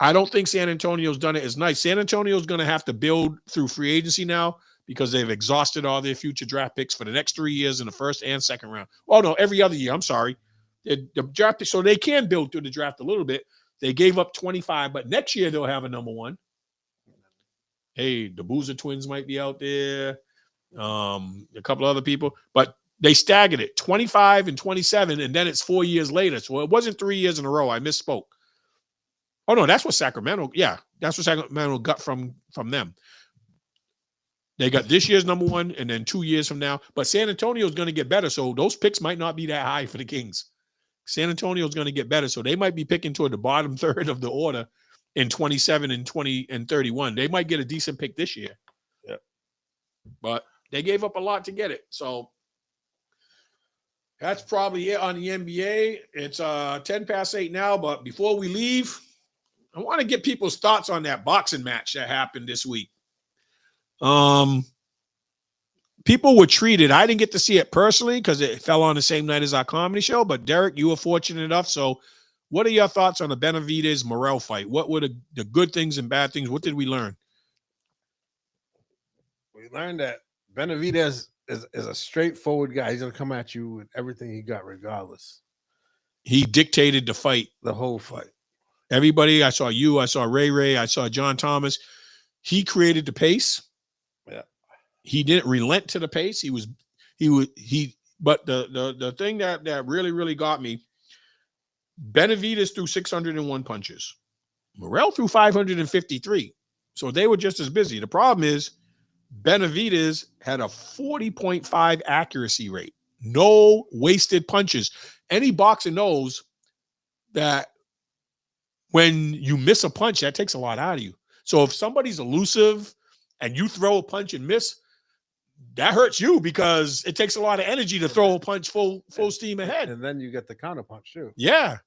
I don't think San Antonio's done it as nice. San Antonio's going to have to build through free agency now because they've exhausted all their future draft picks for the next 3 years in the first and second round. Oh, no, every other year. I'm sorry. The draft pick, so they can build through the draft a little bit. They gave up 25, but next year they'll have a number 1. Hey, the Boozer twins might be out there. A couple other people, but they staggered it 25 and 27, and then it's 4 years later. So it wasn't 3 years in a row. I misspoke. Oh no, that's what Sacramento. Yeah, that's what Sacramento got from them. They got this year's number 1, and then 2 years from now. But San Antonio is going to get better, so those picks might not be that high for the Kings. San Antonio is going to get better, so they might be picking toward the bottom third of the order in 27 and 20 and 31. They might get a decent pick this year. Yeah, but they gave up a lot to get it. So that's probably it on the NBA. It's 10 past 8 now, but before we leave, I want to get people's thoughts on that boxing match that happened this week. People were treated. I didn't get to see it personally because it fell on the same night as our comedy show, but Derek, you were fortunate enough. So what are your thoughts on the Benavidez-Morrell fight? What were the good things and bad things? What did we learn? We learned that Benavidez is a straightforward guy. He's going to come at you with everything he got regardless. He dictated the fight. The whole fight. Everybody, I saw you, I saw Ray, I saw John Thomas. He created the pace. Yeah. He didn't relent to the pace. But the thing that really, really got me, Benavidez threw 601 punches. Morrell threw 553. So they were just as busy. The problem is Benavidez had a 40.5 accuracy rate. No wasted punches. Any boxer knows that when you miss a punch, that takes a lot out of you. So if somebody's elusive and you throw a punch and miss, that hurts you because it takes a lot of energy to throw a punch full steam ahead. And then you get the counter punch too. Yeah.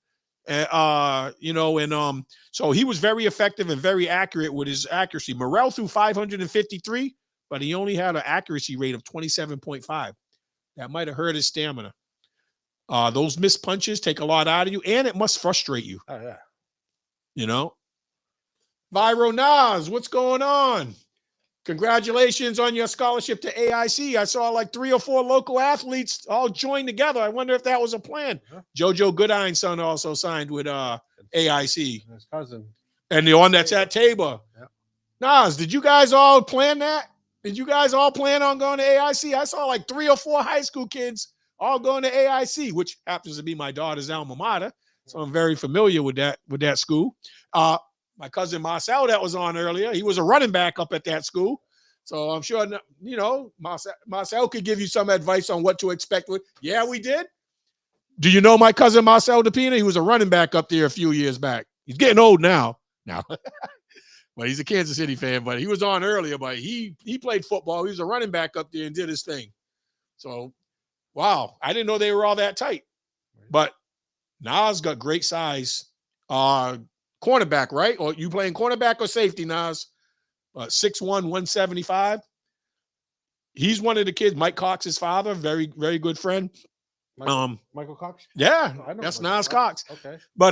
So he was very effective and very accurate with his accuracy. Morrell threw 553, but he only had an accuracy rate of 27.5. That might have hurt his stamina. Those missed punches take a lot out of you, and it must frustrate you. Oh, yeah. You know? Viro Nas, what's going on? Congratulations on your scholarship to AIC. I saw like 3 or 4 local athletes all join together. I wonder if that was a plan. JoJo Goodine's son also signed with AIC. His cousin. And the one that's at Tabor. Yeah. Nas, did you guys all plan that? Did you guys all plan on going to AIC? I saw like 3 or 4 high school kids all going to AIC, which happens to be my daughter's alma mater. So I'm very familiar with that school. My cousin Marcel that was on earlier, he was a running back up at that school. So I'm sure, Marcel could give you some advice on what to expect. Yeah, we did. Do you know my cousin Marcel DePina? He was a running back up there a few years back. He's getting old now. But he's a Kansas City fan. But he was on earlier, but he played football. He was a running back up there and did his thing. So, wow, I didn't know they were all that tight. But Nas got great size. Cornerback, right? Or you playing cornerback or safety, Nas? 6'1", 175. He's one of the kids. Mike Cox's father, very, very good friend. Michael Cox? Yeah, I know that's Michael Nas Cox. Okay. But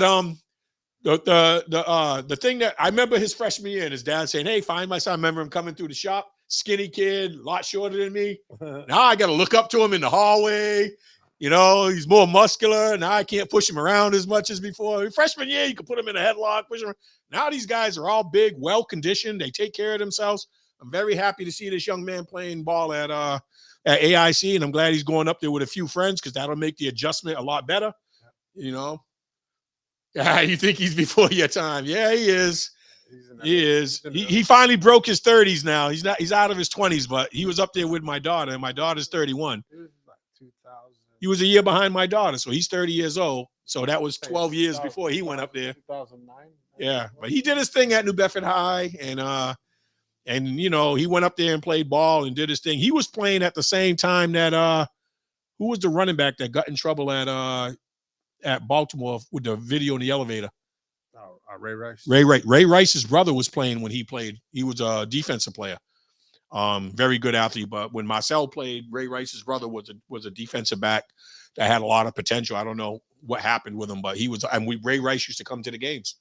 the thing that I remember his freshman year, and his dad saying, "Hey, find my son." I remember him coming through the shop, skinny kid, a lot shorter than me. Now I got to look up to him in the hallway. He's more muscular. Now I can't push him around as much as before. Freshman year, you could put him in a headlock, push him. Now these guys are all big, well-conditioned. They take care of themselves. I'm very happy to see this young man playing ball at AIC, and I'm glad he's going up there with a few friends because that'll make the adjustment a lot better. Yeah, you think he's before your time. Yeah, he is. He is. He finally broke his 30s now. He's out of his 20s, but he was up there with my daughter, and my daughter's 31. He was a year behind my daughter, so he's 30 years old. So that was 12 years before he went up there. 2009. Yeah, but he did his thing at New Bedford High, and he went up there and played ball and did his thing. He was playing at the same time that who was the running back that got in trouble at Baltimore with the video in the elevator? Ray Rice. Ray Rice's brother was playing when he played. He was a defensive player. Very good athlete, but when Marcel played, Ray Rice's brother was a defensive back that had a lot of potential. I don't know what happened with him, but he was. And Ray Rice used to come to the games.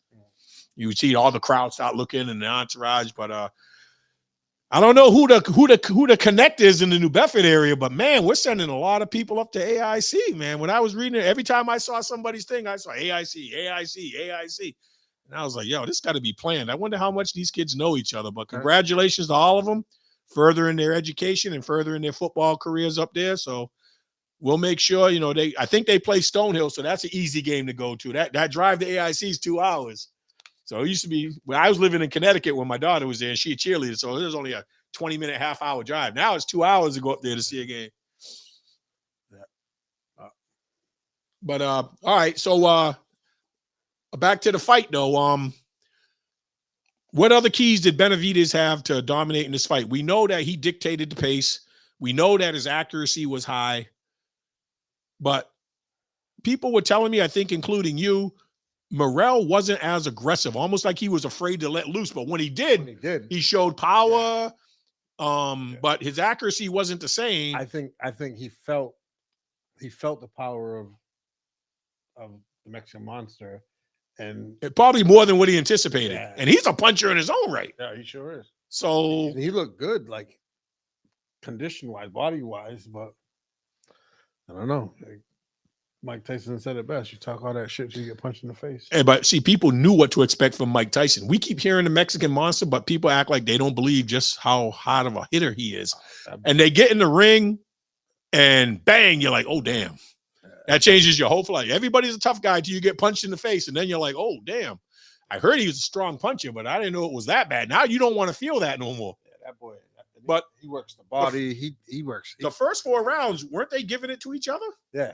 You would see all the crowd start looking and the entourage, but I don't know who the connect is in the New Bedford area, but man, we're sending a lot of people up to AIC. Man, when I was reading it, every time I saw somebody's thing, I saw AIC. And I was like, yo, this got to be planned. I wonder how much these kids know each other. But congratulations to all of them, furthering their education and furthering their football careers up there. So we'll make sure, I think they play Stonehill, so that's an easy game to go to. That drive to AIC is 2 hours. So it used to be when I was living in Connecticut when my daughter was there, and she a cheerleader, so it was only a 20-minute, half-hour drive. Now it's 2 hours to go up there to see a game. But all right, so back to the fight though. What other keys did Benavidez have to dominate in this fight? We know that he dictated the pace. We know that his accuracy was high. But people were telling me, I think including you, Morrell wasn't as aggressive, almost like he was afraid to let loose. But when he did, he showed power. But his accuracy wasn't the same. I think he felt the power of the Mexican Monster, and probably more than what he anticipated. Yeah. And he's a puncher in his own right. Yeah, he sure is. So he looked good, like condition-wise, body-wise, but I don't know. Mike Tyson said it best. You talk all that shit, you get punched in the face. Hey, but see, people knew what to expect from Mike Tyson. We keep hearing the Mexican Monster, but people act like they don't believe just how hot of a hitter he is. And they get in the ring and bang, you're like, oh, damn. That changes your whole life. Everybody's a tough guy till you get punched in the face. And then you're like, oh, damn. I heard he was a strong puncher, but I didn't know it was that bad. Now you don't want to feel that no more. Yeah, that boy. But he works the body. He works. The first 4 rounds, weren't they giving it to each other? Yeah.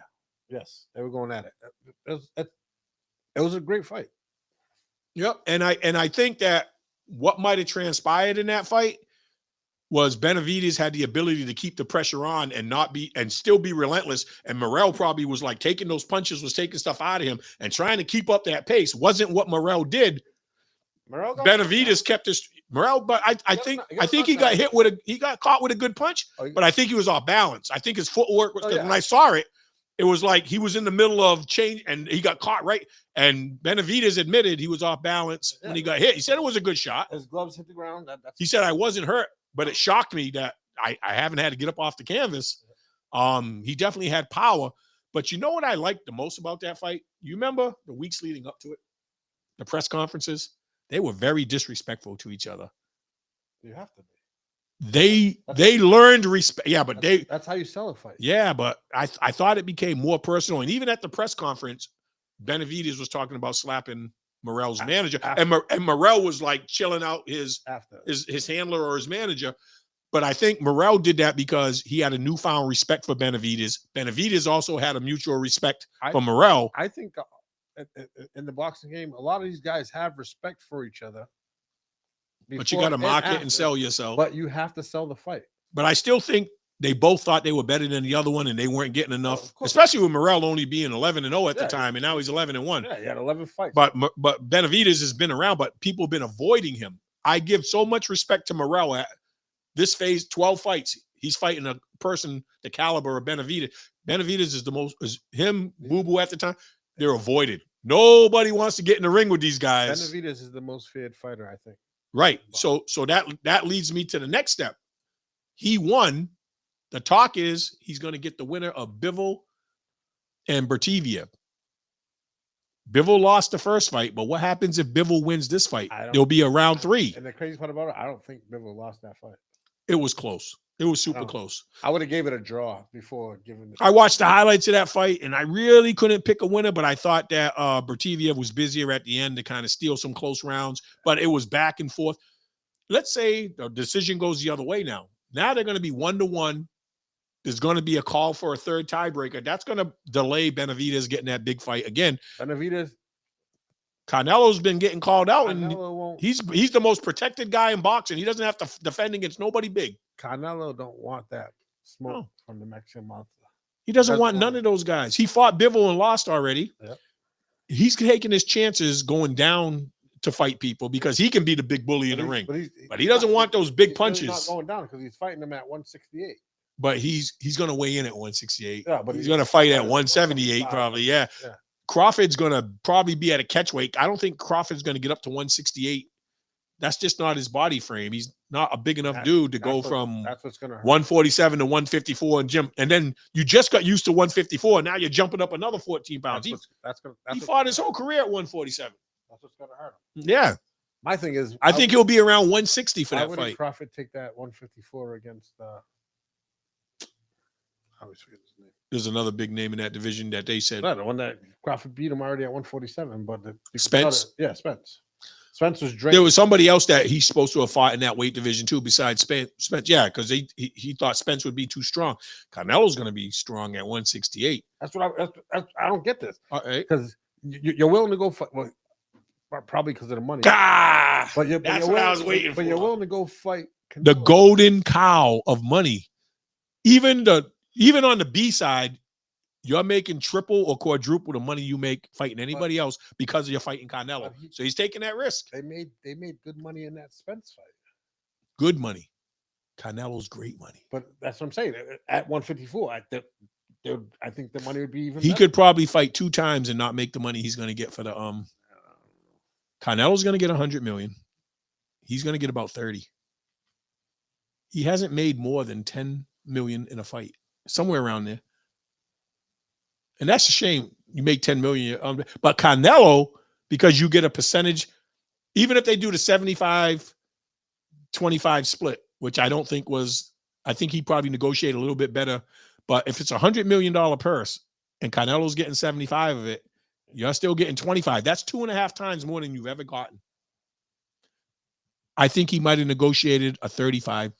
Yes, they were going at it. It was a great fight. Yep, and I think that what might have transpired in that fight was Benavidez had the ability to keep the pressure on and still be relentless. And Morrell probably was like taking those punches, was taking stuff out of him and trying to keep up that pace. Wasn't what Morrell did. Benavidez kept his Morrell, but I think he got hit he got caught with a good punch, but I think he was off balance. I think his footwork was when I saw it. It was like he was in the middle of change and he got caught right. And Benavidez admitted he was off balance when he got hit. He said it was a good shot. His gloves hit the ground. He said, I wasn't hurt, but it shocked me that I haven't had to get up off the canvas. He definitely had power. But you know what I liked the most about that fight? You remember the weeks leading up to it? The press conferences? They were very disrespectful to each other. You have to be. They learned respect. Yeah, but that's how you sell a fight. Yeah, but I thought it became more personal. And even at the press conference, Benavidez was talking about slapping Morrell's manager. And Morrell was like chilling out his handler or his manager. But I think Morrell did that because he had a newfound respect for Benavidez. Benavidez also had a mutual respect for Morrell. I think in the boxing game, a lot of these guys have respect for each other. But you got to market and sell yourself. But you have to sell the fight. But I still think they both thought they were better than the other one, and they weren't getting enough, especially with Morrell only being 11-0 at the time, and now he's 11-1. Yeah, he had 11 fights. But Benavidez has been around, but people have been avoiding him. I give so much respect to Morrell at this phase, 12 fights. He's fighting a person the caliber of Benavidez. Benavidez is the most, him, Boo-Boo at the time, they're avoided. Nobody wants to get in the ring with these guys. Benavidez is the most feared fighter, I think. Right. So that leads me to the next step. He won. The talk is he's going to get the winner of Bivol and Bertevia. Bivol lost the first fight, but what happens if Bivol wins this fight? There'll be a round 3. And the crazy part about it, I don't think Bivol lost that fight. It was close. It was super close. I would have gave it a draw before giving it. I watched the highlights of that fight, and I really couldn't pick a winner, but I thought that Bertevia was busier at the end to kind of steal some close rounds, but it was back and forth. Let's say the decision goes the other way now. Now they're going to be 1-1. There's going to be a call for a third tiebreaker. That's going to delay Benavidez getting that big fight again. Canelo's been getting called out, and he's the most protected guy in boxing. He doesn't have to defend against nobody big. Canelo don't want that smoke from the Mexican monster. He doesn't want none of those guys. He fought Bivol and lost already. Yep. He's taking his chances going down to fight people because he can be the big bully in the ring. But he doesn't want those big punches. He's not going down because he's fighting them at 168. But he's going to weigh in at 168. Yeah, but he's going to fight at 178 probably. Yeah. Crawford's going to probably be at a catch weight. I don't think Crawford's going to get up to 168. That's just not his body frame. He's not a big enough dude to go from 147 to 154 and jump. And then you just got used to 154. Now you're jumping up another 14 pounds. He fought his whole career at 147. That's what's going to hurt him. Yeah. My thing is, I think he'll be around 160 for that fight. Why would Crawford take that 154 against I always forget his name. There's another big name in that division that they said. No, the one that Crawford beat him already at 147, but Spence. Spence. Spence was drinking. There was somebody else that he's supposed to have fought in that weight division too, besides Spence. Yeah, because he thought Spence would be too strong. Canelo's going to be strong at 168. That's what I don't get this. Because you're willing to go fight. Well, probably because of the money. That's what I was waiting for. But you're willing to go fight Canelo. The golden cow of money. Even on the B side, you're making triple or quadruple the money you make fighting anybody else because you're fighting Canelo. So he's taking that risk. They made good money in that Spence fight. Good money. Canelo's great money. But that's what I'm saying. At 154, I think the money would be even. He could probably fight 2 times and not make the money he's going to get for the Canelo's going to get 100 million. He's going to get about 30. He hasn't made more than 10 million in a fight, somewhere around there. And that's a shame. You make 10 million, but Canelo, because you get a percentage, even if they do the 75-25 split, which I don't think was, I think he probably negotiated a little bit better. But if it's $100 million purse and Canelo's getting 75 of it, you're still getting 25. That's 2.5 times more than you've ever gotten. I think he might have negotiated a 35%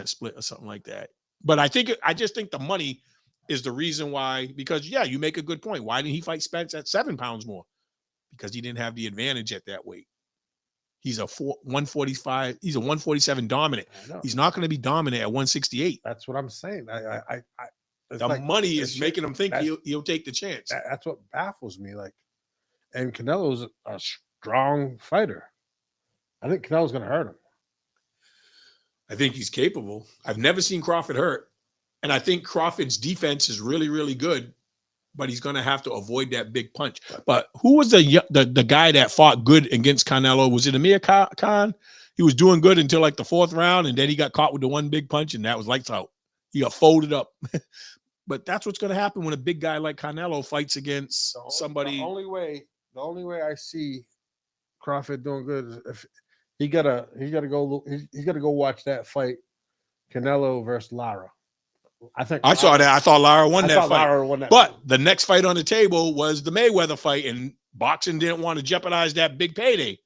split or something like that. But I just think the money is the reason why, because you make a good point. Why didn't he fight Spence at 7 pounds more? Because he didn't have the advantage at that weight. He's a 145. He's a 147 dominant. He's not going to be dominant at 168. That's what I'm saying. The money is making him think he'll take the chance. That's what baffles me. And Canelo's a strong fighter. I think Canelo's going to hurt him. I think he's capable. I've never seen Crawford hurt. And I think Crawford's defense is really, really good, but he's going to have to avoid that big punch. But who was the guy that fought good against Canelo? Was it Amir Khan? He was doing good until like the 4th round, and then he got caught with the one big punch, and that was lights out. He got folded up. But that's what's going to happen when a big guy like Canelo fights against somebody. The only way I see Crawford doing good is if he's got to go watch that fight, Canelo versus Lara. I saw that. I thought Lara won that fight. Lara won that but the next fight on the table was the Mayweather fight, and boxing didn't want to jeopardize that big payday.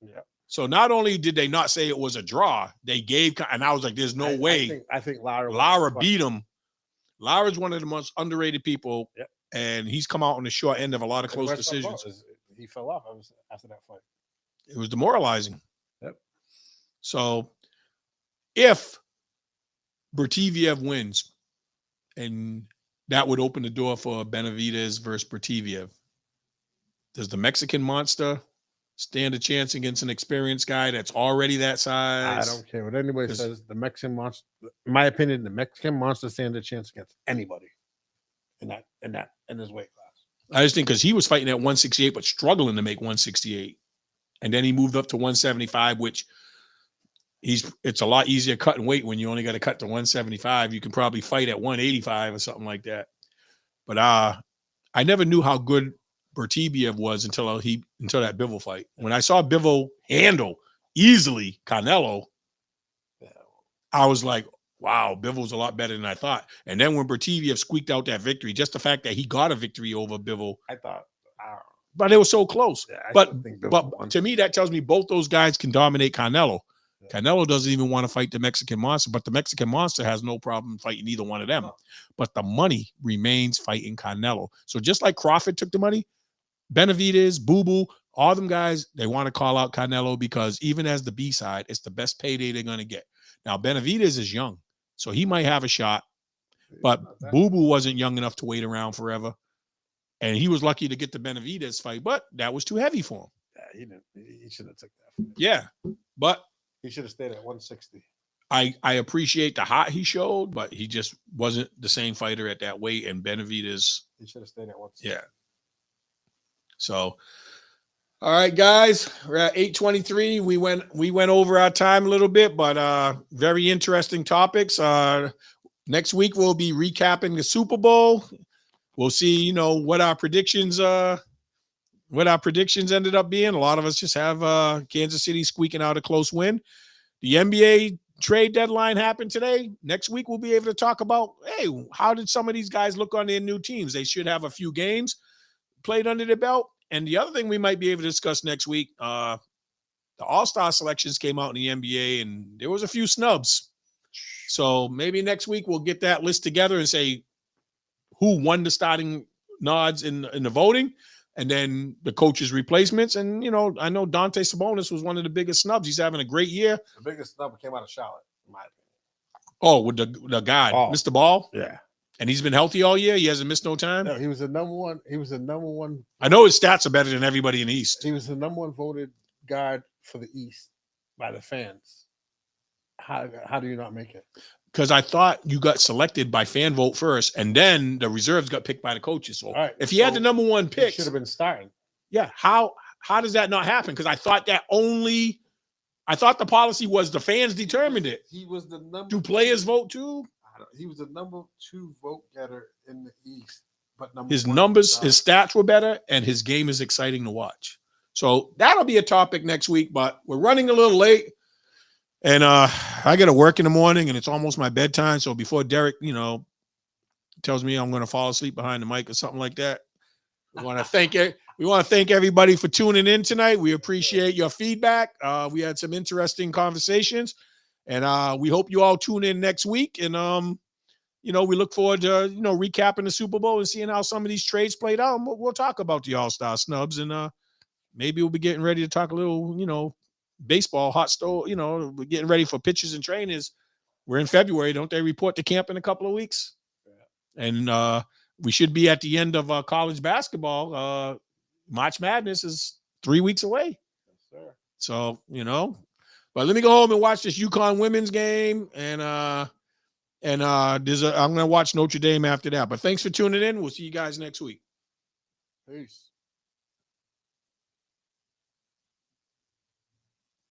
Yeah. So not only did they not say it was a draw, they gave, and I was like, "There's no way." I think Lara beat him. Lara's one of the most underrated people, yep. And he's come out on the short end of a lot of close decisions. He fell off after that fight. It was demoralizing. Yep. So if Bertiev wins, and that would open the door for Benavidez versus Bertiev, does the Mexican monster stand a chance against an experienced guy that's already that size? I don't care what anybody says. The Mexican monster, in my opinion, the Mexican monster stands a chance against anybody in this weight class. I just think because he was fighting at 168, but struggling to make 168, and then he moved up to 175, which it's a lot easier cutting weight when you only got to cut to 175. You can probably fight at 185 or something like that. But I never knew how good Bertiev was until that Bivol fight. When I saw Bivol handle easily Canelo, I was like, wow, Bivol's a lot better than I thought. And then when Bertiev squeaked out that victory, just the fact that he got a victory over Bivol, I thought, but it was so close. Yeah, but to me, that tells me both those guys can dominate Canelo. Yeah. Canelo doesn't even want to fight the Mexican monster, but the Mexican monster has no problem fighting either one of them. Oh. But the money remains fighting Canelo. So just like Crawford took the money, Benavidez, Boo Boo, all them guys, they want to call out Canelo because even as the B side, it's the best payday they're going to get. Now, Benavidez is young, so he might have a shot, but Boo Boo wasn't young enough to wait around forever. And he was lucky to get the Benavidez fight, but that was too heavy for him. Yeah, he should have took that. Yeah, but he should have stayed at 160. I appreciate the heart he showed, but he just wasn't the same fighter at that weight. And Benavidez, he should have stayed at 160. Yeah. So, all right, guys, we're at 8:23. We went over our time a little bit, but very interesting topics. Next week we'll be recapping the Super Bowl. We'll see, what our predictions ended up being. A lot of us just have Kansas City squeaking out a close win. The NBA trade deadline happened today. Next week we'll be able to talk about, hey, how did some of these guys look on their new teams? They should have a few games played under their belt. And the other thing we might be able to discuss next week, the All-Star selections came out in the NBA, and there was a few snubs. So maybe next week we'll get that list together and say who won the starting nods in the voting, and then the coaches' replacements. And, I know Dante Sabonis was one of the biggest snubs. He's having a great year. The biggest snub came out of Charlotte, in my opinion. Oh, with the guy, Mr. Ball? Yeah. And he's been healthy all year. He hasn't missed no time. No, he was the number one. I know his stats are better than everybody in the East. He was the number one voted guard for the East by the fans. How do you not make it? Because I thought you got selected by fan vote first, and then the reserves got picked by the coaches. So if he had the number one pick, should have been starting. Yeah. How does that not happen? Because I thought the policy was the fans determined it. He was the number. Do players vote too? He was the number 2 vote getter in the East, but his stats were better, and his game is exciting to watch. So that'll be a topic next week, but we're running a little late, and I got to work in the morning, and it's almost my bedtime. So before Derek, tells me I'm going to fall asleep behind the mic or something like that, we want to thank everybody for tuning in tonight. We appreciate your feedback. We had some interesting conversations. And we hope you all tune in next week. And, we look forward to, recapping the Super Bowl and seeing how some of these trades played out. And we'll talk about the All-Star snubs. And maybe we'll be getting ready to talk a little, baseball, hot stove. We're getting ready for pitchers and trainers. We're in February. Don't they report to camp in a couple of weeks? Yeah. And we should be at the end of college basketball. March Madness is 3 weeks away. Yes, sir. So, but let me go home and watch this UConn women's game, and I'm going to watch Notre Dame after that. But thanks for tuning in. We'll see you guys next week. Peace.